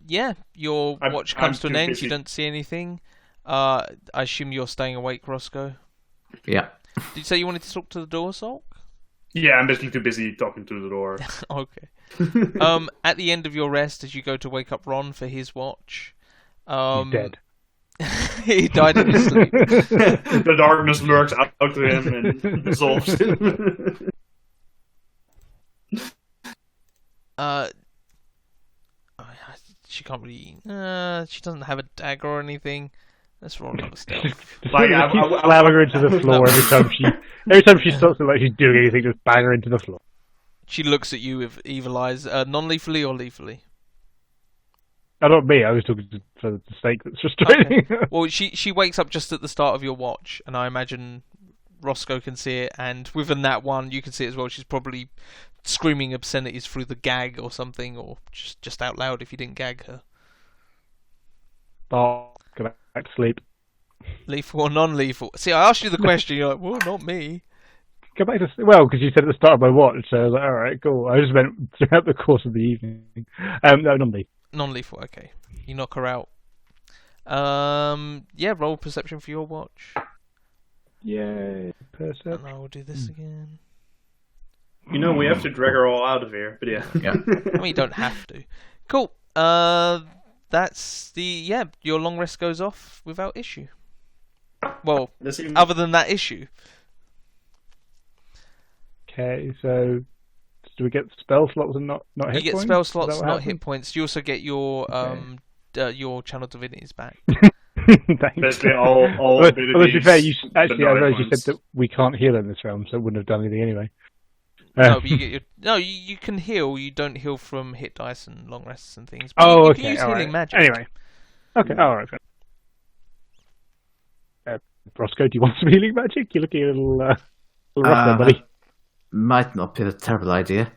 Yeah, your watch comes to an end. You don't see anything. I assume you're staying awake, Roscoe. Yeah. Did you say you wanted to talk to the door, Zulk? Yeah, I'm basically too busy talking to the door. Okay. At the end of your rest, as you go to wake up Ron for his watch, he's dead. He died in his sleep. The darkness lurks out to him and dissolves him. She can't really. She doesn't have a dagger or anything. Let's roll a stealth. Like, keep slamming her into the floor every time she stops it like she's doing anything. Just bang her into the floor. She looks at you with evil eyes, non-lethally or lethally. No, not me. I was talking to the snake that's frustrating. Okay. Well, she wakes up just at the start of your watch, and I imagine Roscoe can see it, and within that one, you can see it as well. She's probably screaming obscenities through the gag or something, or just out loud if you didn't gag her. Oh, go back to sleep. Lethal or non-lethal? See, I asked you the question. You're like, well, not me. Go back to sleep. Well, because you said at the start of my watch, so I was like, all right, cool. I just meant throughout the course of the evening. No, non-lethal. Non-lethal, okay. You knock her out. Yeah, roll perception for your watch. Yay, perception. And I will do this again. We have to drag her all out of here. But yeah. Yeah. I mean, you don't have to. Cool. That's your long rest goes off without issue. Well, other than that issue. Okay, so do we get spell slots and not hit points? You get spell slots, not hit points. You also get your channel divinities back. Thanks. Basically, all well, to be fair, you said points. that we can't heal in this realm, so it wouldn't have done anything anyway. No, but you can heal. You don't heal from hit dice and long rests and things. But Oh, you okay. can use all healing right. magic. Anyway, okay. All right. Roscoe, do you want some healing magic? You're looking a little rough there, buddy. Might not be a terrible idea.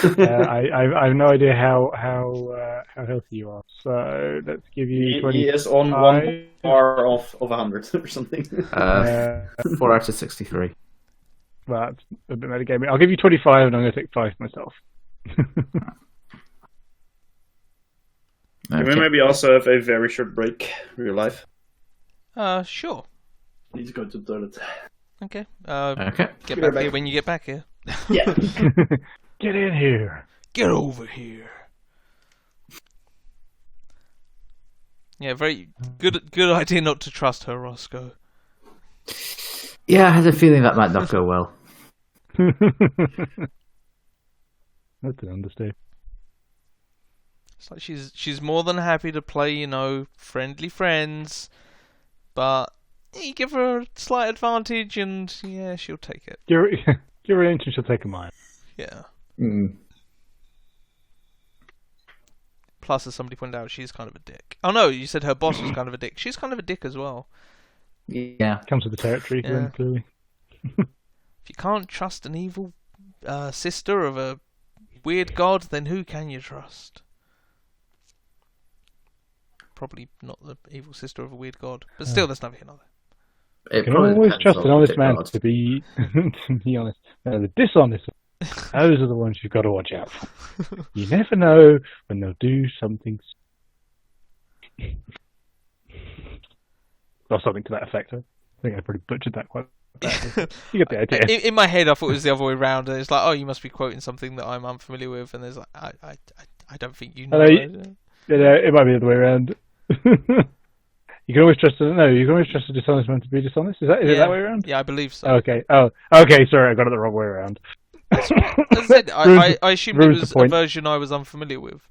I have no idea how healthy you are. So let's give you 20. He is on 1 bar of 100 or something. 4 out of 63. Well, that's a bit metagaming. I'll give you 25, and I'm going to take 5 myself. Can we maybe also have a very short break in real life? Sure. Need to go to the toilet. Okay. Okay. Get back here when you get back here. Yeah. Get in here. Get over here. Yeah, very good idea not to trust her, Roscoe. Yeah, I had a feeling that might not go well. That's an understatement. It's like she's more than happy to play, friendly friends, but you give her a slight advantage, and yeah, she'll take it. You're an inch, she'll take a mile. Yeah. Mm. Plus, as somebody pointed out, she's kind of a dick. Oh no, you said her boss was kind of a dick. She's kind of a dick as well. Yeah. Comes with the territory, Yeah. then, clearly. If you can't trust an evil sister of a weird god, then who can you trust? Probably not the evil sister of a weird god, but still, that's neither here nor there. You can always trust an honest man to be honest. The dishonest, those are the ones you've got to watch out for. You never know when they'll do something. Or something to that effect. I think I pretty butchered that quite badly. You get the idea. In my head, I thought it was the other way around. And it's like, oh, you must be quoting something that I'm unfamiliar with, and there's like, I don't think you know. It might be the other way around. You can always trust a dishonest man to be dishonest. Is it that way around? Yeah, I believe so. Okay. Oh, okay. Sorry, I got it the wrong way around. As I said, I assumed it was a version I was unfamiliar with.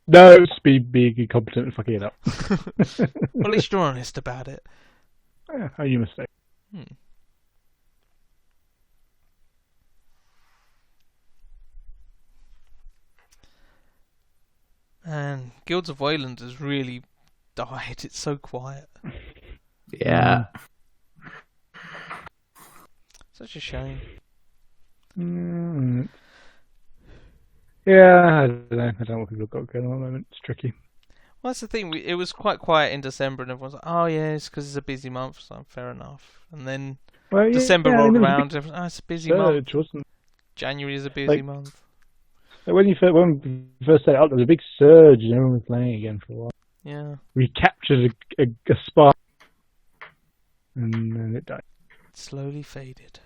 No, it's being incompetent and fucking it up. Well, at least you're honest about it. Yeah, how you mistake. And Guilds of Wayland has really died. It's so quiet. Yeah. Such a shame. Yeah, I don't know. I don't know what people have got going on at the moment. It's tricky. Well, that's the thing. It was quite quiet in December, and everyone's like, "Oh yeah, it's because it's a busy month." So fair enough. And then December rolled around. Everyone's, it's a busy month. Wasn't January is a busy month. When we first set it up, there was a big surge, and everyone was playing again for a while. Yeah. We captured a spark, and then it died. It slowly faded.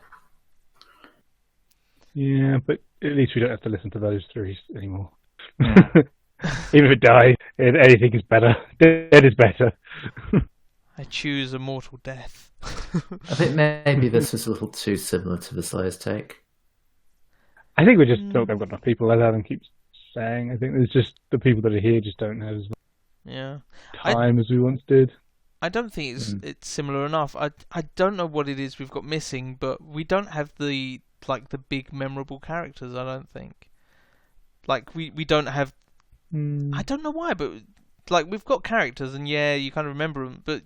Yeah, but at least we don't have to listen to those three anymore. Yeah. Even if it dies, anything is better. Dead is better. I choose a mortal death. I think maybe this was a little too similar to the Slayer's take. I think we just don't have got enough people, as Adam keeps saying. I think there's just the people that are here just don't have as much time as we once did. I don't think it's similar enough. I don't know what it is we've got missing, but we don't have the big memorable characters. I don't think. Like we don't have. I don't know why, but like we've got characters, and yeah, you kind of remember them, but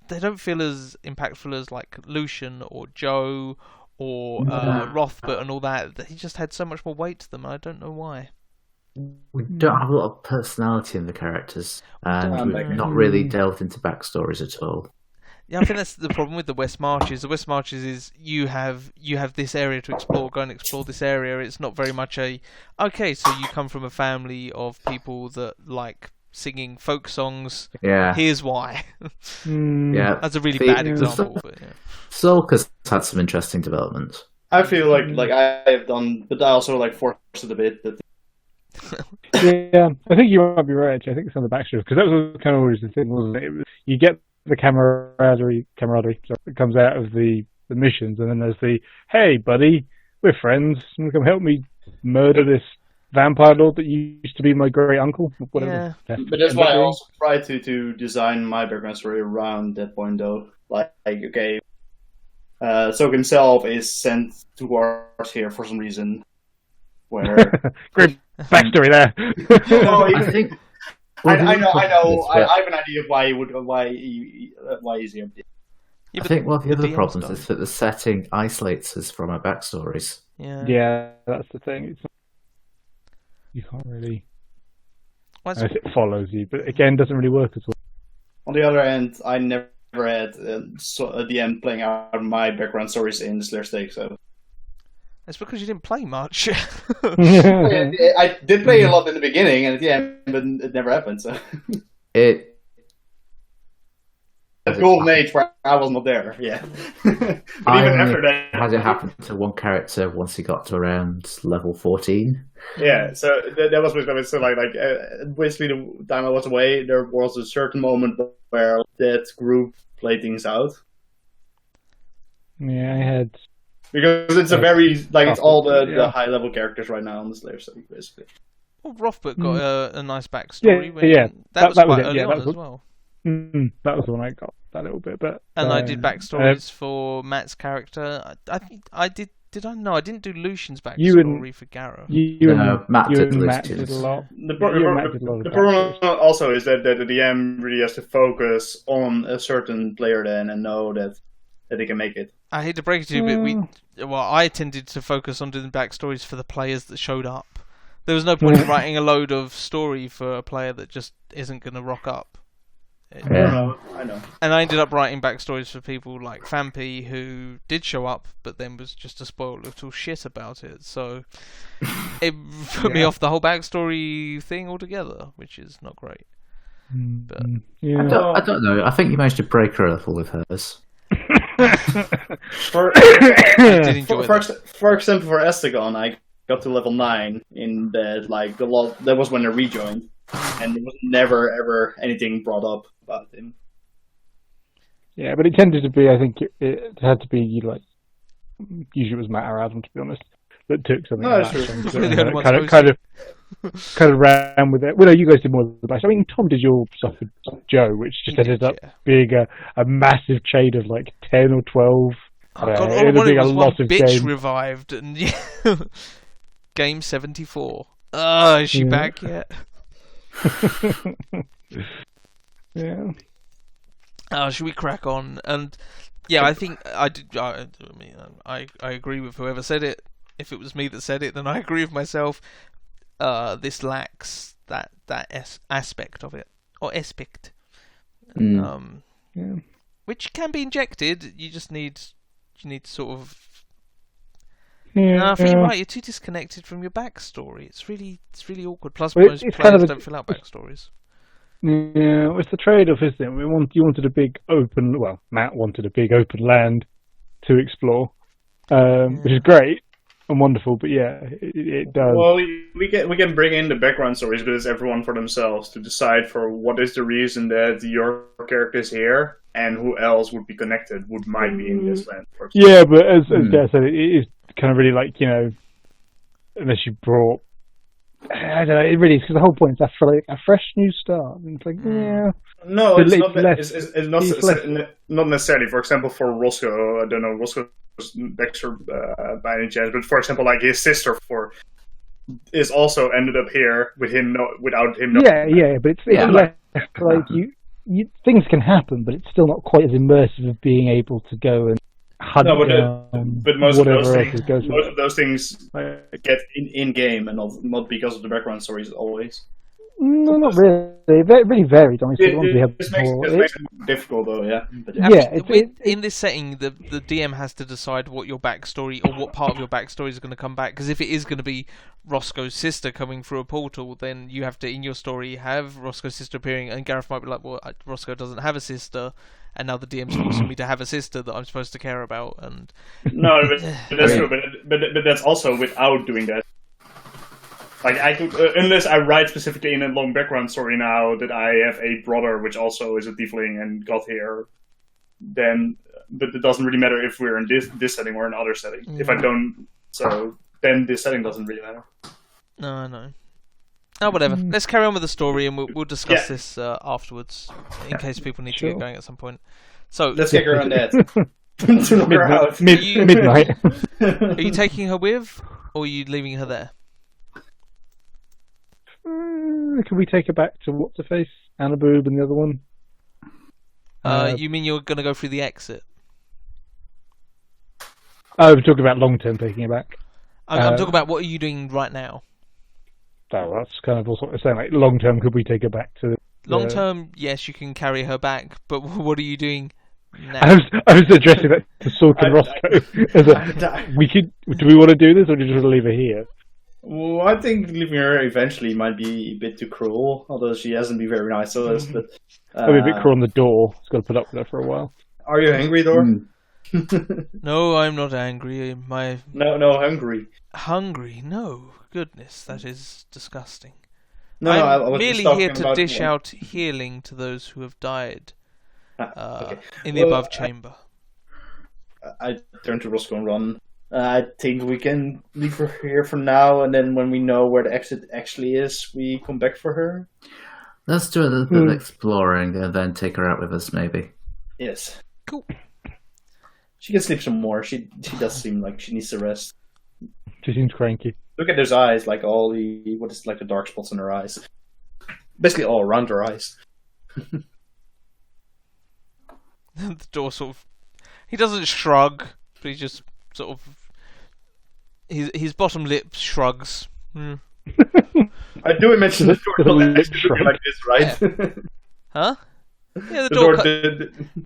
they don't feel as impactful as like Lucian or Joe or Rothbert and all that. He just had so much more weight to them. I don't know why. We don't have a lot of personality in the characters, and we've not really delved into backstories at all. Yeah, I think that's the problem with the West Marches. The West Marches is you have this area to explore, go and explore this area. It's not very much so you come from a family of people that like singing folk songs. Yeah. Here's why. Yeah. That's a really bad example. But, yeah. Sulka's had some interesting developments. I feel like I have done, but I also like forced it a bit. That Yeah, I think you might be right. Actually. I think it's on the backstory because that was kind of always the thing, wasn't it? You get the camaraderie that comes out of the missions, and then there's the hey, buddy, we're friends. You come help me murder this vampire lord that used to be my great uncle. Whatever. Yeah. But that's why I also try to design my background story around that point, though. Like okay, Soak himself is sent towards here for some reason. Where great backstory there. I think. I know. I have an idea of why he's here. I think one of the other problems is that the setting isolates us from our backstories. Yeah, that's the thing. You can't really. Unless it follows you, but again, doesn't really work as well. On the other hand, I never had at the end playing out my background stories in the Slayer Stake, so. It's because you didn't play much. I did play a lot in the beginning and at the end, but it never happened. So the golden age where I was not there. Yeah, but even after that, has it happened to one character once he got to around level 14? Yeah, so that was so like basically the time I was away, there was a certain moment where that group played things out. Yeah, I had. Because it's a very it's all the high level characters right now on the Slayer side, basically. Well, Rothbert got a nice backstory. That was quite early on as well. That was the one I got that little bit, but I did backstories for Matt's character. I think I did. Did I? No, I didn't do Lucian's backstory for Garrow. Matt did a lot. The problem also is that the DM really has to focus on a certain player then and know that they can make it. I hate to break it to you, but I tended to focus on doing backstories for the players that showed up. There was no point in writing a load of story for a player that just isn't going to rock up. Yeah. I know. And I ended up writing backstories for people like Fampy, who did show up, but then was just a spoiled little shit about it. So it put me off the whole backstory thing altogether, which is not great. But I don't know. I think you managed to break her a little with hers. For example, for Estegon, I got to level 9 in that that was when I rejoined, and there was never ever anything brought up about him. Yeah, but it tended to be. I think it had to be usually it was Matt or Adam, to be honest, that took something. No, like that kind of ran with it. Well, no, you guys did more of the bash. I mean, Tom did your stuff with Joe, which just ended up being a massive chain of 10 or 12. Oh God! All I wanted was one bitch revived, and game 74. Is she back yet? Yeah. Should we crack on? And I think I did. I mean, I agree with whoever said it. If it was me that said it, then I agree with myself. This lacks that aspect of it, or aspect, which can be injected. You just need sort of. No, I think you're right. You're too disconnected from your backstory. It's really awkward. Plus, most players don't fill out backstories. Yeah, it's the trade-off, isn't it? You wanted a big open. Well, Matt wanted a big open land to explore, which is great and wonderful. But it does. Well, we can bring in the background stories, but it's everyone for themselves to decide for what is the reason that your character is here and who else would be connected, might be in this land. For example. Yeah, but as Dad said, it is kind of really unless you brought. I don't know. It really is because the whole point is for a fresh new start. And it's no, it's not necessarily. For example, for Roscoe, I don't know Roscoe's backstory by any chance, but for example, his sister is also ended up here with him without him. Yeah, but it's you things can happen, but it's still not quite as immersive as being able to go and hunt but most of those things get in game and not because of the background stories always. No, not really. It really varied. Honestly, This makes it difficult, though. Yeah. But in this setting, the DM has to decide what your backstory or what part of your backstory is going to come back. Because if it is going to be Roscoe's sister coming through a portal, then you have to, in your story, have Roscoe's sister appearing. And Gareth might be like, "Well, Roscoe doesn't have a sister," and now the DM's forcing me to have a sister that I'm supposed to care about. And No, but that's true. But that's also without doing that. Like I could, unless I write specifically in a long background story now that I have a brother which also is a tiefling and got here, then it doesn't really matter if we're in this setting or another setting. If I don't, so then this setting doesn't really matter. No. Oh, whatever. Let's carry on with the story, and we'll discuss this afterwards, in case people need to get going at some point. So let's kick her on that. To knock her out. Midnight. Are you taking her with, or are you leaving her there? Can we take her back to what's her face? Anna Boob and the other one? You mean you're going to go through the exit? Oh, we're talking about long-term taking her back. I'm talking about what are you doing right now? Oh, that's kind of also what I'm saying. Like, long-term, could we take her back to... Long-term, yes, you can carry her back, but what are you doing now? I was addressing that to Sork and Roscoe. Do we want to do this, or do you just want to leave her here? Well, I think leaving her eventually might be a bit too cruel, although she hasn't been very nice to us. But I'll be a bit cruel on the door. It's got to put up with her for a while. Are you hungry, Dor? No, I'm not angry. No, hungry. Hungry? No. Goodness, that is disgusting. No, I'm I was merely just here talking to about dish out healing to those who have died okay. in the above chamber. I turn to Roscoe and Ron. I think we can leave her here for now, and then when we know where the exit actually is, we come back for her. Let's do a little bit of exploring and then take her out with us, maybe. Yes. Cool. She can sleep some more. She does seem like she needs to rest. She seems cranky. Look at those eyes, like all the the dark spots in her eyes. Basically all around her eyes. The door sort of... He doesn't shrug, but he just sort of... His bottom lip shrugs. I do imagine the door lip like this, right? Yeah. Huh? Yeah, the door...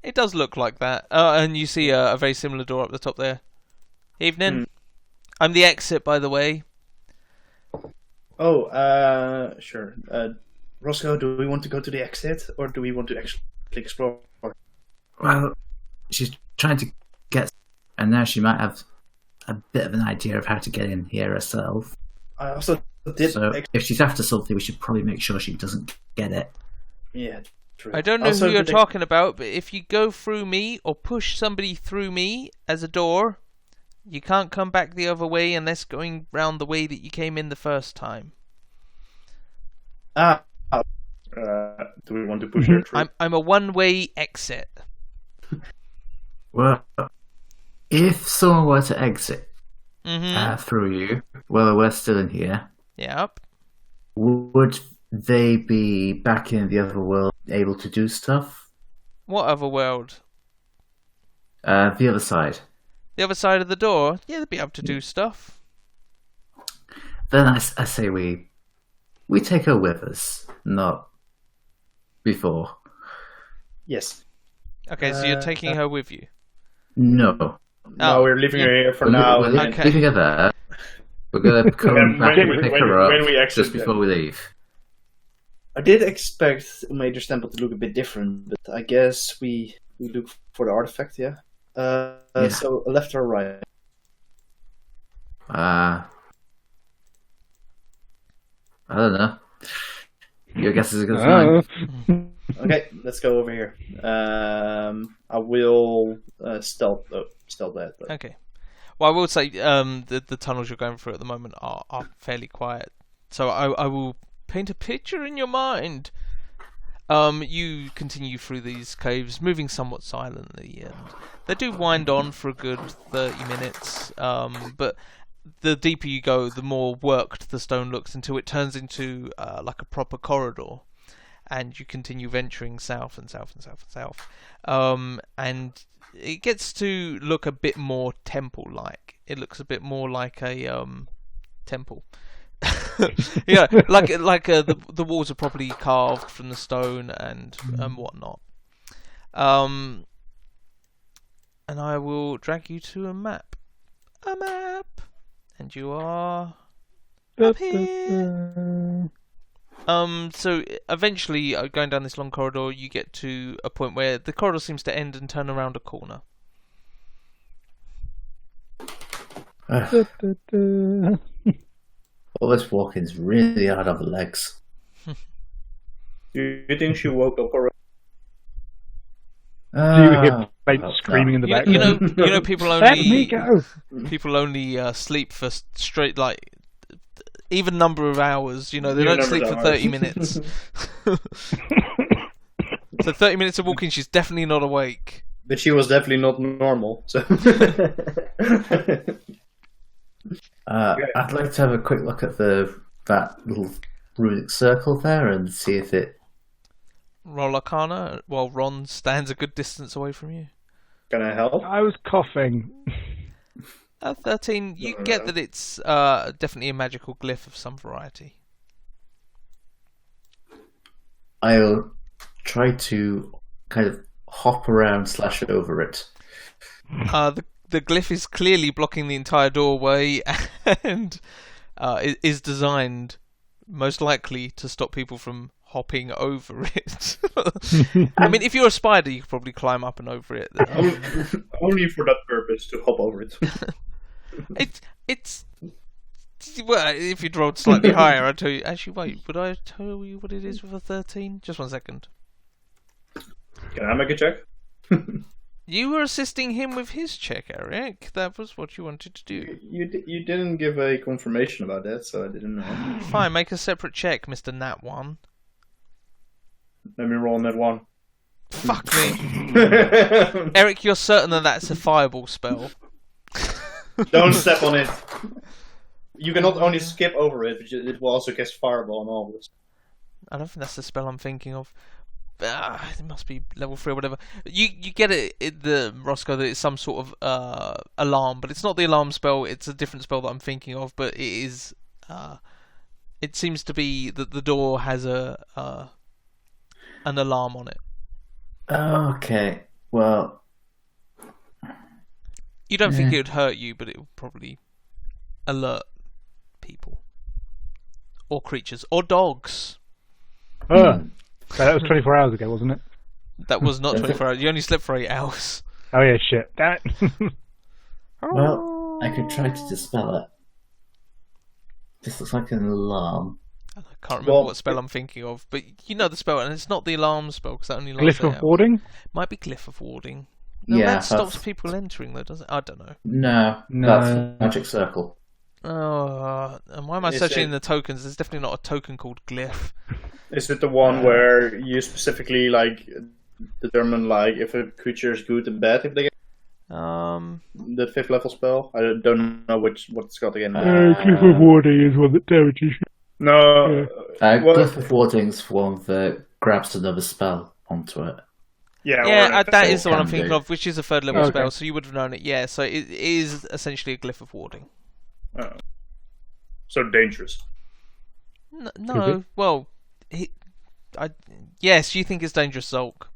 It does look like that. And you see a very similar door up the top there. Evening. I'm the exit, by the way. Oh, sure. Roscoe, do we want to go to the exit, or do we want to actually explore? Well, she's trying to get... And now she might have a bit of an idea of how to get in here herself. I also did... So if she's after something, we should probably make sure she doesn't get it. Yeah, true. I don't know who you're talking about, but if you go through me, or push somebody through me as a door... You can't come back the other way unless going round the way that you came in the first time. Do we want to push her through? I'm a one-way exit. Well, if someone were to exit through you, well, we're still in here. Yep. Would they be back in the other world, able to do stuff? What other world? The other side. The other side of the door? Yeah, they'd be able to do stuff. Then I say we take her with us, not before. Yes. Okay, so you're taking her with you? No. No, we're leaving her here for now. We're leaving her there. We're going to come back and pick her up just before we leave. I did expect Major Stample to look a bit different, but I guess we look for the artifact, yeah? So left or right? I don't know. Your guess is as good as mine. Okay, let's go over here. I will stealth that. But... Okay. Well, I will say the tunnels you're going through at the moment are fairly quiet. So I will paint a picture in your mind. You continue through these caves, moving somewhat silently, and they do wind on for a good 30 minutes. But the deeper you go, the more worked the stone looks until it turns into like a proper corridor, and you continue venturing south and south and south and south. And it gets to look a bit more temple-like. It looks a bit more like a temple. Yeah, like the walls are properly carved from the stone and whatnot. And I will drag you to a map. And you are up here. So eventually, going down this long corridor, you get to a point where the corridor seems to end and turn around a corner. All this walking's really hard on the legs. Do you think she woke up already? Do you hear screaming in the back? You know, people Let me only go. sleep for straight like even number of hours. You know, they Even don't sleep number for of 30 minutes. So 30 minutes of walking, she's definitely not awake. But she was definitely not normal. So I'd like to have a quick look at that little runic circle there and see if it. Roll Arcana while Ron stands a good distance away from you. can I help? I was coughing. 13. You get that it's definitely a magical glyph of some variety. I'll try to kind of hop around / over it. The glyph is clearly blocking the entire doorway and is designed most likely to stop people from hopping over it. I mean, if you're a spider, you could probably climb up and over it. Only for that purpose, to hop over it. It's well, if you'd rolled slightly higher, I'd tell you. Actually, wait, would I tell you what it is with a 13? Just 1 second. Can I make a check? You were assisting him with his check, Eric. That was what you wanted to do. You didn't give a confirmation about that, so I didn't know. Fine, make a separate check, Mr. Nat 1. Let me roll that one. Fuck me. Eric, you're certain that that's a fireball spell? Don't step on it. You can not only skip over it, but it will also cast fireball and all this. I don't think that's the spell I'm thinking of. It must be level 3 or whatever. You get it, the Roscoe, that it's some sort of alarm, but it's not the alarm spell. It's a different spell that I'm thinking of. But it is. It seems to be that the door has an alarm on it. Okay, well, You don't think it would hurt you, but it would probably alert people or creatures or dogs. So that was 24 hours ago, wasn't it? That was not 24 hours. You only slept for 8 hours. Oh yeah, shit. Damn it. well, I could try to dispel it. This looks like an alarm. I can't remember what spell I'm thinking of, but you know the spell, and it's not the alarm spell because that only lasts Glyph 8 of hours. warding? Might be Glyph of Warding. No, Yeah, that stops people entering, though, doesn't it? I don't know. No, that's magic circle. Oh, and why am I Is searching it- in the tokens? There's definitely not a token called Glyph. Is it the one where you specifically determine if a creature is good and bad if they get the 5th level spell? I don't know what it's got again. Glyph of warding is one that damages you. No. Glyph of Warding's one that grabs another spell onto it. Yeah, that is the one I'm can thinking do. of, which is a 3rd level Okay. spell, so you would have known it. Yeah, so it is essentially a Glyph of Warding. So dangerous. No, well, yes, you think it's dangerous, Zolk.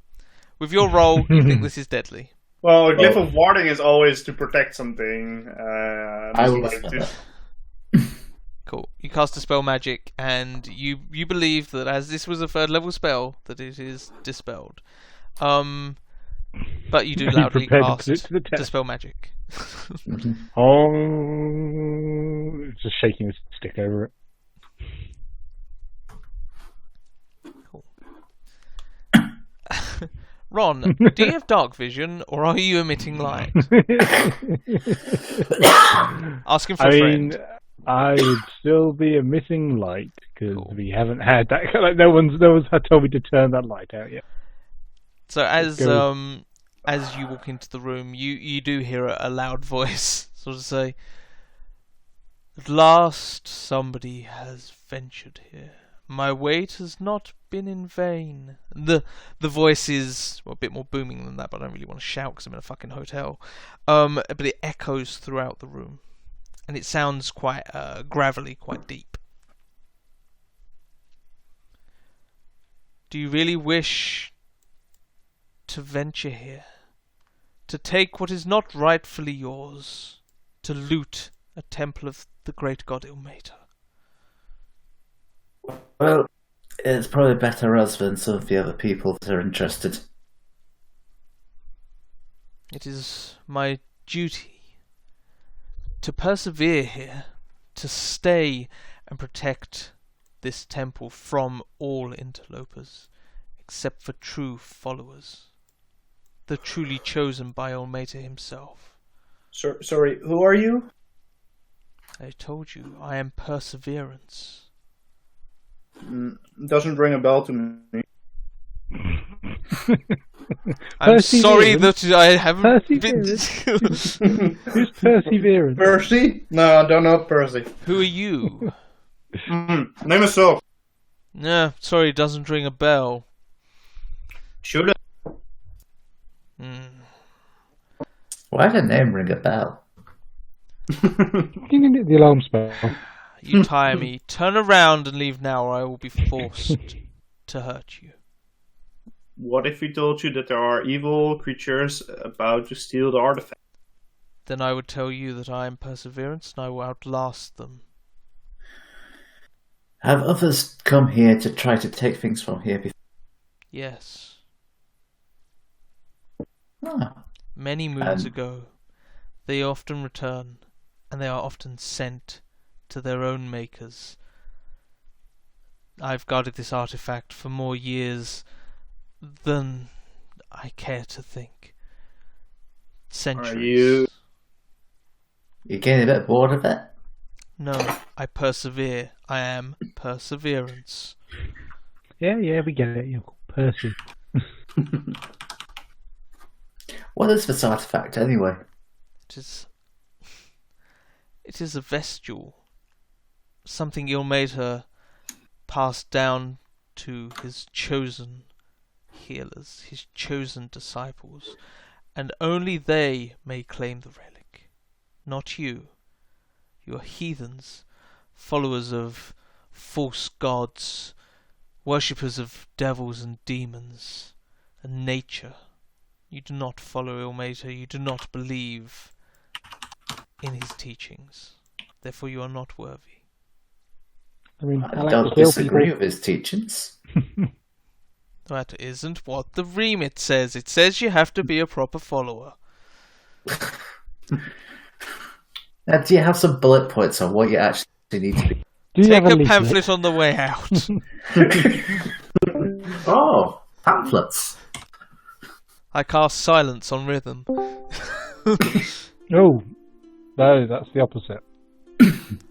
With your roll, you think this is deadly. Well, a glyph of warding is always to protect something. I will dispel it. Cool. You cast Dispel Magic, and you believe that as this was a 3rd level spell, that it is dispelled. But you do Are you loudly prepared to cast put it to the test? Dispel Magic. Oh, just shaking his stick over it. Cool. Ron, do you have dark vision, or are you emitting light? Asking for I a mean, friend. I would still be emitting light because Cool. we haven't had that. Like, no one's had told me to turn that light out yet. So as Go. as you walk into the room, you do hear a loud voice sort of say, "At last somebody has ventured here. My wait has not been in vain." The voice is a bit more booming than that, but I don't really want to shout because I'm in a fucking hotel. But it echoes throughout the room, and it sounds quite gravelly, quite deep. Do you really wish to venture here, to take what is not rightfully yours, to loot a temple of the great god Ilmater? Well, It's probably better us than some of the other people that are interested. It is my duty to persevere here, to stay and protect this temple from all interlopers, except for true followers, the truly chosen by Almeta himself. Sorry, who are you? I told you, I am Perseverance. Doesn't ring a bell to me. I'm sorry that I haven't been... Who's Perseverance? Percy? No, I don't know Percy. Who are you? Name is so. No, sorry, it doesn't ring a bell. Should it? Why did the name ring a bell? The alarm spell. You tire me. Turn around and leave now, or I will be forced to hurt you. What if we told you that there are evil creatures about to steal the artifact? Then I would tell you that I am Perseverance and I will outlast them. Have others come here to try to take things from here before? Yes. Ah. Many moons ago. They often return, and they are often sent to their own makers. I've guarded this artifact for more years than I care to think. Centuries. You getting a bit bored of it? No, I persevere. I am Perseverance. Yeah, we get it. You're Percy. What is this artifact anyway? It is a vestule. Something Ilmater passed down to his chosen healers, his chosen disciples, and only they may claim the relic. Not you. You are heathens, followers of false gods, worshippers of devils and demons, and nature. You do not follow Ilmater, you do not believe in his teachings. Therefore you are not worthy. I mean, I don't disagree with his teachings. That isn't what the remit says. It says you have to be a proper follower. Now, do you have some bullet points on what you actually need to be? Take a pamphlet on the way out. Oh, pamphlets. I cast silence on rhythm. No, that's the opposite.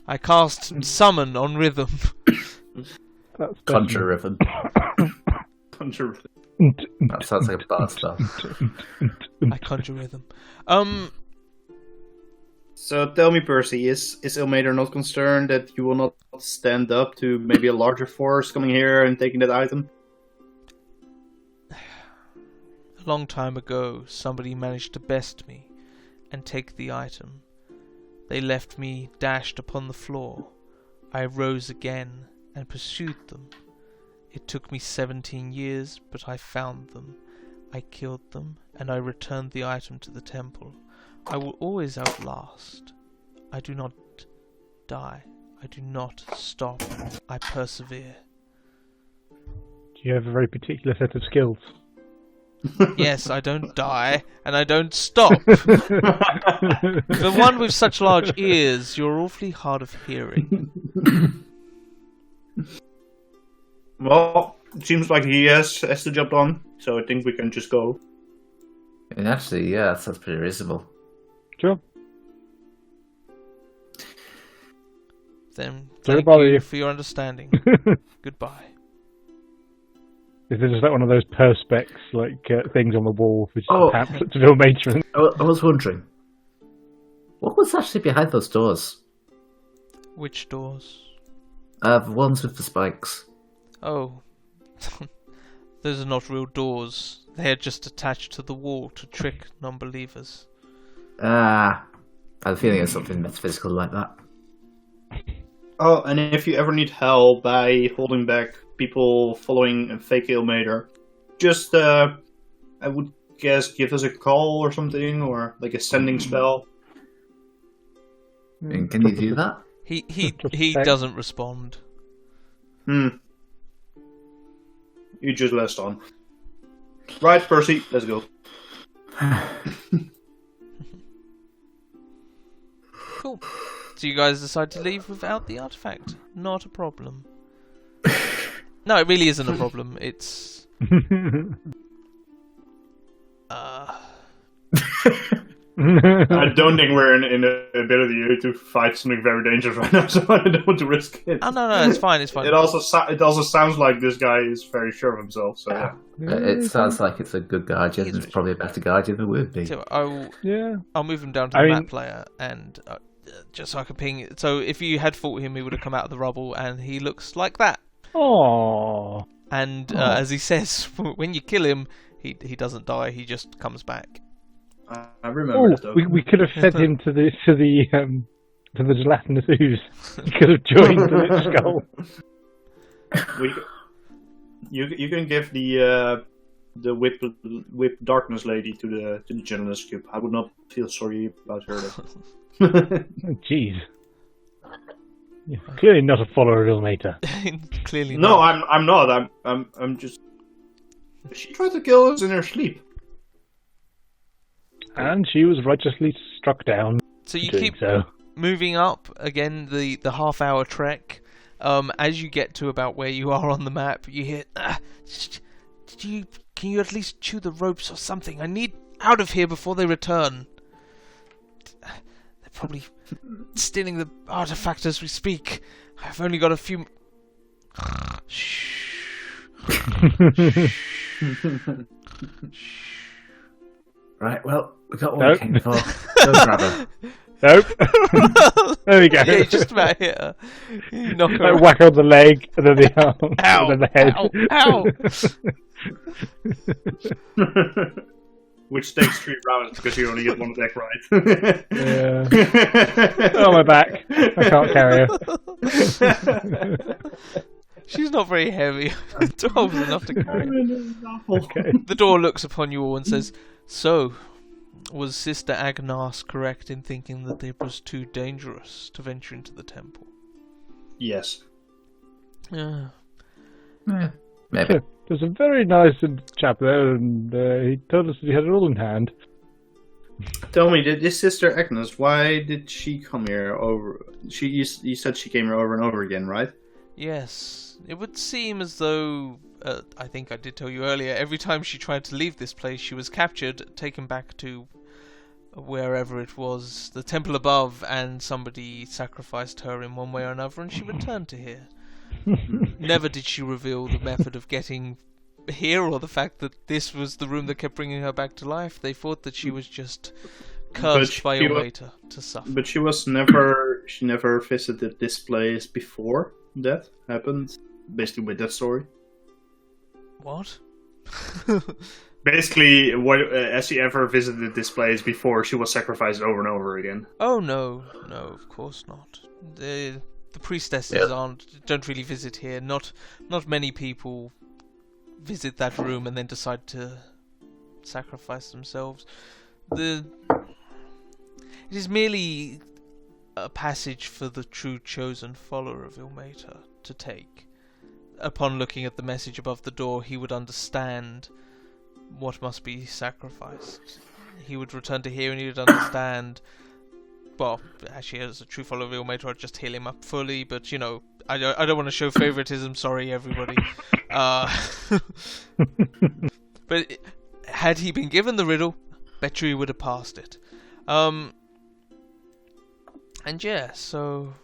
I cast summon on rhythm. That's Conjure rhythm. Conjure. That sounds like a bad stuff. I conjure rhythm. So tell me, Percy, is Ilmater not concerned that you will not stand up to maybe a larger force coming here and taking that item? A long time ago, somebody managed to best me and take the item. They left me dashed upon the floor. I rose again and pursued them. It took me 17 years, but I found them. I killed them, and I returned the item to the temple. I will always outlast. I do not die. I do not stop. I persevere. Do you have a very particular set of skills? Yes, I don't die, and I don't stop. For one with such large ears, you're awfully hard of hearing. Well, it seems like he has the job done, so I think we can just go. And actually, yeah, that sounds pretty reasonable. Sure. Then Sorry thank to bother you you. for your understanding. Goodbye. Is it just like one of those perspex things on the wall, which is Oh. pamphlets of Ilmater? I was wondering, what was actually behind those doors? Which doors? The ones with the spikes. Oh. Those are not real doors. They are just attached to the wall to trick non-believers. I have a feeling it's something metaphysical like that. Oh, and if you ever need help by holding back people following a fake Ilmater, just, I would guess, give us a call or something, or like a sending spell. And can you do that? He doesn't respond. You just last on. Right, Percy, let's go. Cool. So you guys decide to leave without the artifact. Not a problem. No, it really isn't a problem. It's... I don't think we're in the ability to fight something very dangerous right now, so I don't want to risk it. Oh, no, it's fine, it's fine. It also sounds like this guy is very sure of himself, so yeah. It sounds like it's a good guardian. It's probably a better guardian than would be. So I'll move him down to the map player, and just so I can ping it. So if you had fought him, he would have come out of the rubble, and he looks like that. Aww. And as he says, when you kill him, he doesn't die, he just comes back. I remember that, though. We could have fed him to the gelatinous ooze. He could have joined the skull. You can give the whip darkness lady to the gelatinous cube. I would not feel sorry about her. Oh, jeez. Clearly not a follower of Ilmater. Clearly no, not. I'm not. I'm just. She tried to kill us in her sleep. And she was righteously struck down. So you keep moving up again the half-hour trek. As you get to about where you are on the map, you hear, can you at least chew the ropes or something? I need out of here before they return. They're probably stealing the artifact as we speak. I've only got a few... Shh. Right, well, we got what we came for. Go grab her. Nope. There we go. Yeah, just about hit her. You knock her whack her on the leg, and then the arm, ow, and then the head. Ow! Which takes 3 rounds because you only get one attack right. Yeah. Oh, my back. I can't carry her. She's not very heavy. 12 is enough to carry. Okay. The door looks upon you all and says, "So, was Sister Agnes correct in thinking that it was too dangerous to venture into the temple?" Yes. Yeah. Maybe. There's a very nice chap there, and he told us that he had it all in hand. Tell me, this Sister Agnes, why did she come here over? You said she came here over and over again, right? Yes. It would seem as though, I think I did tell you earlier, every time she tried to leave this place, she was captured, taken back to wherever it was, the temple above, and somebody sacrificed her in one way or another, and she returned to here. Never did she reveal the method of getting here, or the fact that this was the room that kept bringing her back to life. They thought that she was just cursed by Ilmater to suffer. But she never visited this place before that happened. Basically, with that story. What? Basically, has she ever visited this place before she was sacrificed over and over again? Oh no, of course not. The priestesses don't really visit here. Not many people visit that room and then decide to sacrifice themselves. It is merely a passage for the true chosen follower of Ilmater to take. Upon looking at the message above the door, he would understand what must be sacrificed. He would return to here and he would understand. Well, actually, as a true follower of Ilmater, I'd just heal him up fully, but, I don't want to show favoritism, sorry, everybody. But had he been given the riddle, bet you he would have passed it. And yeah, so,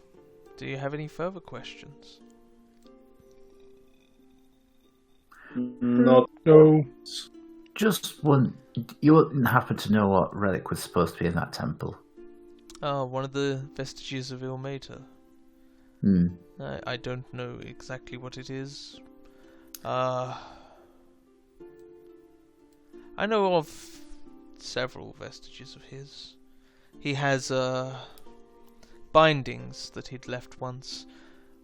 do you have any further questions? Not. No. Just one. You wouldn't happen to know what relic was supposed to be in that temple? One of the vestiges of Ilmater. I don't know exactly what it is. I know of several vestiges of his. He has bindings that he'd left once,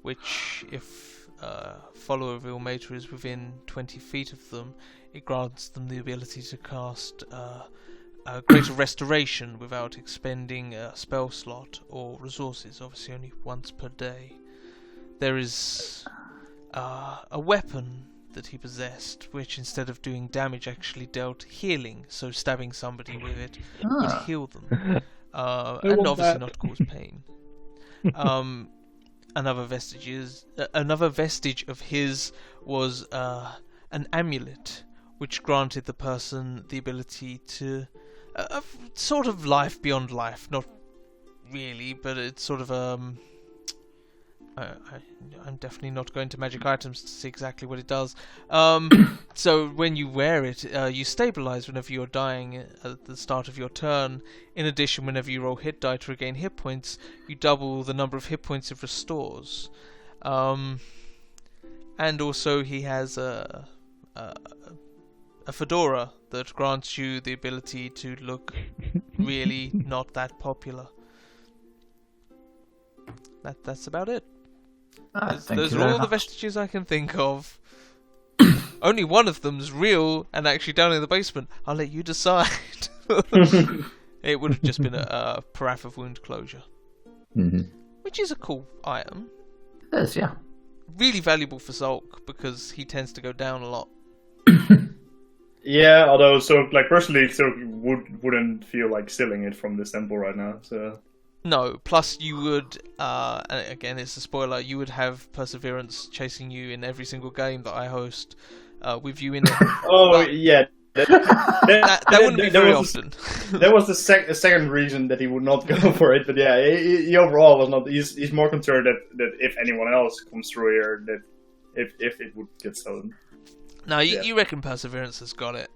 which, if a follower of Ilmater is within 20 feet of them, it grants them the ability to cast a greater restoration without expending a spell slot or resources, obviously only once per day. There is a weapon that he possessed, which instead of doing damage actually dealt healing, so stabbing somebody with it would heal them, and obviously not cause pain. Another vestige of his was an amulet, which granted the person the ability to a sort of life beyond life. Not really, but it's sort of I'm definitely not going to magic items to see exactly what it does. So when you wear it, you stabilize whenever you're dying at the start of your turn. In addition, whenever you roll hit die to regain hit points, you double the number of hit points it restores. And also he has a fedora that grants you the ability to look really not that popular. That's about it. Those are all the vestiges I can think of. Only one of them's real and actually down in the basement. I'll let you decide. It would have just been a paraff of wound closure. Which is a cool item. It is, yeah. Really valuable for Zulk because he tends to go down a lot. Yeah, although personally, wouldn't feel like stealing it from this temple right now. So no. Plus, you would, and again, it's a spoiler. You would have Perseverance chasing you in every single game that I host, with you in it. Yeah. That wouldn't be very often. That was the second reason that he would not go for it. But yeah, he overall was not. He's more concerned that if anyone else comes through here, that if it would get stolen. No, you reckon Perseverance has got it.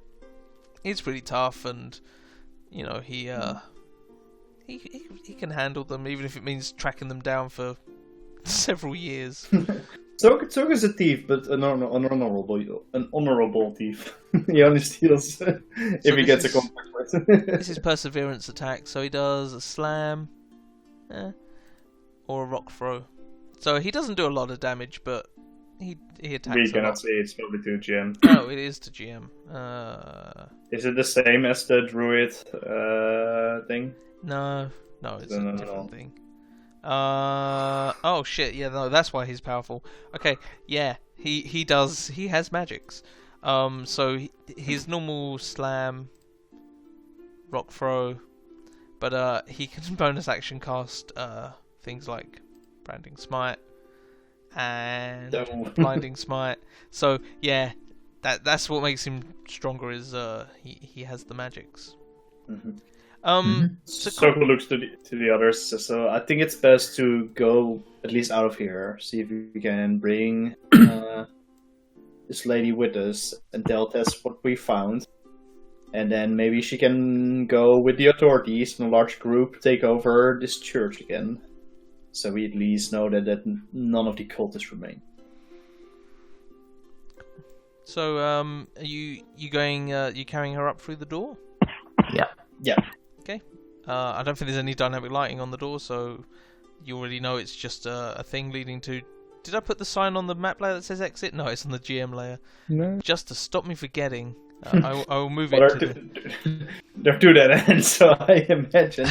He's pretty tough, and you know he can handle them, even if it means tracking them down for several years. Zog is a thief, but an honorable thief. He only steals if he gets a contact with. This is Perseverance attack, so he does a slam, or a rock throw. So he doesn't do a lot of damage, but he attacks. We cannot say it's probably to GM. No, it is to GM. Is it the same as the druid thing? No, it's a different thing. Oh shit, yeah, no, that's why he's powerful. Okay, yeah, he has magics. So his normal slam, rock throw, but he can bonus action cast things like branding smite and blinding smite. So yeah, that's what makes him stronger. Is he has the magics. Circle looks to the others, so I think it's best to go at least out of here, see if we can bring this lady with us and tell Tess what we found, and then maybe she can go with the authorities in a large group, take over this church again, so we at least know that none of the cultists remain. So are you going? You carrying her up through the door? Yeah. Okay. I don't think there's any dynamic lighting on the door, so you already know it's just a thing leading to... Did I put the sign on the map layer that says exit? No, it's on the GM layer. No. Just to stop me forgetting, I will move it to They're two dead ends, so I imagine...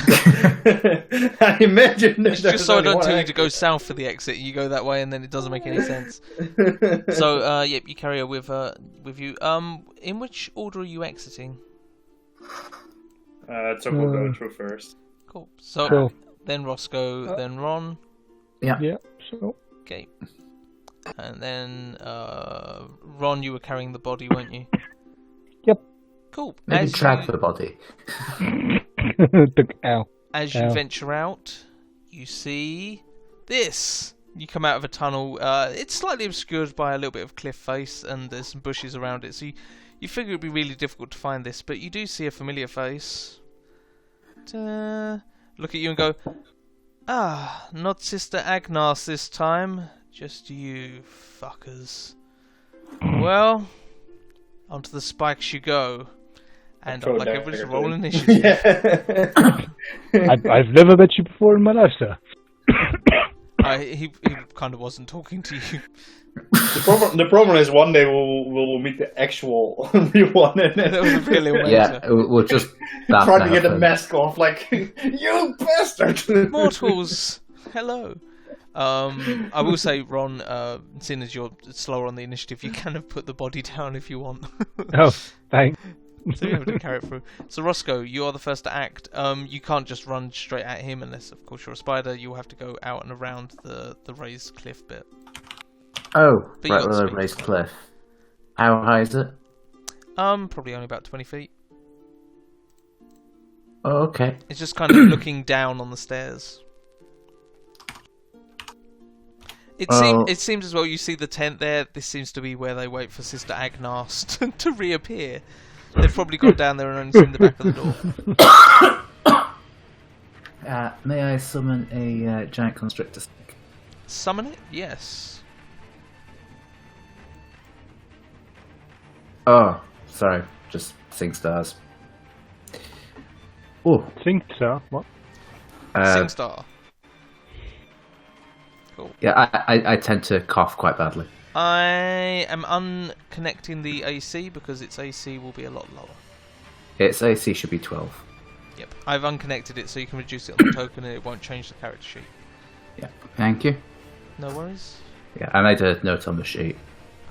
It's just so I don't tell you to go south for the exit, you go that way, and then it doesn't make any sense. So, yep, you carry her with you. In which order are you exiting? So we'll go through first. Cool. So then Roscoe, then Ron. Yeah. Yeah. Sure. Okay. And then Ron, you were carrying the body, weren't you? Yep. Cool. Maybe track the body. As you venture out, you see this. You come out of a tunnel. It's slightly obscured by a little bit of cliff face, and there's some bushes around it. So you figure it'd be really difficult to find this, but you do see a familiar face. Look at you and go, not Sister Agnes this time, just you fuckers. Well, onto the spikes you go. And I'd like everybody to roll initiative. I've never met you before in my life, sir. He kind of wasn't talking to you. The problem is one day we'll meet the actual real one, and then we'll just try to get the mask off, like you bastard. Mortals, hello. I will say, Ron, seeing as you're slower on the initiative, you can have put the body down if you want. Oh, thanks. So you're able to carry it through. So Roscoe, you are the first to act. You can't just run straight at him unless, of course, you're a spider. You'll have to go out and around the raised cliff bit. Oh, But you right, got well, the a speed. raised cliff. How high is it? Probably only about 20 feet. Oh, okay. It's just kind of looking down on the stairs. It seems as well you see the tent there. This seems to be where they wait for Sister Agnes to reappear. They've probably gone down there and only seen the back of the door. May I summon a giant constrictor snake? Summon it? Yes. Oh, sorry. Just sing stars. Oh, Singster? What? SingStar. Cool. yeah, I tend to cough quite badly. I am unconnecting the AC because its AC will be a lot lower. Its AC should be 12. Yep. I've unconnected it so you can reduce it on the token and it won't change the character sheet. Yeah, thank you. No worries. Yeah, I made a note on the sheet.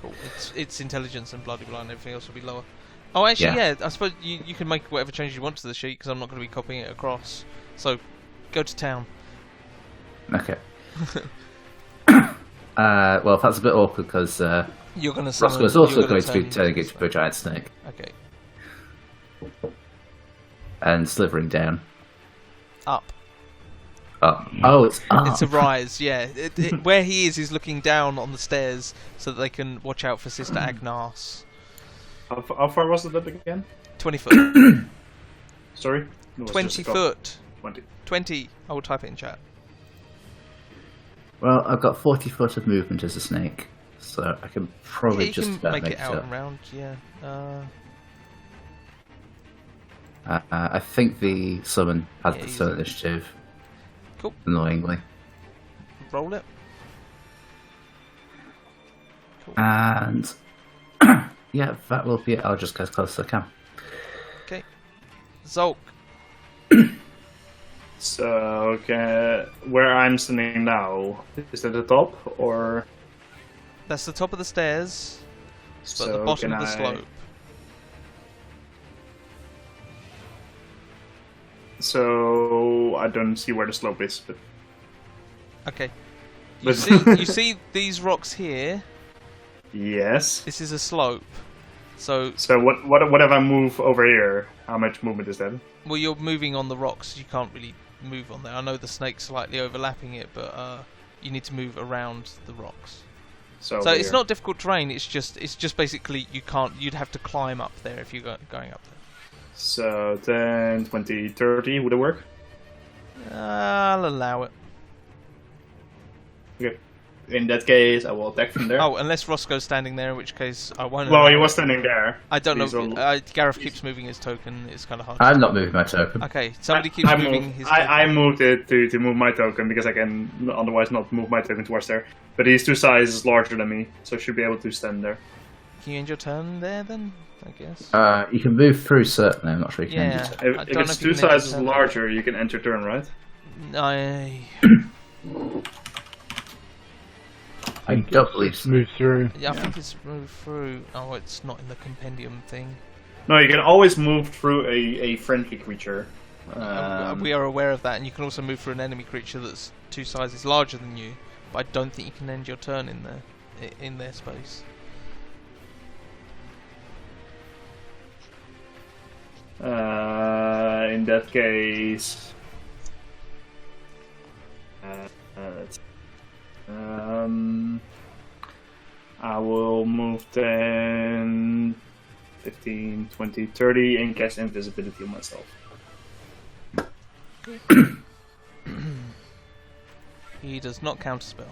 Cool. It's intelligence and bloody blah and everything else will be lower. Oh, actually, yeah. I suppose you can make whatever changes you want to the sheet because I'm not going to be copying it across. So, go to town. Okay. Well, that's a bit awkward because You're going to summon. Roscoe's also you're gonna going to be turn turning into into a giant snake Okay. and slithering down. Up. Oh, it's up. It's a rise, yeah. Where he is looking down on the stairs so that they can watch out for Sister Agnes. How far was it up again? 20 foot. Sorry? It was 20 just a cough. foot. 20. 20. I will type it in chat. Well, I've got 40 foot of movement as a snake, so I can probably Yeah, you just can about make make it out and round, yeah. I think the summon has Yeah, the easy. third initiative. Cool. Annoyingly. Roll it. Cool. And yeah, that will be it. I'll just go as close as I can. Okay. Zolk. So, okay, where I'm standing now, is it the top, or... That's the top of the stairs, but So the bottom can of the I- slope. So, I don't see where the slope is, but... Okay. You But- see, you see these rocks here? Yes. This is a slope. So, So, what if I move over here? How much movement is that? well, you're moving on the rocks. You can't really move on there. I know the snake's slightly overlapping it, but you need to move around the rocks. So, So over it's here. not difficult terrain. It's just basically you can't. You'd have to climb up there if you're going up there. So, 10, 20, 30, would it work? I'll allow it. Okay. In that case, I will attack from there. Oh, unless Roscoe's standing there, in which case I won't. Well, allow he it. was standing there. I don't He's know. all- Gareth keeps moving his token. It's kind of hard. I'm not moving my token. Okay, somebody keeps I moving moved, his. I moved it to move my token because I can otherwise not move my token towards there. But he's 2 sizes larger than me, so I should be able to stand there. Can you end your turn there then? I guess. You can move through, certainly. I'm not sure you can end Yeah. your turn. If, I if don't it's know if you 2 can end sizes your turn. larger, you can enter turn, right? I don't believe so. Move through. Yeah, I think it's moved through. Oh, it's not in the compendium thing. No, you can always move through a friendly creature. We are aware of that, and you can also move through an enemy creature that's 2 sizes larger than you. But I don't think you can end your turn in their space. In that case, let's- I will move 10, 15, 20, 30 and cast invisibility on myself. He does not counterspell.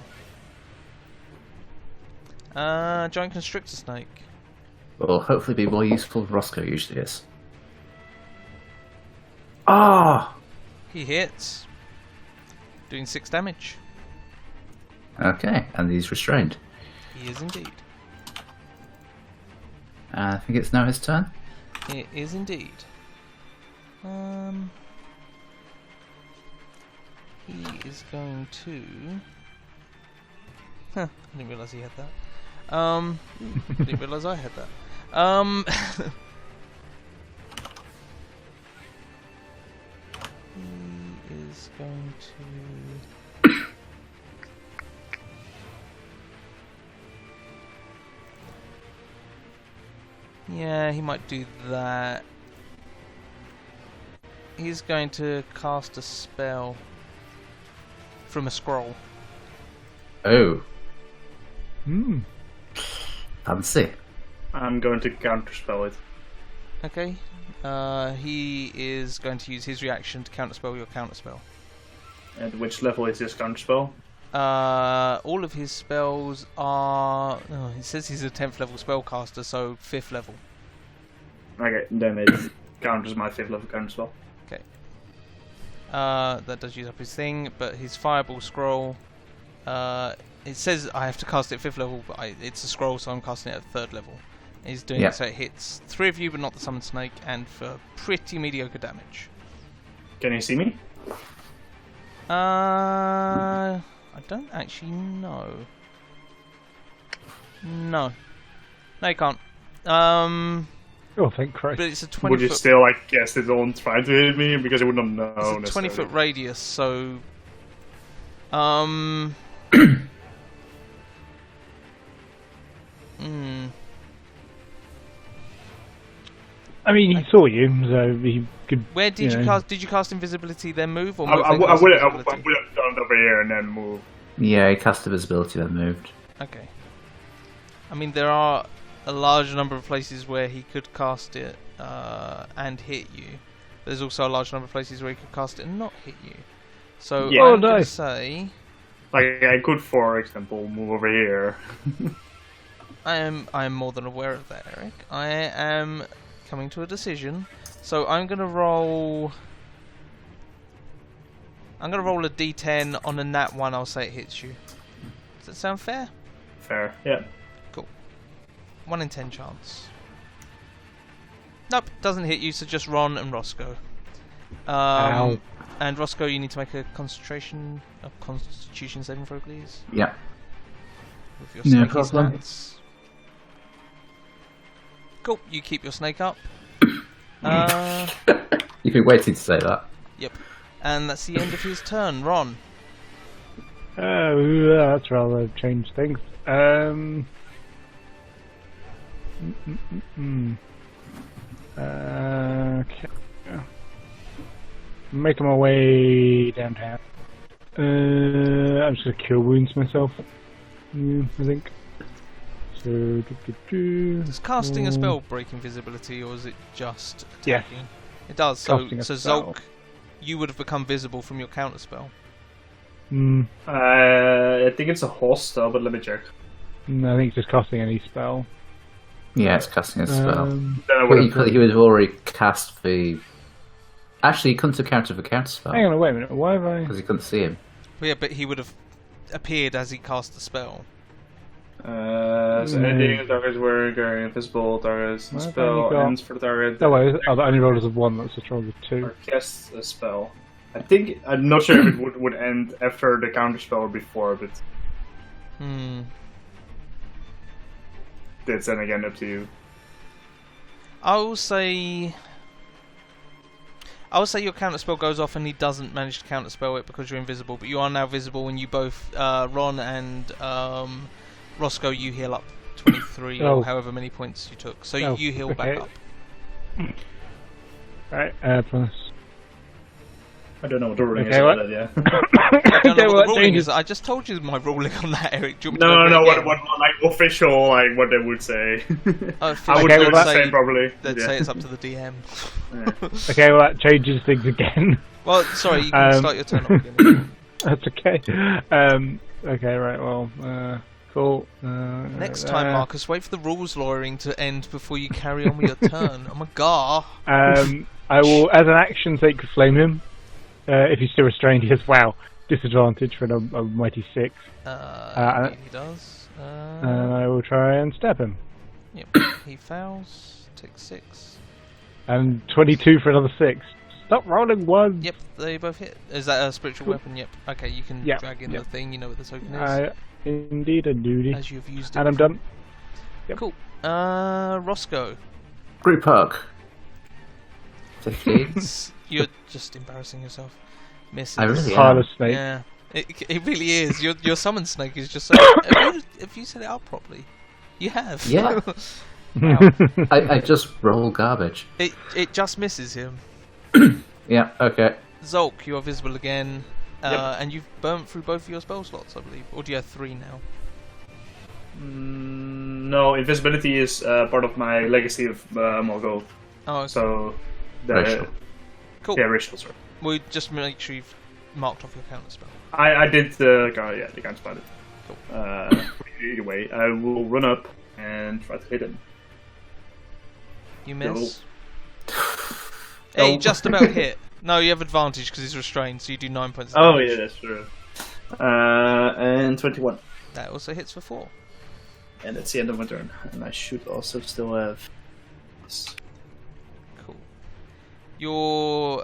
Giant constrictor snake. Will hopefully be more useful than Roscoe usually is. Ah! He hits, doing 6 damage. Okay, and he's restrained. He is indeed. I think it's now his turn. It is indeed. He is going to Huh, I didn't realise he had that. Didn't realise I had that. He is going to... Yeah, he might do that. He's going to cast a spell from a scroll. Oh. Hmm. Fancy. I'm going to counterspell it. Okay. He is going to use his reaction to counterspell your counterspell. At which level is this counterspell? All of his spells are... Oh, it says he's a 10th level spellcaster, so 5th level. Okay, then it counters my 5th level counterspell. Okay. That does use up his thing, but his fireball scroll... it says I have to cast it at 5th level, but it's a scroll, so I'm casting it at 3rd level. He's doing it so it hits 3 of you, but not the summoned snake, and for pretty mediocre damage. Can you see me? I don't actually know. No, you can't. Oh, thank Christ. But it's a 20 Would you foot. still like guess it on trying to hit me because I would not know? It's a 20 foot radius, so. I mean, he saw you, so he could. Where did you cast? Did you cast invisibility then move, or I move would then have cast invisibility? done it over here and then move. Yeah, he cast invisibility then moved. Okay. I mean, there are a large number of places where he could cast it and hit you. There's also a large number of places where he could cast it and not hit you. So Yeah. I'm going to say... Like, I could, for example, move over here. I am more than aware of that, Eric. I am coming to a decision. So I'm going to roll... I'm going to roll a d10 on a nat 1, I'll say it hits you. Does that sound fair? Fair, yeah. Cool. 1 in 10 chance. Nope, doesn't hit you, so just Ron and Roscoe. Ow. And Roscoe, you need to make a constitution saving throw, please. Yeah. With your No snaky problem. stats. Cool, you keep your snake up. You've been waiting to say that. Yep. And that's the end of his turn. Ron. Oh, that's rather changed things. Okay. Making my way downtown. I'm just gonna cure wounds myself. I think. So, Does casting a spell break invisibility, or is it just Yes. attacking? It does. So Casting a spell. Zolk, you would have become visible from your counterspell. I think it's a hostile, but let me check. I think it's just casting any spell. Yeah, it's casting a spell. Then I But would equally, he would have already cast the... Actually, he couldn't have countered the counter spell. Hang on, wait a minute. Why have I? Because he couldn't see him. Well, yeah, but he would have appeared as he cast the spell. So anything targets were going invisible, targets the Well, I've spell only got- ends for the target. Oh, wait, the only roll is a 1, that's just rolled a 2. Or cast a spell. I'm not sure if it would end after the counter spell or before, but that's then again up to you. I'll say your counterspell goes off and he doesn't manage to counterspell it because you're invisible, but you are now visible and you both, Ron and Roscoe, you heal up 23 or however many points you took. So you heal back up. Right, plus. I don't know what the ruling Okay, is what? on that, yeah. I don't know Okay, what what the ruling changes? is. I just told you my ruling on that, Eric. Do you want me to No, go no, over it what, again? like official, like what they would say. I I would Okay, do well, the that's- same probably. They'd Yeah. say it's up to the DM. Yeah. Okay, well that changes things again. Well, sorry, you can start your turn off again. That's okay. Okay, right, well, cool. Next time, Marcus, wait for the rules lawyering to end before you carry on with your turn. Oh my god. I will, as an action, sacred flame him. If he's still restrained, he has, wow, disadvantage for a mighty 6. He does. And I will try and stab him. Yep, he fails. Takes 6. And 22 for another 6. Stop rolling one. Yep, they both hit. Is that a spiritual weapon? Yep. Okay, you can Yep, drag in yep. the thing. You know what the token is. Indeed, a duty. As you've used it. And I'm done. Yep. Cool. Roscoe. Group hug. 15. You're just embarrassing yourself. Misses. I really am. Pile snake. Yeah. It really is. Your summon snake is just so. Have you set it up properly? You have. Yeah. Wow. I just roll garbage. It just misses him. Yeah, okay. Zolk, you are visible again, Yep. and you've burnt through both of your spell slots, I believe. Or do you have 3 now? No, invisibility is part of my legacy of Morgul. Oh, okay. So, Racial. Cool. Yeah, racial, sorry. We'll just make sure you've marked off your counter spell. I did the counter spell. Cool. Either way, I will run up and try to hit him. You miss. No. Hey, No. just about hit. No, you have advantage because he's restrained, so you do 9 points of Oh damage. yeah, that's true. And 21. That also hits for 4. And that's the end of my turn. And I should also still have this. Cool. Your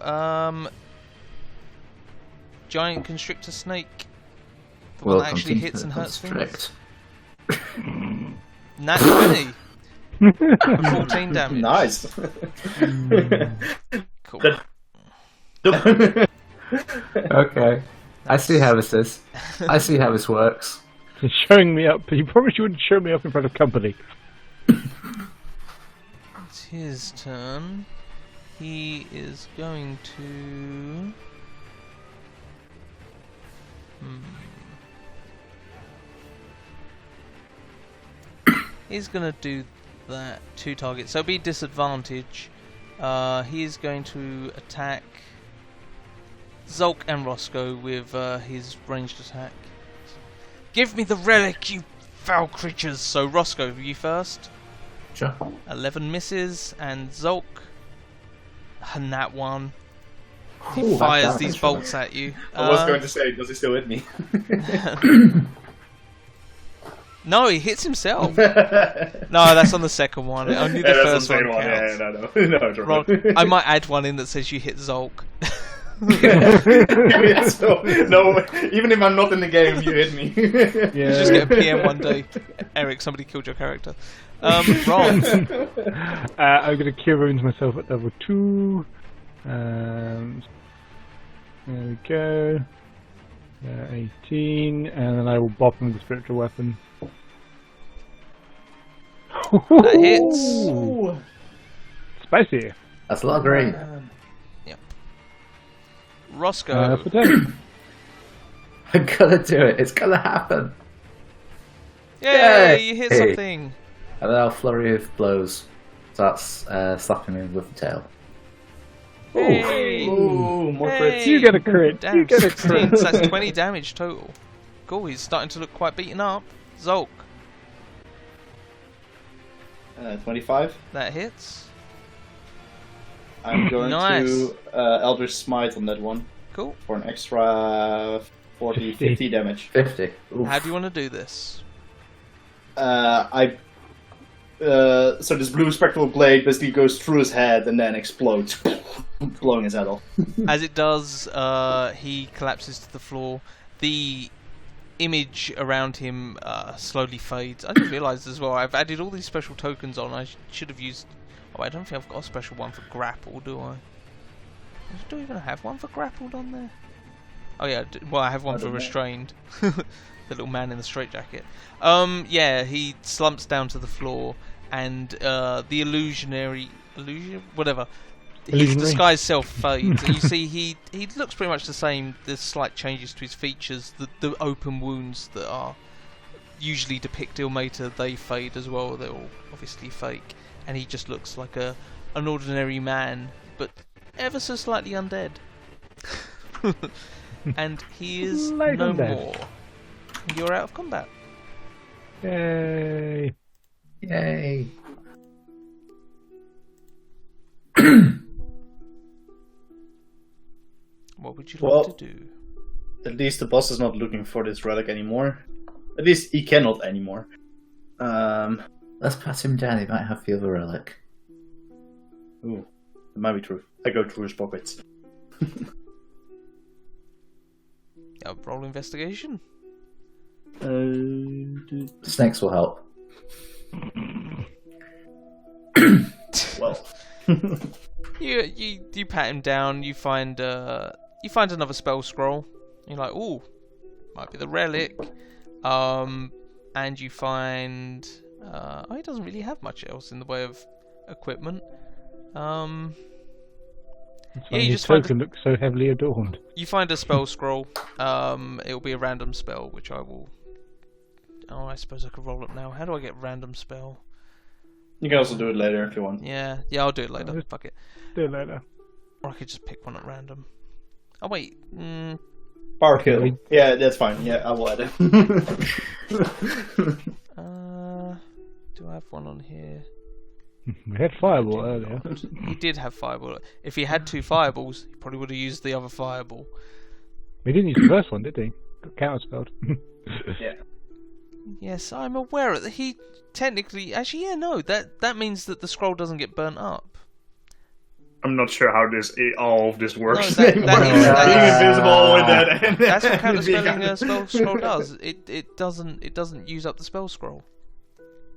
giant constrictor snake. The one that Welcome actually to hits and hurts things. Constrict. Nat 20. 14 damage. Nice. Cool. Okay. I see how this is. I see how this works. You're showing me up, but you promised you wouldn't show me up in front of company. It's his turn. He is going to. He's gonna do that 2 targets. So it'll be disadvantage. He's going to attack Zolk and Roscoe with his ranged attack. Give me the relic, you foul creatures! So Roscoe, you first. Sure. 11 misses, and Zolk, and that one. He Ooh, fires that's these damage. bolts at you. I was going to say, does he still hit me? No, he hits himself. No, that's on the second one. Only the Yeah, first that's one the counts. second one. Yeah, no. No, it's Ron, right. I might add one in that says you hit Zolk. So, no, even if I'm not in the game, you hit me. You just get a PM one day. Eric, somebody killed your character. Ron. I'm going to cure wounds myself at level 2. There we go. 18, and then I will bop him with the spiritual weapon. That hits. Ooh. Spicy. That's a lot of green. Yep. Roscoe. For 10. I'm gonna do it. It's gonna happen. Yay, you hit Hey. something. And then I'll flurry of blows. So that's slapping him with the tail. Hey. Ooh, more crits. You get a crit. Damn, You get a 16, crit. so that's 20 damage total. Cool, he's starting to look quite beaten up. Zolk, 25. that hits. I'm going Nice. to Eldritch Smite on that one Cool. for an extra 40, 50 damage. 50. Oof. How do you want to do this? So this blue spectral blade basically goes through his head and then explodes, blowing his head off. As it does, he collapses to the floor. The image around him slowly fades. I didn't realise as well, I've added all these special tokens on. I should have used... Oh, I don't think I've got a special one for grapple, do I? Do I even have one for grappled on there? Oh yeah, well I have one I for don't know. restrained. The little man in the straitjacket. Yeah, he slumps down to the floor, and the illusion, whatever. His Illusionary. disguised self fades. And you see, he looks pretty much the same. There's slight changes to his features. The open wounds that are usually depict Ilmater, they fade as well. They're all obviously fake, and he just looks like an ordinary man, but ever so slightly undead. And he is Slight no undead. more. You're out of combat. Yay. Yay. What would you Well- like to do? At least the boss is not looking for this relic anymore. At least he cannot anymore. Let's pat him down. He might have the other relic. Ooh, that might be true. I go through his pockets. Roll investigation. Snakes will help. Well, you pat him down. You find another spell scroll. You're like, ooh, might be the relic. And you find he doesn't really have much else in the way of equipment. You just find looks so heavily adorned. You find a spell scroll. It'll be a random spell, which I will. Oh, I suppose I could roll it now. How do I get random spell? you can also do it later if you want. Yeah, I'll do it later. Fuck it. Do it later. Or I could just pick one at random. Oh wait. Power kill. Yeah, that's fine. Yeah, I will add it. Do I have one on here? We had fireball earlier. He did have fireball. If he had 2 fireballs, he probably would have used the other fireball. He didn't use the first one, did he? Got counterspelled. Yeah. Yes, I'm aware that he technically. Actually, yeah, no. That means that the scroll doesn't get burnt up. I'm not sure how all of this works. No, that Being is- invisible with that. That's what counterspelling a spell scroll does. It doesn't use up the spell scroll.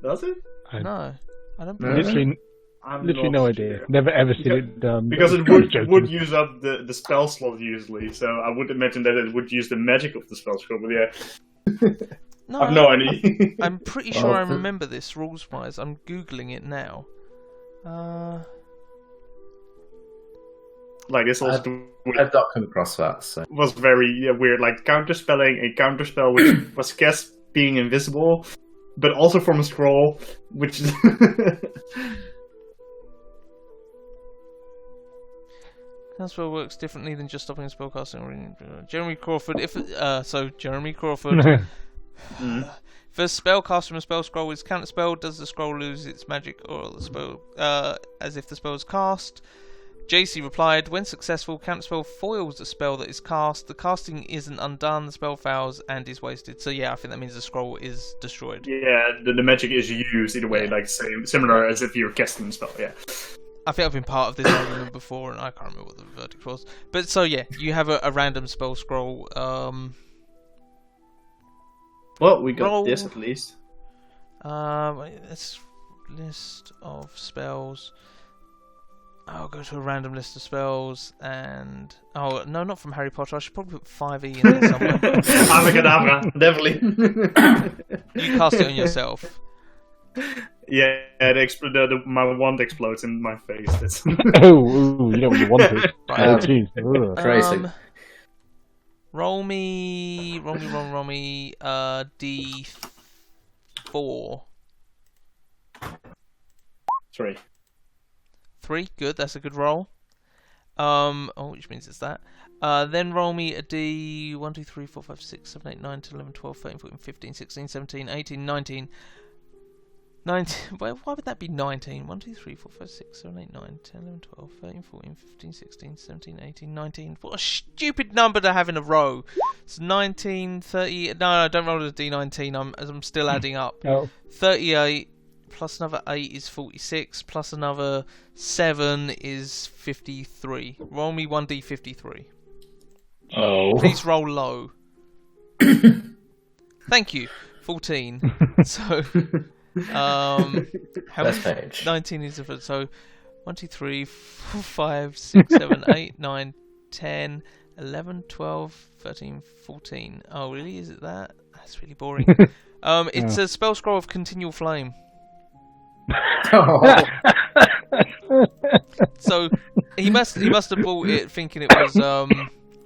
Does it? No, I don't. No. believe I'm Literally not no idea. sure. Never ever seen it done. Because it Joking. would use up the spell slot usually, so I would imagine that it would use the magic of the spell scroll, but yeah. No, I've no idea. I'm pretty sure I remember this rules-wise. I'm googling it now. Like this also I've not come across that. So. was very weird, like counterspelling a counterspell which was cast being invisible, but also from a scroll, which is... Counterspell works differently than just stopping a spellcasting. Jeremy Crawford, Jeremy Crawford. If a spellcast from a spell scroll is counterspell, does the scroll lose its magic or the spell as if the spell is cast? JC replied, when successful, counterspell foils the spell that is cast. The casting isn't undone, the spell fails and is wasted. So yeah, I think that means the scroll is destroyed. Yeah, the magic is used either way, like similar as if you're casting a spell, yeah. I think I've been part of this argument before, and I can't remember what the verdict was. But so yeah, you have a random spell scroll. Well, we got Roll. this at least. Let's list of spells. I'll go to a random list of spells, and no, not from Harry Potter. I should probably put 5e in there somewhere. Abracadabra, definitely. You cast it on yourself. Yeah, my wand explodes in my face. That's... Oh, you know what you wanted. Right. Oh, jeez. Ugh. Crazy. Roll me, D4. 3. 3, good, that's a good roll. Which means it's that. Then roll me a D, 1, 2, 3, 4, 5, 6, 7, 8, 9, 10, 11, 12, 13, 14, 15, 16, 17, 18, 19. 19. Why would that be 19? 1, 2, 3, 4, 5, 6, 7, 8, 9, 10, 11, 12, 13, 14, 15, 16, 17, 18, 19. What a stupid number to have in a row. It's 19, 30. No, don't roll a D19. I'm still adding up. Oh. 38 plus another 8 is 46. Plus another 7 is 53. Roll me 1D53. Oh. Please roll low. Thank you. 14. So... how Best many? page. 19 is different. So 1, 2, 3, 4, 5, 6, 7, 8, 9, 10, 11, 12, 13, 14. Oh, really? Is it that? That's really boring. It's a spell scroll of continual flame. Oh. So he must have bought it thinking it was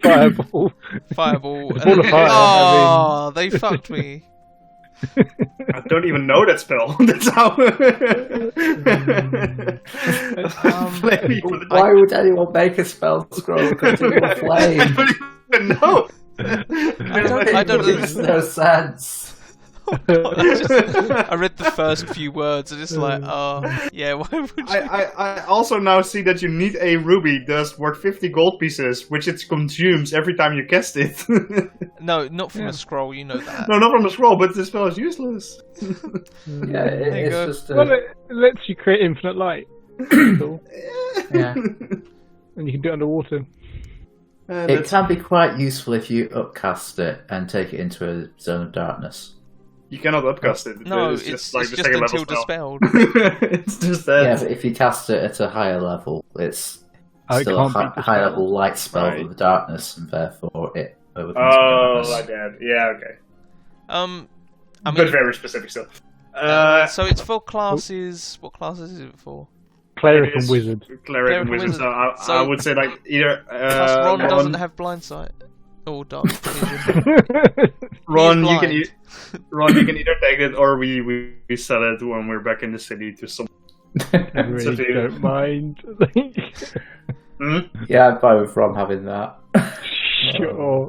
Fireball. fireball. It's full of fire, Oh, they fucked me. I don't even know that spell. That's how. Why would anyone make a spell scroll continue a flame? I don't even know. I don't It makes no sense. I read the first few words and it's like, oh, yeah, why would you? I also now see that you need a ruby that's worth 50 gold pieces, which it consumes every time you cast it. No, not from a scroll, you know that. No, not from the scroll, but the spell is useless. Yeah, There you go. it's just Well, it lets you create infinite light. Cool. yeah. And you can do it underwater. It can be quite useful if you upcast it and take it into a zone of darkness. You cannot upcast it. No, it's just like the second until level spell. dispelled. It's just that. Yeah, but if you cast it at a higher level, it's Oh, it still a can't be high level light spell Right. with the darkness, and therefore it overcomes the Oh, darkness. like that. Yeah, okay. I mean, But very specific stuff. so it's for classes. What classes is it for? Cleric It is and wizard. Cleric and Cleric and wizard. wizard. So I would say like either. Plus, Ron Ron, doesn't have blind sight or dark vision. Ron, He's you can blind. Ron, you can either take it or we sell it when we're back in the city to some. I really Sophia. don't mind. Hmm? Yeah, I'm fine with Ron having that. Sure.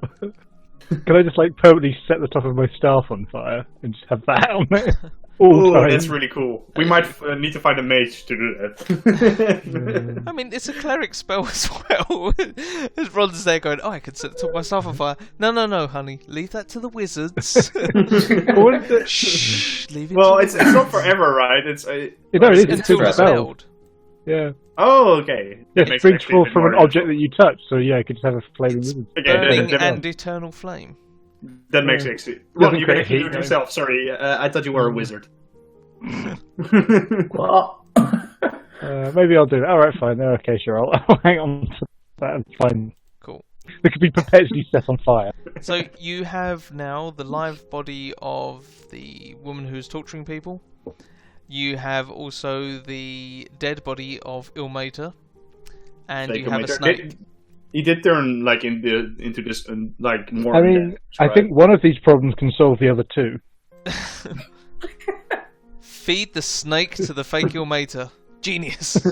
Can I just like permanently set the top of my staff on fire and just have that on there all the Ooh, time? that's really cool. We might need to find a mage to do that. I mean, it's a cleric spell as well. As Ron's there going, oh, I could set the top of my staff on fire. No, honey. Leave that to the wizards. What is it? Shh, leave it Well, to it's not forever, right? It's No, it is. it's It's until dispelled. dispelled. Yeah. oh, okay. That Yes, makes springs actually a fall bit from an more object that you touch, so yeah, I could just have a flaming wizard. Okay, Burning that and eternal flame. makes Yeah. actually. Doesn't Ron, you can create actually heat, do it though. yourself. Sorry, I thought you were a wizard. What? Maybe I'll do it. Alright, fine. Okay, sure. I'll hang on to that and fine. Cool. They could be perpetually set on fire. So you have now the live body of the woman who's torturing people. You have also the dead body of Ilmater. And you have a snake. He did turn like into this like more. I mean, intense, I right? think one of these problems can solve the other two. Feed the snake to the fake Ilmater. Genius.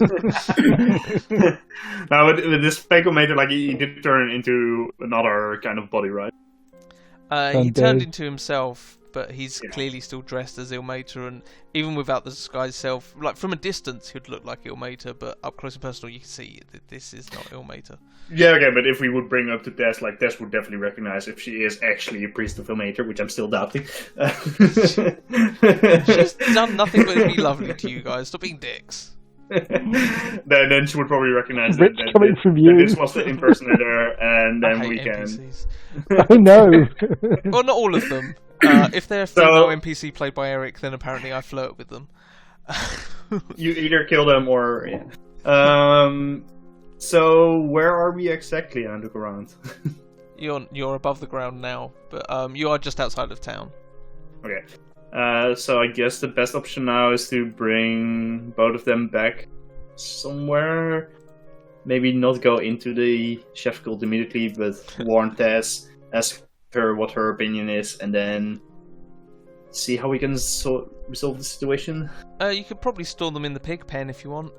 Now with this Phacomator, like he did turn into another kind of body, right? He Undead. turned into himself, but he's Yeah. clearly still dressed as Ilmater, and even without the disguise self, like from a distance, he'd look like Ilmater, but up close and personal, you can see that this is not Ilmater. Yeah, okay, but if we would bring up to Tess, like Tess would definitely recognize if she is actually a priest of Ilmater, which I'm still doubting. She's done nothing but be lovely to you guys. Stop being dicks. then she would probably recognize Rich that, coming from you. this was the impersonator, and I then hate we can. NPCs. I know. Well, not all of them. If they're a So- female NPC played by Eric, then apparently I flirt with them. You either kill them or yeah. So where are we exactly? I look around. You're above the ground now, but you are just outside of town. Okay. So I guess the best option now is to bring both of them back somewhere. Maybe not go into the chef guild immediately, but warn Tess, ask her what her opinion is, and then see how we can resolve the situation. You could probably store them in the pig pen if you want.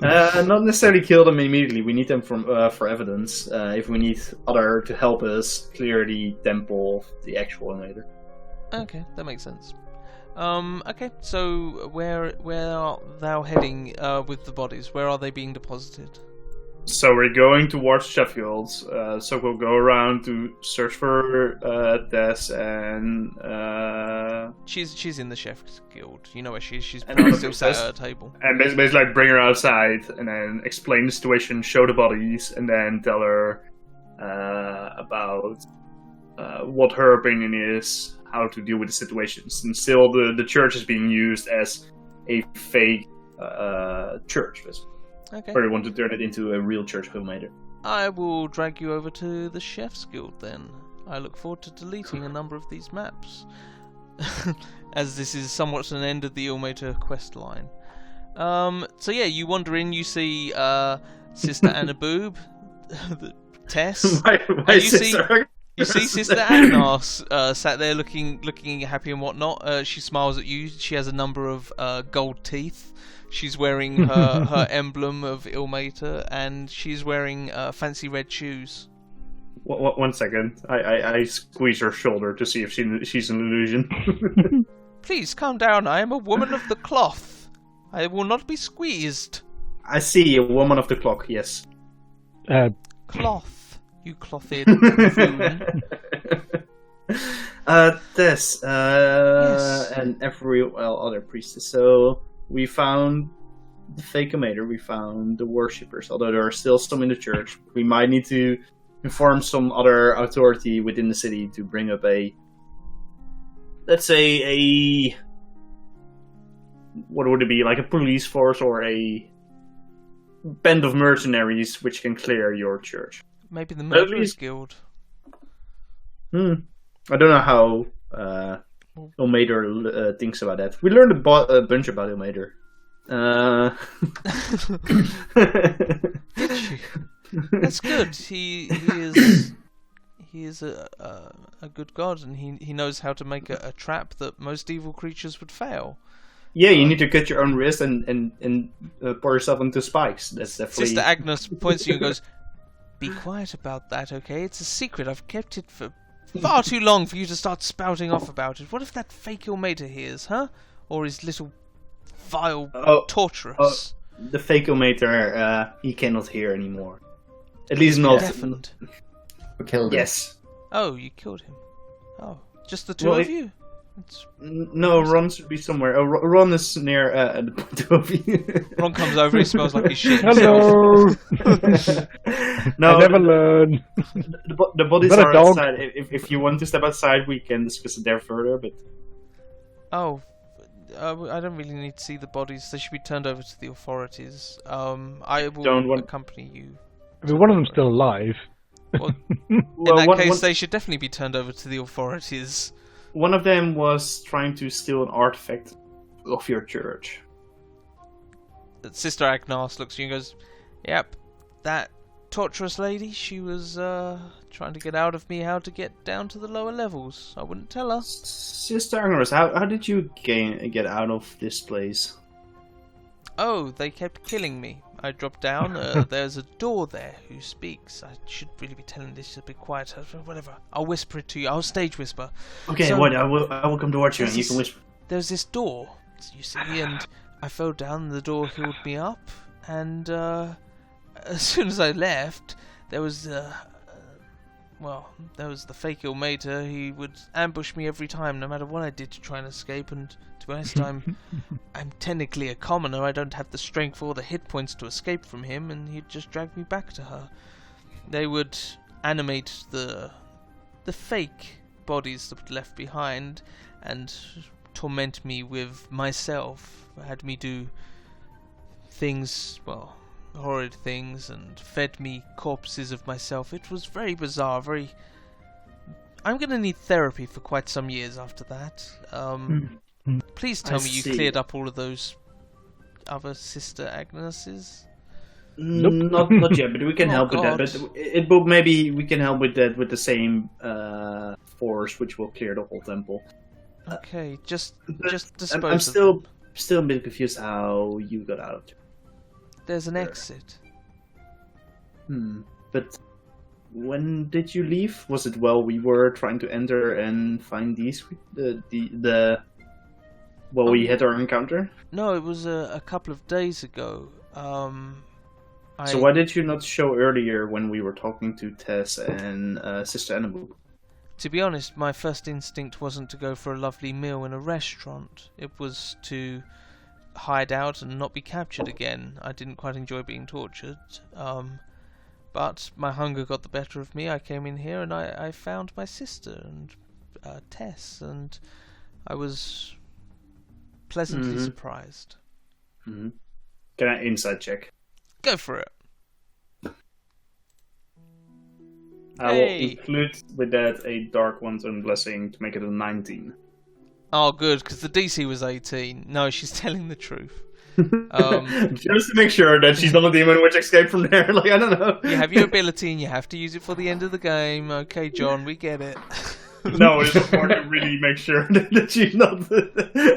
Not necessarily kill them immediately. We need them for evidence. If we need other to help us clear the temple of the actual invader. Okay, that makes sense. Okay, so where are thou heading with the bodies? Where are they being deposited? So we're going towards Sheffield. So we'll go around to search for Tess and. She's in the chef's guild. You know where she is. She's And probably also still sat at Tess. her table. And basically, like, bring her outside and then explain the situation, show the bodies, and then tell her about what her opinion is, how to deal with the situations. And still, the church is being used as a fake church, basically. Okay. Or we want to turn it into a real church filmmaker. I will drag you over to the chef's guild then. I look forward to deleting a number of these maps, as this is somewhat an end of the Ilmater quest line. So yeah, you wander in, you see Sister Anna Boob, Tess. Why you sister? You see Sister Anna sat there looking happy and whatnot. She smiles at you. She has a number of gold teeth. She's wearing her emblem of Ilmater, and she's wearing fancy red shoes. One second. I squeeze her shoulder to see if she's an illusion. Please calm down. I am a woman of the cloth. I will not be squeezed. I see a woman of the clock, yes. Cloth, you clothed fool. Tess, Yes. and every other priestess. So we found the Phacomator, we found the worshippers, although there are still some in the church. We might need to inform some other authority within the city to bring up let's say what would it be, like a police force or a band of mercenaries which can clear your church. Maybe the Murderers Guild. I don't know how Ilmater thinks about that. We learned a bunch about Ilmater. Did you? That's good. He is a good god, and he knows how to make a trap that most evil creatures would fail. Yeah, you need to cut your own wrist and pour yourself into spikes. That's definitely... Sister Agnes points to you and goes, "Be quiet about that, okay? It's a secret. I've kept it for far too long for you to start spouting off about it. What if that fake Ilmater hears, huh? Or his little vile torturers?" The fake Ilmater, he cannot hear anymore. At least not... Deafened. We killed him. Yes. Oh, you killed him. Oh, just the two of you? No, Ron should be somewhere. Ron is near the two of you. Ron comes over, he smells like he's shit. Hello! No, I never learn. The bodies Is that a are dog? outside. If you want to step outside, we can discuss it there further, but... Oh, I don't really need to see the bodies. They should be turned over to the authorities. I will accompany you. I mean, one of them's still alive. Well, in that case, they should definitely be turned over to the authorities. One of them was trying to steal an artifact of your church. Sister Agnes looks at you and goes, "Yep, that torturous lady, she was trying to get out of me how to get down to the lower levels. I wouldn't tell her." Sister Agnes, how did you get out of this place? Oh, they kept killing me. I dropped down. There's a door there who speaks. I should really be telling this to be quiet. Whatever. I'll whisper it to you. I'll stage whisper. Okay, So, what? I will come towards you and you can whisper. There's this door, you see, and I fell down. The door healed me up, and as soon as I left, there was the fake Ilmater. He would ambush me every time, no matter what I did to try and escape. And to be honest, I'm technically a commoner. I don't have the strength or the hit points to escape from him, and he'd just drag me back to her. They would animate the fake bodies that were left behind, and torment me with myself. Had me do things, horrid things, and fed me corpses of myself. It was very bizarre, I'm gonna need therapy for quite some years after that. Please tell me you cleared up all of those other Sister Agnes's. Nope. Not yet, but we can help with that. But maybe we can help with that with the same force, which will clear the whole temple. Okay, just dispose I'm of still them. a bit confused how you got out of it. There's an exit. But when did you leave? Was it while we were trying to enter and find these we had our encounter? No, it was a couple of days ago. So why did you not show earlier when we were talking to Tess and Sister Anabu? To be honest, my first instinct wasn't to go for a lovely meal in a restaurant. It was to hide out and not be captured again. I didn't quite enjoy being tortured. But my hunger got the better of me. I came in here and I found my sister and Tess, and I was pleasantly surprised. Mm-hmm. Can I insight check? Go for it. I will include with that a Dark One's Own Blessing to make it a 19. Oh, good, because the DC was 18. No, she's telling the truth. Just to make sure that she's not a demon which escaped from there. I don't know. You have your ability and you have to use it for the end of the game. Okay, John, we get it. No, it's important to really make sure that she's not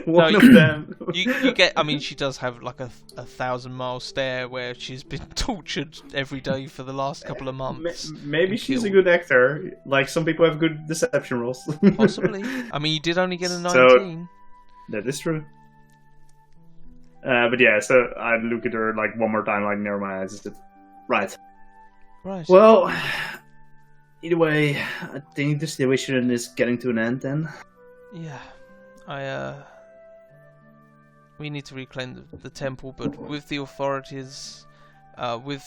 one of them. You get. I mean, she does have like a 1,000-mile stare where she's been tortured every day for the last couple of months. Maybe she's a good actor. Like some people have good deception rolls. Possibly. I mean, you did only get a 19. So, that is true. But yeah, so I look at her one more time, near my eyes. Right. Right. Well, either way, I think the situation is getting to an end then. Yeah. We need to reclaim the temple, but with the authorities, with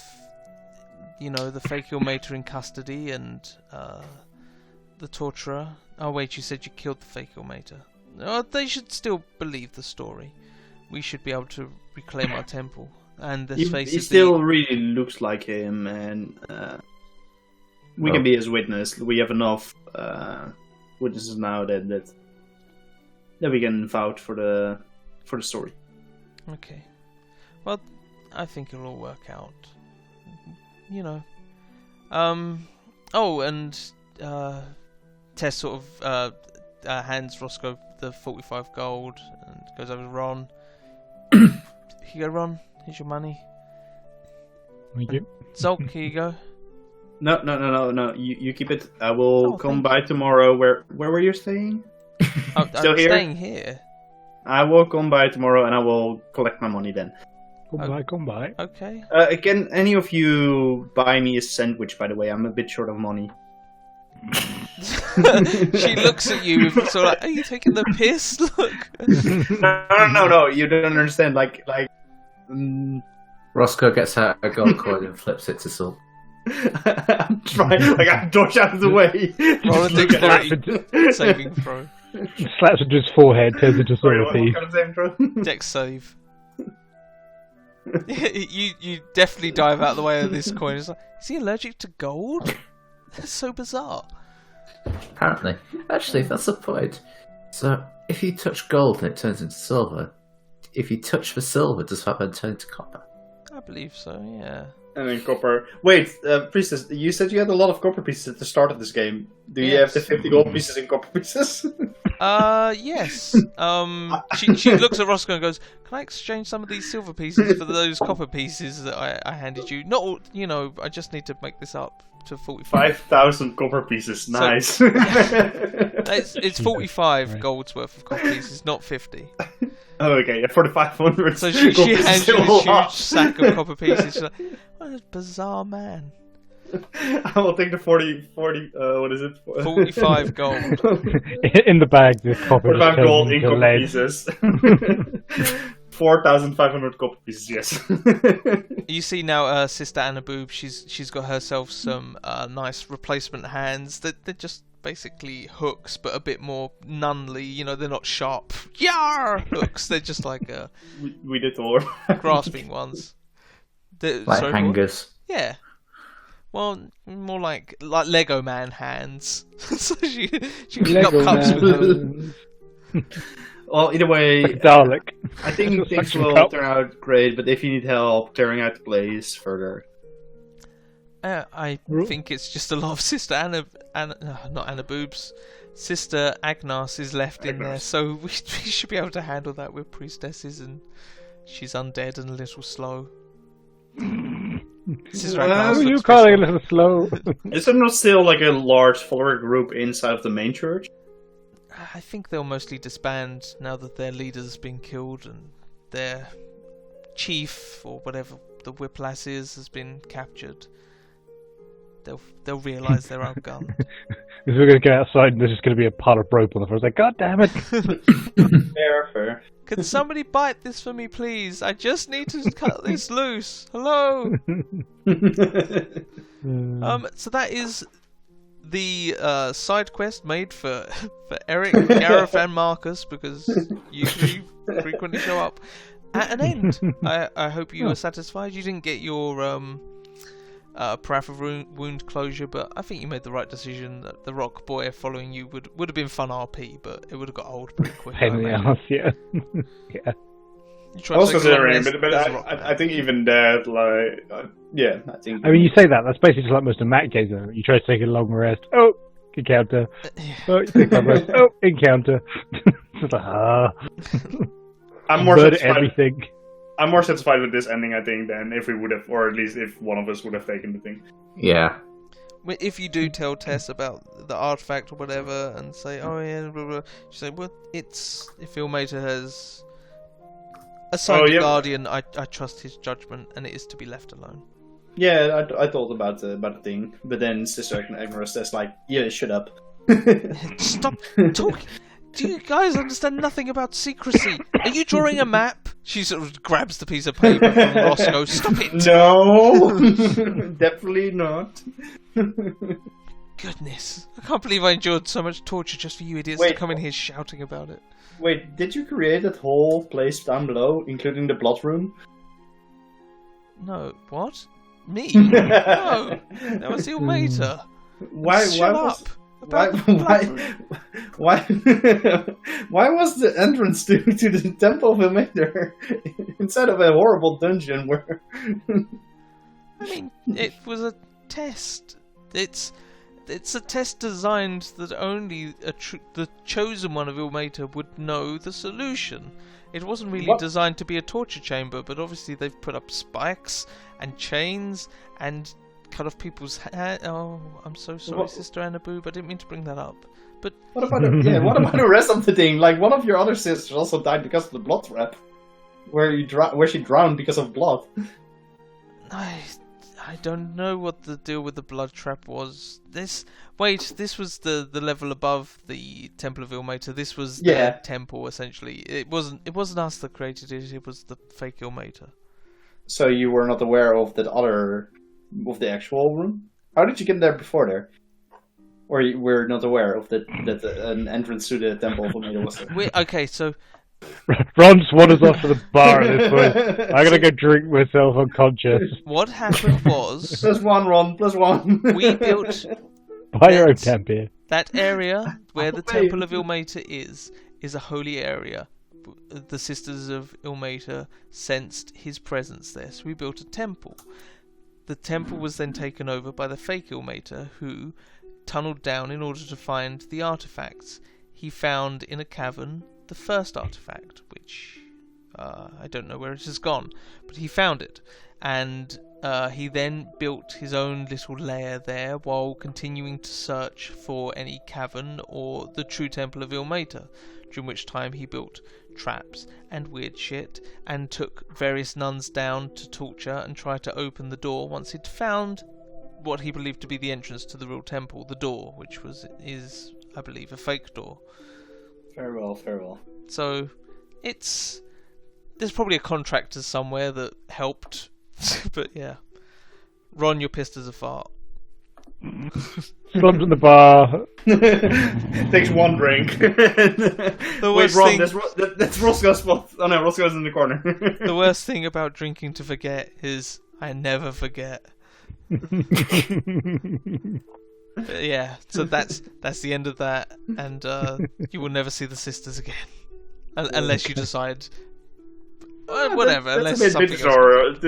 the fake Ilmater in custody and the torturer. Oh wait, you said you killed the fake Ilmater. Oh, they should still believe the story. We should be able to reclaim our temple. And this face he is still really looks like him, and we can be his witness. We have enough witnesses now that we can vouch for the story. Okay. Well, I think it'll all work out. Oh, and Tess sort of hands Roscoe the 45 gold and goes over to Ron. Here you go, Ron. Here's your money. Thank you. Zolk, here you go. No. You keep it. I will come by tomorrow. Where were you staying? I'm staying here. I will come by tomorrow and I will collect my money then. Come by. Okay. Can any of you buy me a sandwich, by the way? I'm a bit short of money. She looks at you with sort of like, are you taking the piss? Look. No, you don't understand. Roscoe gets out a gold coin and flips it to Saul. I'm trying, I dodge out of the way. Roll a dexterity saving throw. Slaps into his forehead, turns into sort of thief. What kind of saving throw? Dex save. you definitely dive out of the way of this coin. It's like, is he allergic to gold? That's so bizarre. Apparently. Actually, that's the point. So, if you touch gold and it turns into silver, if you touch the silver, does that then turn into copper? I believe so, yeah. And then copper. Wait, Priestess, you said you had a lot of copper pieces at the start of this game. Do you have the 50 gold pieces in copper pieces? Yes. She looks at Roscoe and goes, can I exchange some of these silver pieces for those copper pieces that I handed you? Not all, I just need to make this up to 45. 5,000 copper pieces, nice. It's 45 gold's worth of copper pieces, not 50. Oh, okay, for the 500. So she hands you this huge sack of copper pieces. She's like, what a bizarre man. I will take the 40 what is it? 45 gold. In the bag, the copper 45 just gold turns in into copper lead. pieces. 4,500 copper pieces, yes. You see now, Sister Anna Boob, she's got herself some nice replacement hands that they're just basically hooks, but a bit more nunly. They're not sharp yar hooks. They're just like we did all grasping ones. Like hangers. Yeah. Well, more like Lego Man hands. So she can pick up cups with them. Well, either way, Dalek. I think things will turn out great, but if you need help tearing out the place further... I think it's just a lot of Sister not Anna Boob's, Sister Agnes is left in there, so we should be able to handle that with priestesses, and she's undead and a little slow. Sister Agnes You looks calling a pissed little slow? Is there not still like a large follower group inside of the main church? off. I think they'll mostly disband now that their leader's been killed and their chief, or whatever the Whiplass is, has been captured. They'll realise they're outgunned. If we're going to go outside and there's just going to be a pile of rope on the floor, it's like, God damn it! Fair. Can somebody bite this for me, please? I just need to cut this loose. Hello. So that is the side quest made for Eric, Gareth, and Marcus, because you three frequently show up at an end. I hope you were satisfied. You didn't get your paraffin wound closure, but I think you made the right decision. That the rock boy following you would have been fun RP, but it would have got old pretty quick. Pain in the ass, yeah. Yeah. Also considering, but I think even that, yeah, I think. I mean, you say that, that's basically just like most of Mac games, though. You try to take a long rest, oh, encounter. Oh, you take a long rest, oh, encounter. It's like, I'm more satisfied. Everything. I'm more satisfied with this ending, I think, than if we would have, or at least if one of us would have taken the thing. Yeah. If you do tell Tess about the artifact or whatever, and say, "Oh yeah," blah, blah, she say, "Well, if Ilmater has assigned a guardian, I trust his judgment, and it is to be left alone." Yeah, I thought about the thing, but then Sister Agnes says, like, "Yeah, shut up." Stop talking. Do you guys understand nothing about secrecy? Are you drawing a map? She sort of grabs the piece of paper from Roscoe. Stop it! No, definitely not. Goodness, I can't believe I endured so much torture just for you idiots to come in here shouting about it. Wait, did you create that whole place down below, including the blood room? No, what? Me? No, that was Ilmater. Why was the entrance to the Temple of Ilmater instead of a horrible dungeon where? I mean, it was a test. It's a test designed that only the chosen one of Ilmater would know the solution. It wasn't really designed to be a torture chamber, but obviously they've put up spikes and chains and cut off people's hair. Oh, I'm so sorry, Sister Annaboob. I didn't mean to bring that up. But what about the rest of the thing? Like, one of your other sisters also died because of the blood trap, where she drowned because of blood. I don't know what the deal with the blood trap was. This was the level above the Temple of Ilmater. This was the temple, essentially. It wasn't us that created it. It was the fake Ilmater. So you were not aware of of the actual room? How did you get there before there? Or you were not aware of that an entrance to the Temple of Ilmater was there? Okay, so Ron just wanders off to the bar at this point. I'm gonna go drink myself unconscious. What happened was... +1, Ron, +1. We built... Buy your own temp here. That area where the Temple of Ilmater is a holy area. The Sisters of Ilmater sensed his presence there, so we built a temple. The temple was then taken over by the fake Ilmater, who tunnelled down in order to find the artifacts. He found in a cavern the first artifact, which I don't know where it has gone, but he found it, and he then built his own little lair there while continuing to search for any cavern or the true Temple of Ilmater, during which time he built traps and weird shit and took various nuns down to torture and try to open the door once he'd found what he believed to be the entrance to the real temple, the door, which is I believe a fake door. Farewell. So there's probably a contractor somewhere that helped. But yeah, Ron, you're pissed as a fart. Slumps in the bar. Takes one drink. Wait, Ron, that's Roscoe's spot. Oh no, Roscoe's in the corner. The worst thing about drinking to forget is I never forget. Yeah, so that's the end of that, and you will never see the sisters again, unless you decide. Whatever, unless something else.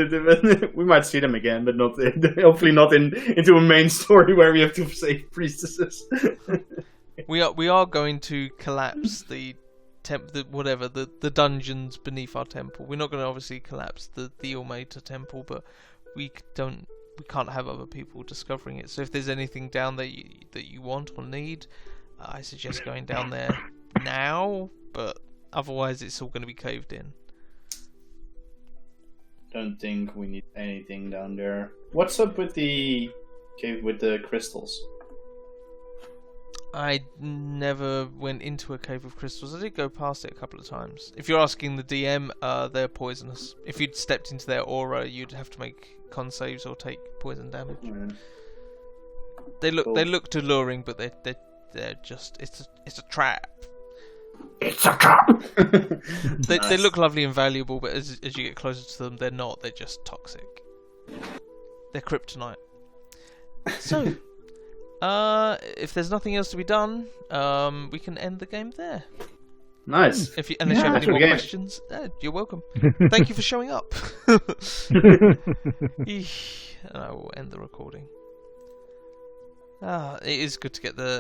We might see them again, but not hopefully not into a main story where we have to save priestesses. We are going to collapse the dungeons beneath our temple. We're not going to obviously collapse the Ilmater temple, but we can't have other people discovering it. So if there's anything down there that you want or need, I suggest going down there now. But otherwise, it's all going to be caved in. Don't think we need anything down there. What's up with the cave with the crystals? I never went into a cave of crystals. I did go past it a couple of times. If you're asking the DM, they're poisonous. If you'd stepped into their aura, you'd have to make con saves or take poison damage. Yeah. They looked alluring, but they're just it's a trap. It's a trap. They look lovely and valuable, but as you get closer to them, they're not. They're just toxic. They're kryptonite. So, if there's nothing else to be done, we can end the game there. Nice. Unless you have any more questions, you're welcome. Thank you for showing up. And I will end the recording. It is good to get the